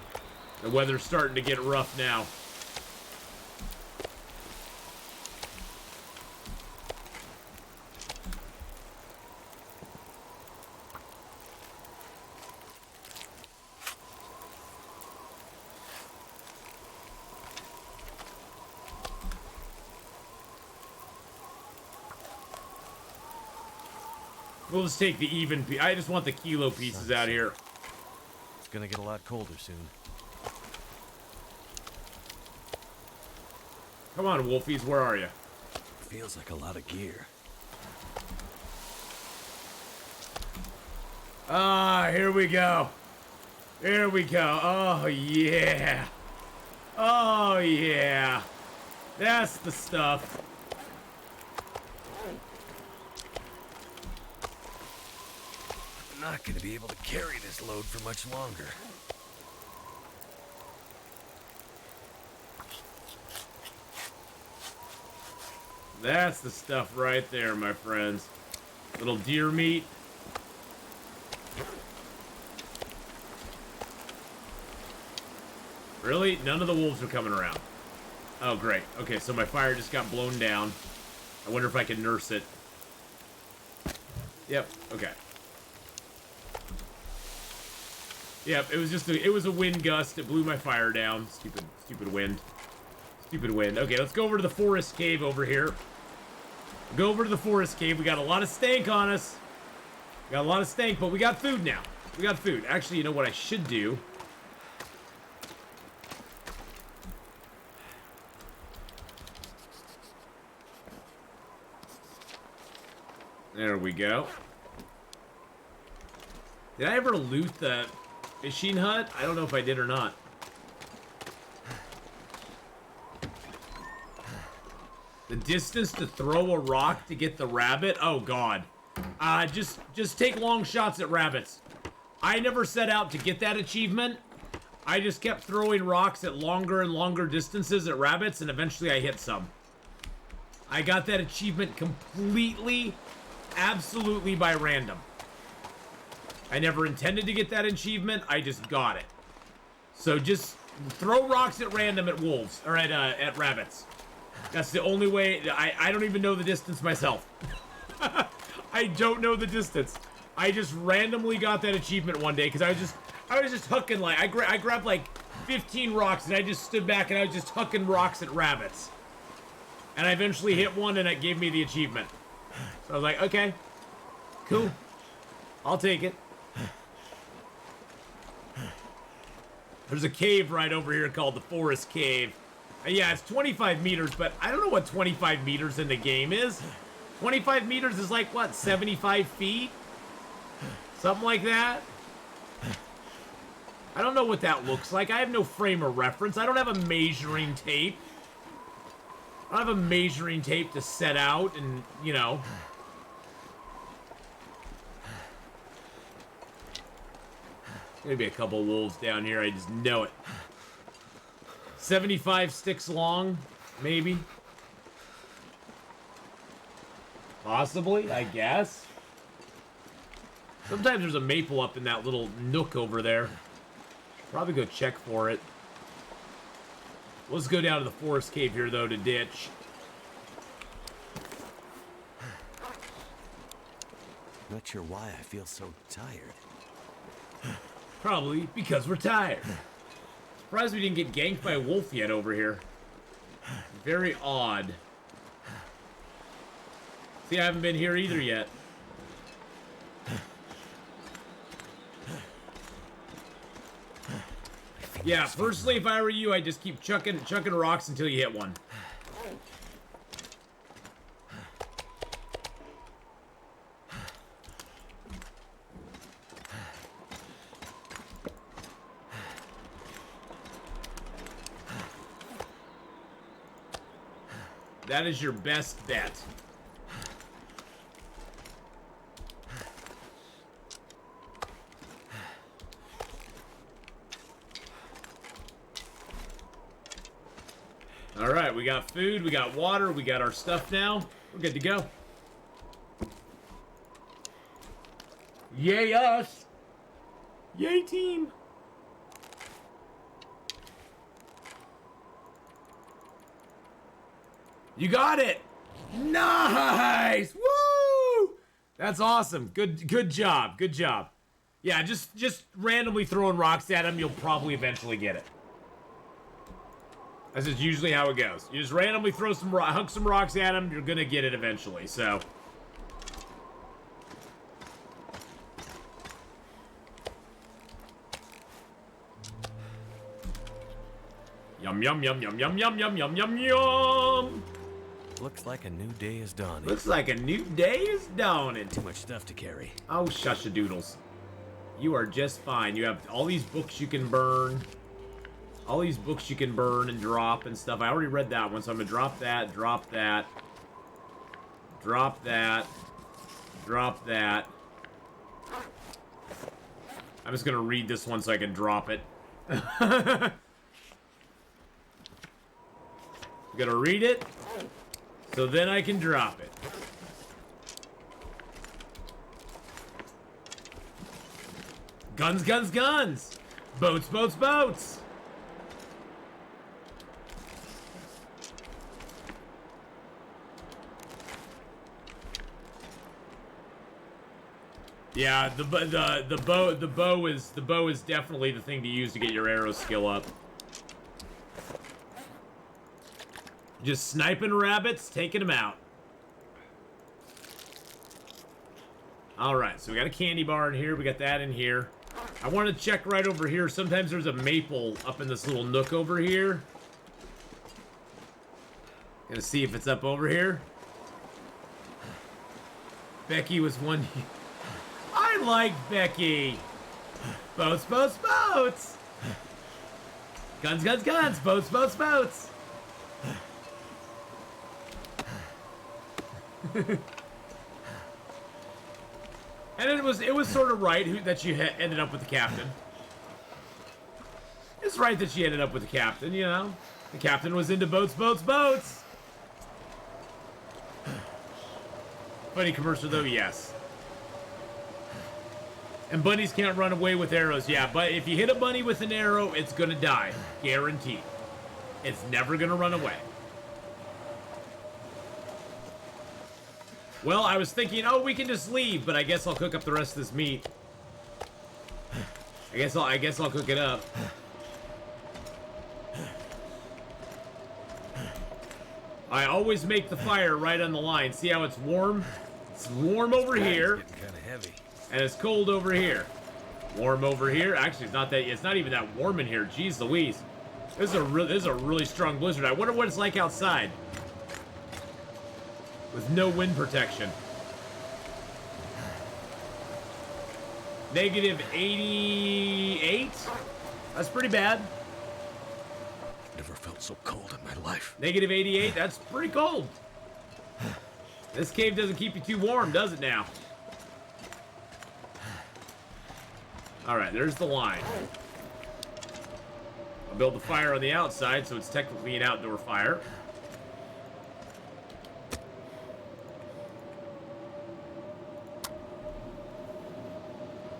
The weather's starting to get rough now. We'll just take the even I just want the kilo pieces out here. It's gonna get a lot colder soon. Come on, Wolfies, where are you? Feels like a lot of gear. Ah, here we go. There we go. Oh, yeah. Oh, yeah. That's the stuff. I'm not gonna be able to carry this load for much longer. That's the stuff right there, my friends. Little deer meat. Really? None of the wolves are coming around. Oh, great. Okay, so my fire just got blown down. I wonder if I can nurse it. Yep, okay. Yep, it was just it was a wind gust. It blew my fire down. Stupid wind. Stupid wind. Okay, let's go over to the forest cave over here. Go over to the forest cave. We got a lot of stank on us. We got a lot of stank, but we got food now. We got food. Actually, you know what I should do? There we go. Did I ever loot the fishing hut? I don't know if I did or not. The distance to throw a rock to get the rabbit? Oh, God. Just take long shots at rabbits. I never set out to get that achievement. I just kept throwing rocks at longer and longer distances at rabbits, and eventually I hit some. I got that achievement completely, absolutely by random. I never intended to get that achievement. I just got it. So just throw rocks at random at wolves, or at rabbits. That's the only way. I don't even know the distance myself. I don't know the distance. I just randomly got that achievement one day because I was just hooking, like I grabbed like 15 rocks and I just stood back and I was just hooking rocks at rabbits. And I eventually hit one and it gave me the achievement. So I was like, okay, cool. I'll take it. There's a cave right over here called the Forest Cave. Yeah, it's 25 meters, but I don't know what 25 meters in the game is. 25 meters is like, what, 75 feet? Something like that? I don't know what that looks like. I have no frame of reference. I don't have a measuring tape. I don't have a measuring tape to set out and, you know. Maybe a couple wolves down here. I just know it. 75 sticks long, maybe. Possibly, I guess. Sometimes there's a maple up in that little nook over there. Probably go check for it. Let's go down to the forest cave here, though, to ditch. Not sure why I feel so tired. Probably because we're tired. Surprised we didn't get ganked by a wolf yet over here. Very odd. See, I haven't been here either yet. Yeah, personally, if I were you, I'd just keep chucking rocks until you hit one. That is your best bet. All right, we got food, we got water, we got our stuff now. We're good to go. Yay us! Yay team! You got it! Nice! Woo! That's awesome. Good job. Good job. Yeah, just randomly throwing rocks at him, you'll probably eventually get it. This is usually how it goes. You just randomly throw hunk some rocks at him, you're gonna get it eventually, so. Yum, yum, yum, yum, yum, yum, yum, yum, yum, yum! Looks like a new day is dawning. Looks like a new day is dawning. Too much stuff to carry. Oh, shush-a-doodles. You are just fine. You have all these books you can burn. All these books you can burn and drop and stuff. I already read that one, so I'm gonna drop that, drop that. Drop that. Drop that. I'm just gonna read this one so I can drop it. I'm gonna read it, so then I can drop it. Guns, guns, guns! Boats, boats, boats! Yeah, the bow is definitely the thing to use to get your arrow skill up. Just sniping rabbits, taking them out. Alright, so we got a candy bar in here. We got that in here. I want to check right over here. Sometimes there's a maple up in this little nook over here. Gonna see if it's up over here. Becky was one... I like Becky. Boats, boats, boats. Guns, guns, guns. Boats, boats, boats. And it was sort of right that you ended up with the captain. It's right that she ended up with the captain, you know. The captain was into boats, boats, boats. Funny commercial though, yes. And bunnies can't run away with arrows, yeah. But if you hit a bunny with an arrow, it's gonna die, guaranteed. It's never gonna run away. Well, I was thinking, oh, we can just leave, but I guess I'll cook up the rest of this meat. I guess I'll cook it up. I always make the fire right on the line. See how it's warm? It's warm over here. It's getting kind of heavy. And it's cold over here. Warm over here. Actually, it's not even that warm in here. Jeez Louise. This is a really strong blizzard. I wonder what it's like outside. With no wind protection. Negative 88? That's pretty bad. Never felt so cold in my life. Negative 88? That's pretty cold. This cave doesn't keep you too warm, does it now? Alright, there's the line. I'll build the fire on the outside, so it's technically an outdoor fire.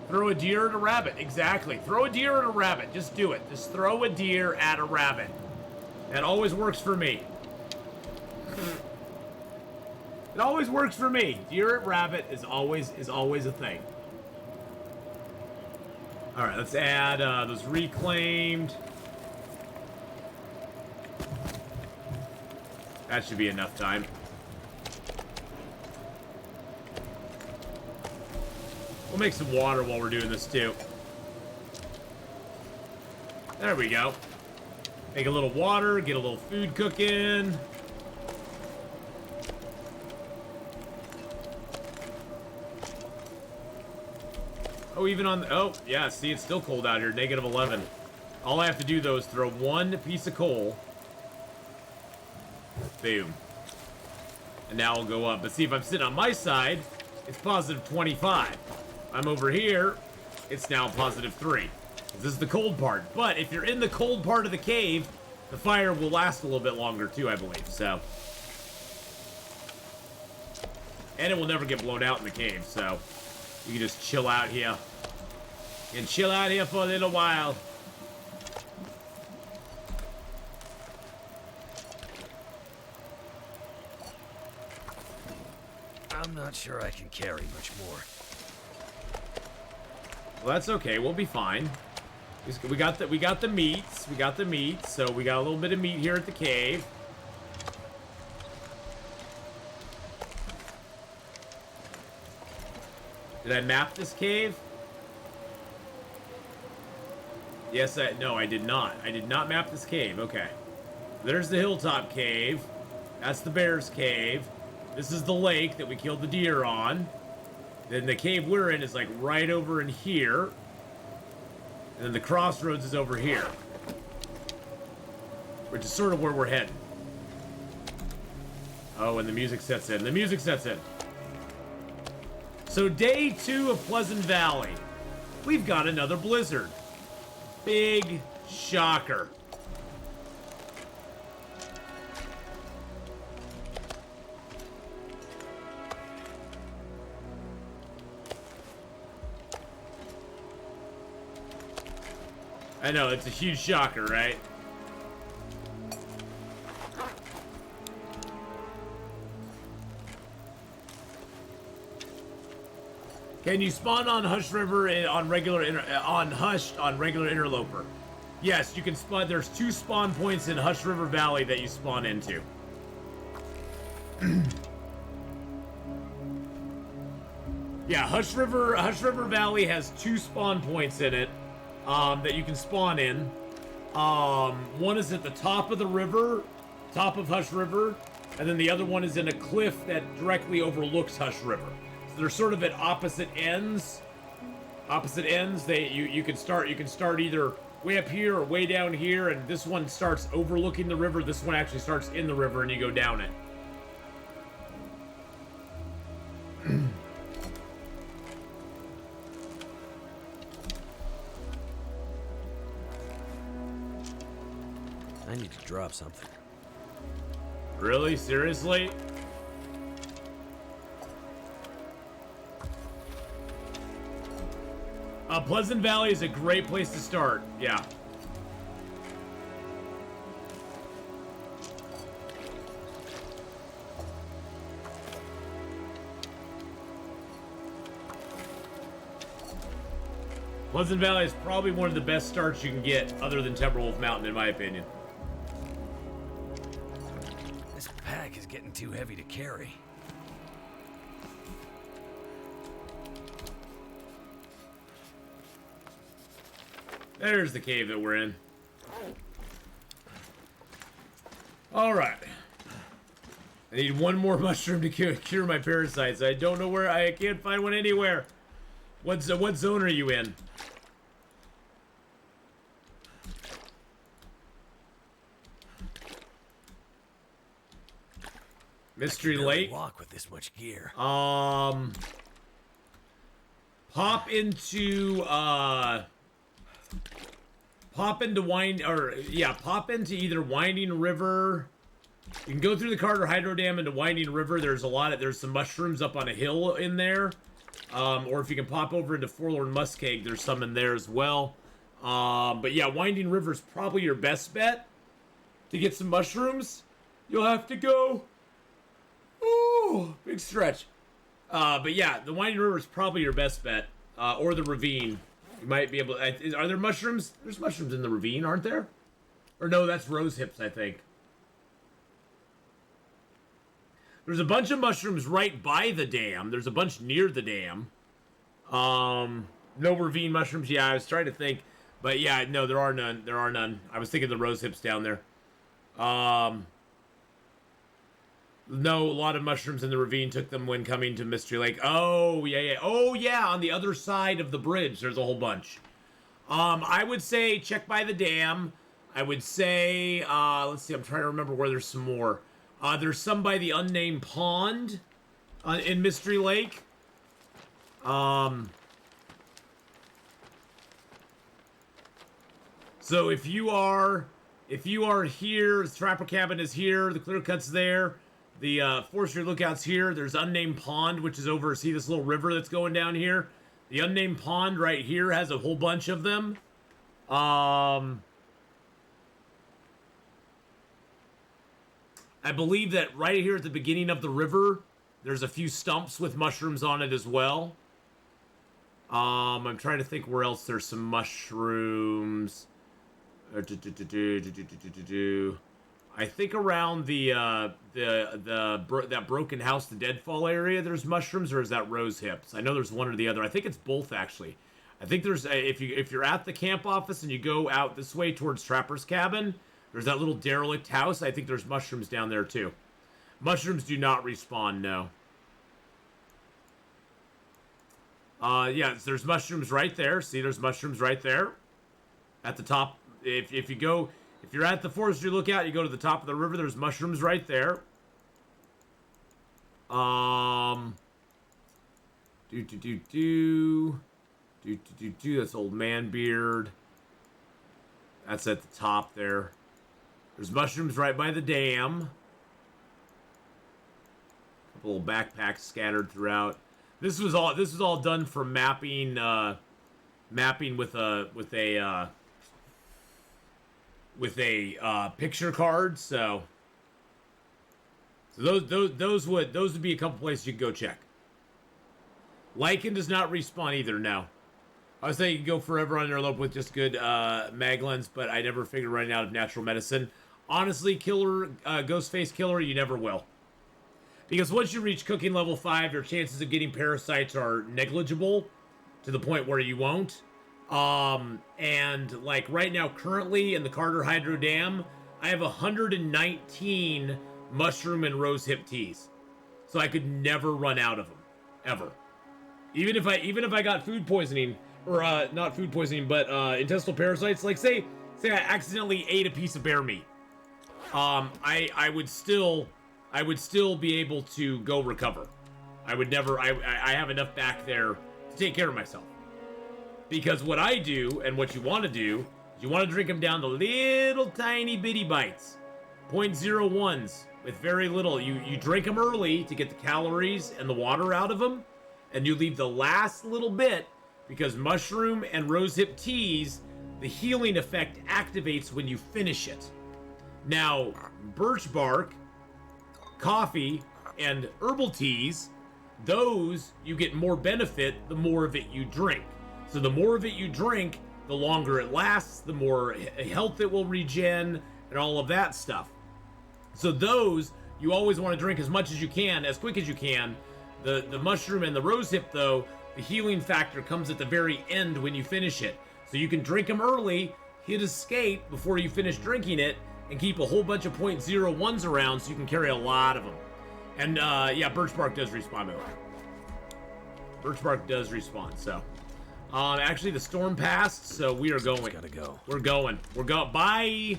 Throw a deer at a rabbit. Exactly. Throw a deer at a rabbit. Just do it. Just throw a deer at a rabbit. That always works for me. It always works for me. Deer at rabbit is always a thing. Alright, let's add those reclaimed. That should be enough time. We'll make some water while we're doing this too. There we go. Make a little water, get a little food cooking. Oh, even on the... Oh, yeah, see, it's still cold out here. Negative 11. All I have to do, though, is throw one piece of coal. Boom. And now I'll go up. But see, if I'm sitting on my side, it's positive 25. I'm over here, it's now positive 3. This is the cold part. But if you're in the cold part of the cave, the fire will last a little bit longer, too, I believe. So... And it will never get blown out in the cave, so... You can just chill out here. You can chill out here for a little while. I'm not sure I can carry much more. Well, that's okay. We'll be fine. We got the meats. We got the meat. So we got a little bit of meat here at the cave. Did I map this cave? Yes, no, I did not. I did not map this cave. Okay. There's the hilltop cave. That's the bear's cave. This is the lake that we killed the deer on. Then the cave we're in is like right over in here. And then the crossroads is over here. Which is sort of where we're heading. Oh, and the music sets in. The music sets in. So day 2 of Pleasant Valley. We've got another blizzard. Big shocker. I know, it's a huge shocker, right? Can you spawn on Hush River on regular interloper? Yes, you can spawn. There's 2 spawn points in Hush River Valley that you spawn into. Yeah, Hush River Valley has 2 spawn points in it that you can spawn in. One is at the top of the river, top of Hush River, and then the other one is in a cliff that directly overlooks Hush River. They're sort of at opposite ends. You can start either way up here or way down here, and this one starts overlooking the river. This one actually starts in the river, and you go down it. I need to drop something. Really? Seriously? Pleasant Valley is a great place to start. Yeah. Pleasant Valley is probably one of the best starts you can get, other than Timberwolf Mountain, in my opinion. This pack is getting too heavy to carry. There's the cave that we're in. Alright. I need one more mushroom to cure my parasites. I don't know where. I can't find one anywhere. What zone are you in? Mystery Lake? Walk with this much gear. Pop into either Winding River. You can go through the Carter Hydro Dam into Winding River. There's some mushrooms up on a hill in there. Or if you can pop over into Forlorn Muskeg, there's some in there as well. But yeah, Winding River is probably your best bet to get some mushrooms. You'll have to go. Ooh, big stretch. But yeah, the Winding River is probably your best bet. Or the ravine. You might be able to... Are there mushrooms? There's mushrooms in the ravine, aren't there? Or no, that's rose hips, I think. There's a bunch of mushrooms right by the dam. There's a bunch near the dam. No ravine mushrooms. Yeah, I was trying to think. But yeah, no, there are none. There are none. I was thinking the rose hips down there. No, a lot of mushrooms in the ravine. Took them when coming to Mystery Lake. Oh, yeah, yeah. Oh, yeah, on the other side of the bridge, there's a whole bunch. I would say check by the dam. I would say, let's see, I'm trying to remember where there's some more. There's some by the unnamed pond in Mystery Lake. So if you are here, the Trapper Cabin is here, the Clear Cut's there. The Forestry Lookout's here. There's Unnamed Pond, which is over. See this little river that's going down here? The Unnamed Pond right here has a whole bunch of them. I believe that right here at the beginning of the river, there's a few stumps with mushrooms on it as well. I'm trying to think where else there's some mushrooms. I think around that broken house, the deadfall area, there's mushrooms, or is that rose hips? I know there's one or the other. I think it's both actually. I think there's if you're at the camp office and you go out this way towards Trapper's Cabin, there's that little derelict house. I think there's mushrooms down there too. Mushrooms do not respawn, no. Yeah, there's mushrooms right there. See, there's mushrooms right there. At the top, if you're at the forestry lookout, you go to the top of the river. There's mushrooms right there. That's old man beard. That's at the top there. There's mushrooms right by the dam. Couple little backpacks scattered throughout. This was all done from mapping with a picture card. So those would be a couple places you could go check. Lycan does not respawn either. No. I was saying you can go forever on Interlope with just good maglens, but I never figured running out of natural medicine. Honestly, Ghostface Killer, you never will. Because once you reach cooking level 5, your chances of getting parasites are negligible to the point where you won't. And like right now, currently in the Carter Hydro Dam, I have 119 mushroom and rosehip teas. So I could never run out of them. Ever. Even if I got food poisoning, or not food poisoning, but intestinal parasites, like say I accidentally ate a piece of bear meat, I would still be able to go recover. I would never. I have enough back there to take care of myself. Because what I do, and what you want to do, is you want to drink them down to little tiny bitty bites, 0.01s with very little. You drink them early to get the calories and the water out of them, and you leave the last little bit. Because mushroom and rosehip teas, the healing effect activates when you finish it. Now, birch bark, coffee, and herbal teas, those you get more benefit the more of it you drink. So the more of it you drink, the longer it lasts, the more health it will regen, and all of that stuff. So those, you always want to drink as much as you can, as quick as you can. The mushroom and the rosehip, though, the healing factor comes at the very end when you finish it. So you can drink them early, hit escape before you finish drinking it, and keep a whole bunch of 0.01s around so you can carry a lot of them. And yeah, birch bark does respawn, by the way. Birch bark does respawn, so. Actually, the storm passed, so we are going. Gotta go. We're going. We're going. Bye!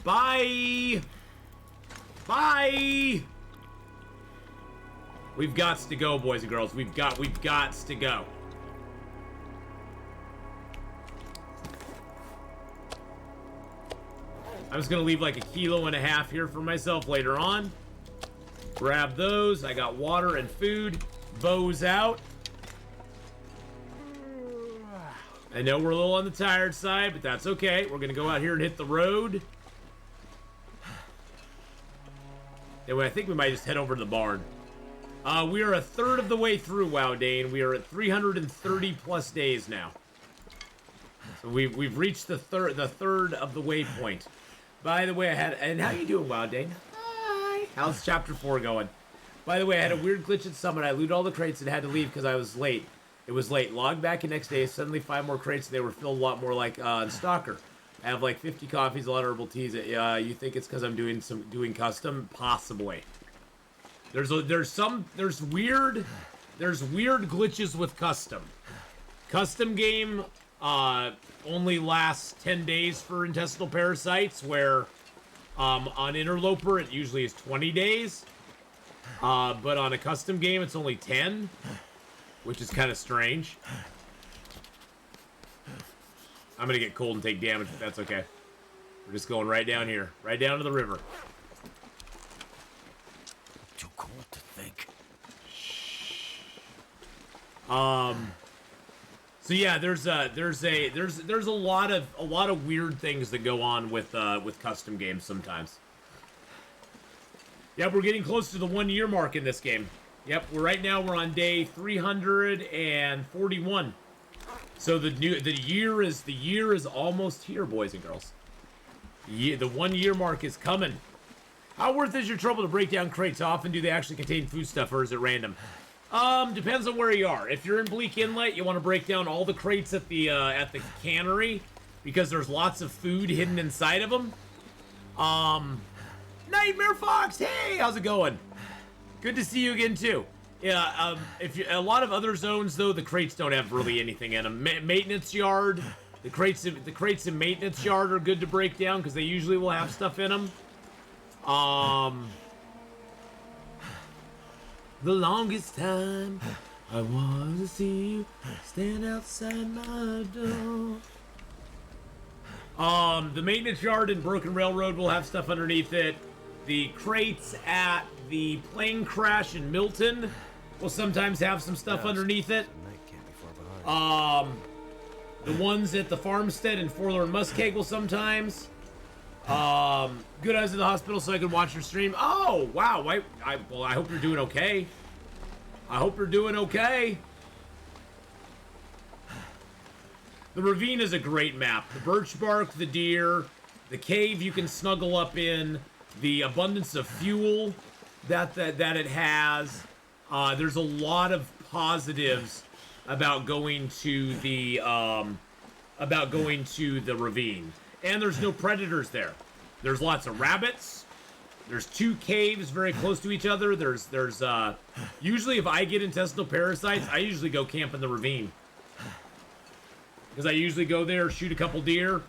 Bye! Bye! We've got to go, boys and girls. We've got to go. I'm just gonna leave like 1.5 kilos here for myself later on. Grab those. I got water and food. Bows out. I know we're a little on the tired side, but that's okay. We're gonna go out here and hit the road. Anyway, I think we might just head over to the barn. We are a third of the way through WoW Dane. We are at 330 plus days now. So we've reached the third of the waypoint. By the way, and how you doing, WoW Dane? Hi. How's chapter 4 going? By the way, I had a weird glitch at Summit. I looted all the crates and had to leave because I was late. It was late. Logged back in next day. Suddenly 5 more crates. And they were filled a lot more like Stalker. I have like 50 coffees, a lot of herbal teas. You think it's because I'm doing custom? Possibly. There's weird glitches with custom. Custom game only lasts 10 days for intestinal parasites, where on Interloper it usually is 20 days. But on a custom game it's only 10, which is kind of strange. I'm gonna get cold and take damage, but that's okay. We're just going right down here, right down to the river. Too cold to think. So yeah, there's a lot of weird things that go on with custom games sometimes. Yep, we're getting close to the 1 year mark in this game. Yep, right now we're on day 341. So the year is almost here, boys and girls. The 1 year mark is coming. How worth is your trouble to break down crates? How often do they actually contain food stuff, or is it random? Depends on where you are. If you're in Bleak Inlet, you want to break down all the crates at the cannery, because there's lots of food hidden inside of them. Nightmare Fox, hey, how's it going? Good to see you again too. Yeah, if you, a lot of other zones though, the crates don't have really anything in them. Maintenance yard, The crates in maintenance yard are good to break down because they usually will have stuff in them. The longest time I want to see you stand outside my door. The maintenance yard in Broken Railroad will have stuff underneath it. The crates at the plane crash in Milton will sometimes have some stuff underneath it. Night can't be far behind. The ones at the farmstead in Forlorn Muskeg will sometimes. Good eyes in the hospital so I can watch your stream. Oh, wow. Well, I hope you're doing okay. I hope you're doing okay. The ravine is a great map. The birch bark, the deer, the cave you can snuggle up in, the abundance of fuel that it has. There's a lot of positives about going to the ravine, and there's no predators there. There's lots of rabbits. There's 2 caves very close to each other. There's usually if I get intestinal parasites, I usually go camp in the ravine because I usually go there, shoot a couple deer,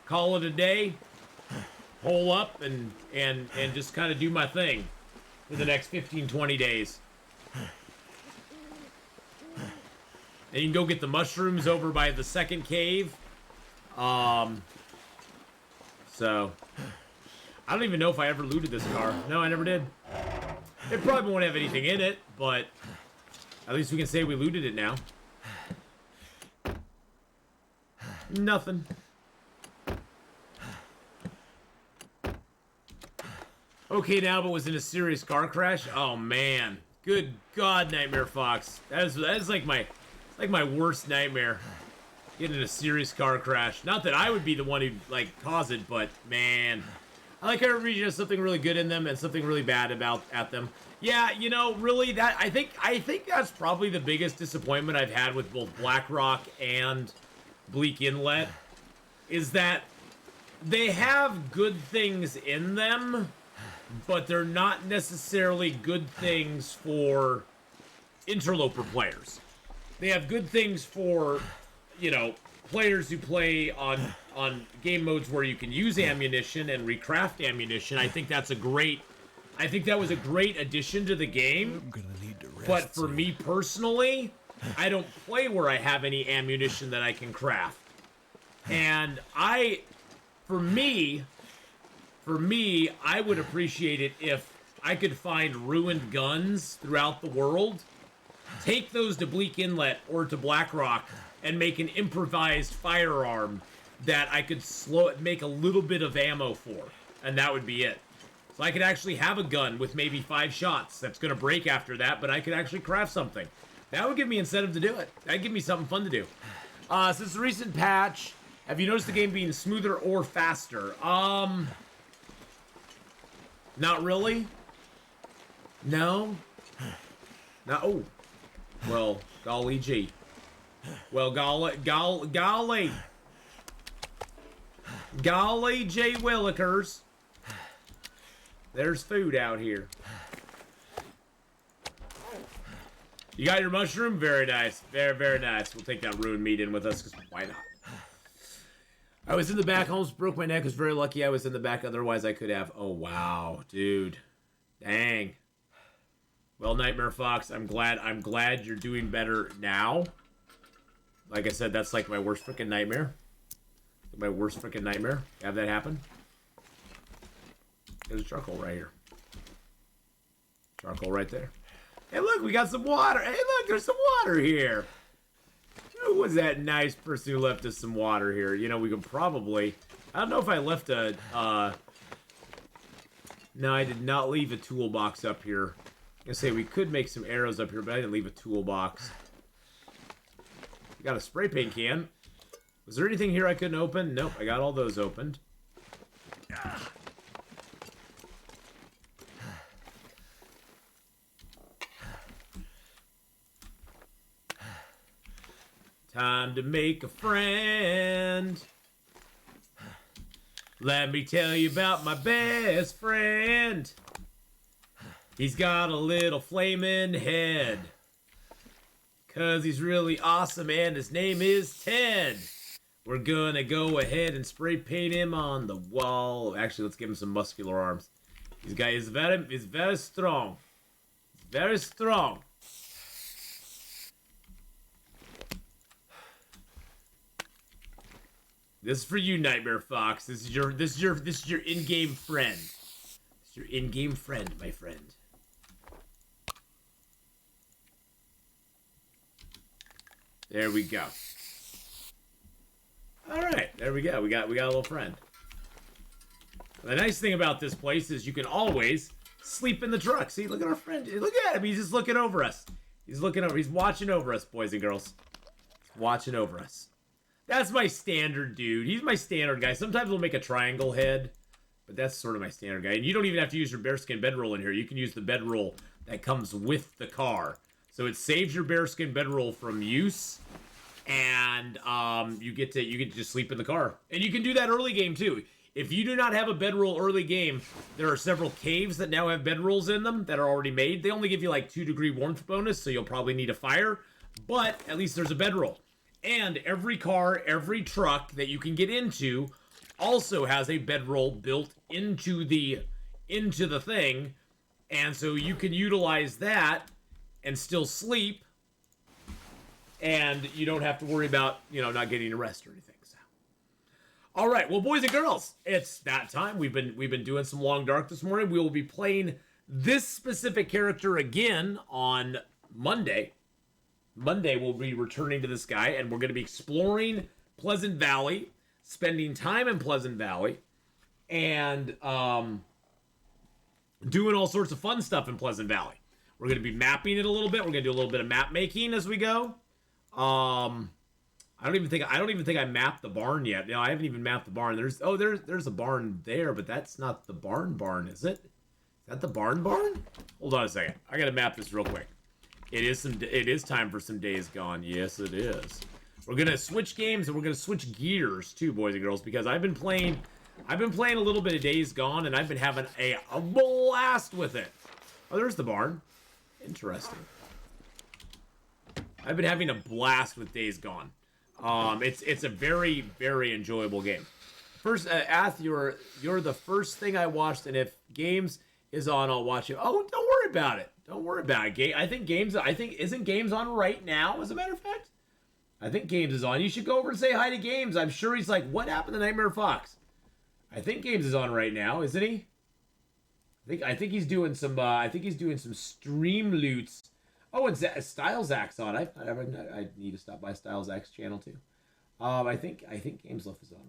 call it a day, hole up, and just kind of do my thing for the next 15-20 days. And you can go get the mushrooms over by the second cave. So, I don't even know if I ever looted this car. No, I never did. It probably won't have anything in it, but at least we can say we looted it now. Nothing. Okay now, but was in a serious car crash? Oh, man. Good God, Nightmare Fox. That is like my worst nightmare. Getting in a serious car crash. Not that I would be the one who caused it, but man, I like how everybody has something really good in them and something really bad at them. Yeah, you know, really that I think that's probably the biggest disappointment I've had with both Blackrock and Bleak Inlet is that they have good things in them, but they're not necessarily good things for interloper players. They have good things for, you know, players who play on game modes where you can use ammunition and recraft ammunition. I think that was a great addition to the game. I'm gonna need to rest. But for me personally, I don't play where I have any ammunition that I can craft. And for me, I would appreciate it if I could find ruined guns throughout the world, take those to Bleak Inlet or to Blackrock, and make an improvised firearm that I could make a little bit of ammo for, and that would be it. So I could actually have a gun with maybe 5 shots that's going to break after that, but I could actually craft something. That would give me incentive to do it. That'd give me something fun to do. Since the recent patch, have you noticed the game being smoother or faster? Not really. No. No. Oh. Well, golly gee. Well, golly J. Willikers. There's food out here. You got your mushroom? Very nice. Very, very nice. We'll take that ruined meat in with us, because why not? I was in the back, almost broke my neck. I was very lucky I was in the back, otherwise I could have. Oh, wow, dude. Dang. Well, Nightmare Fox, I'm glad you're doing better now. Like I said, that's like my worst freaking nightmare. My worst freaking nightmare. Have that happen. There's charcoal right here. Charcoal right there. Hey, look, we got some water. Hey, look, there's some water here. Who was that nice person who left us some water here? You know, we could probably... I don't know if I left a... No, I did not leave a toolbox up here. I was gonna say, we could make some arrows up here, but I didn't leave a toolbox. Got a spray paint can. Was there anything here I couldn't open? Nope, I got all those opened. Time to make a friend. Let me tell you about my best friend. He's got a little flaming head. 'Cause he's really awesome and his name is Ted. We're gonna go ahead and spray paint him on the wall. Actually, let's give him some muscular arms. This guy is very strong. He's very strong. This is for you, Nightmare Fox. This is your in-game friend. This is your in-game friend, my friend. There we go. All right, there we go. We got a little friend. The nice thing about this place is you can always sleep in the truck. See, look at our friend. Look at him. He's just looking over us. He's looking over. He's watching over us, boys and girls. He's watching over us. That's my standard dude. He's my standard guy. Sometimes we'll make a triangle head, but that's sort of my standard guy. And you don't even have to use your bearskin bedroll in here. You can use the bedroll that comes with the car. So it saves your bearskin bedroll from use, and you get to just sleep in the car. And you can do that early game too. If you do not have a bedroll early game, there are several caves that now have bedrolls in them that are already made. They only give you like 2-degree warmth bonus, so you'll probably need a fire, but at least there's a bedroll. And every car, every truck that you can get into also has a bedroll built into the thing, and so you can utilize that and still sleep, and you don't have to worry about, not getting arrested or anything. So, all right, well, boys and girls, it's that time. We've been doing some Long Dark this morning. We will be playing this specific character again on Monday. Monday, we'll be returning to this guy, and we're going to be exploring Pleasant Valley, spending time in Pleasant Valley, and doing all sorts of fun stuff in Pleasant Valley. We're going to be mapping it a little bit. We're going to do a little bit of map making as we go. I don't even think I mapped the barn yet. No, I haven't even mapped the barn. There's a barn there, but that's not the barn, is it? Is that the barn? Hold on a second. I got to map this real quick. It is time for some Days Gone. Yes, it is. We're gonna switch games, and we're gonna switch gears too, boys and girls, because I've been playing a little bit of Days Gone, and I've been having a blast with it. Oh, there's the barn. Interesting. I've been having a blast with Days Gone. It's a very, very enjoyable game. First, Ath, you're the first thing I watched, and if Games is on, I'll watch it. Oh, don't worry about it. Don't worry about it. Isn't Games on right now, as a matter of fact? I think Games is on. You should go over and say hi to Games. I'm sure he's like, what happened to Nightmare Fox? I think Games is on right now, isn't he? I think he's doing some stream loots. Oh, and Stylezak's on. I need to stop by Stylezak's channel too. I think Games Love is on right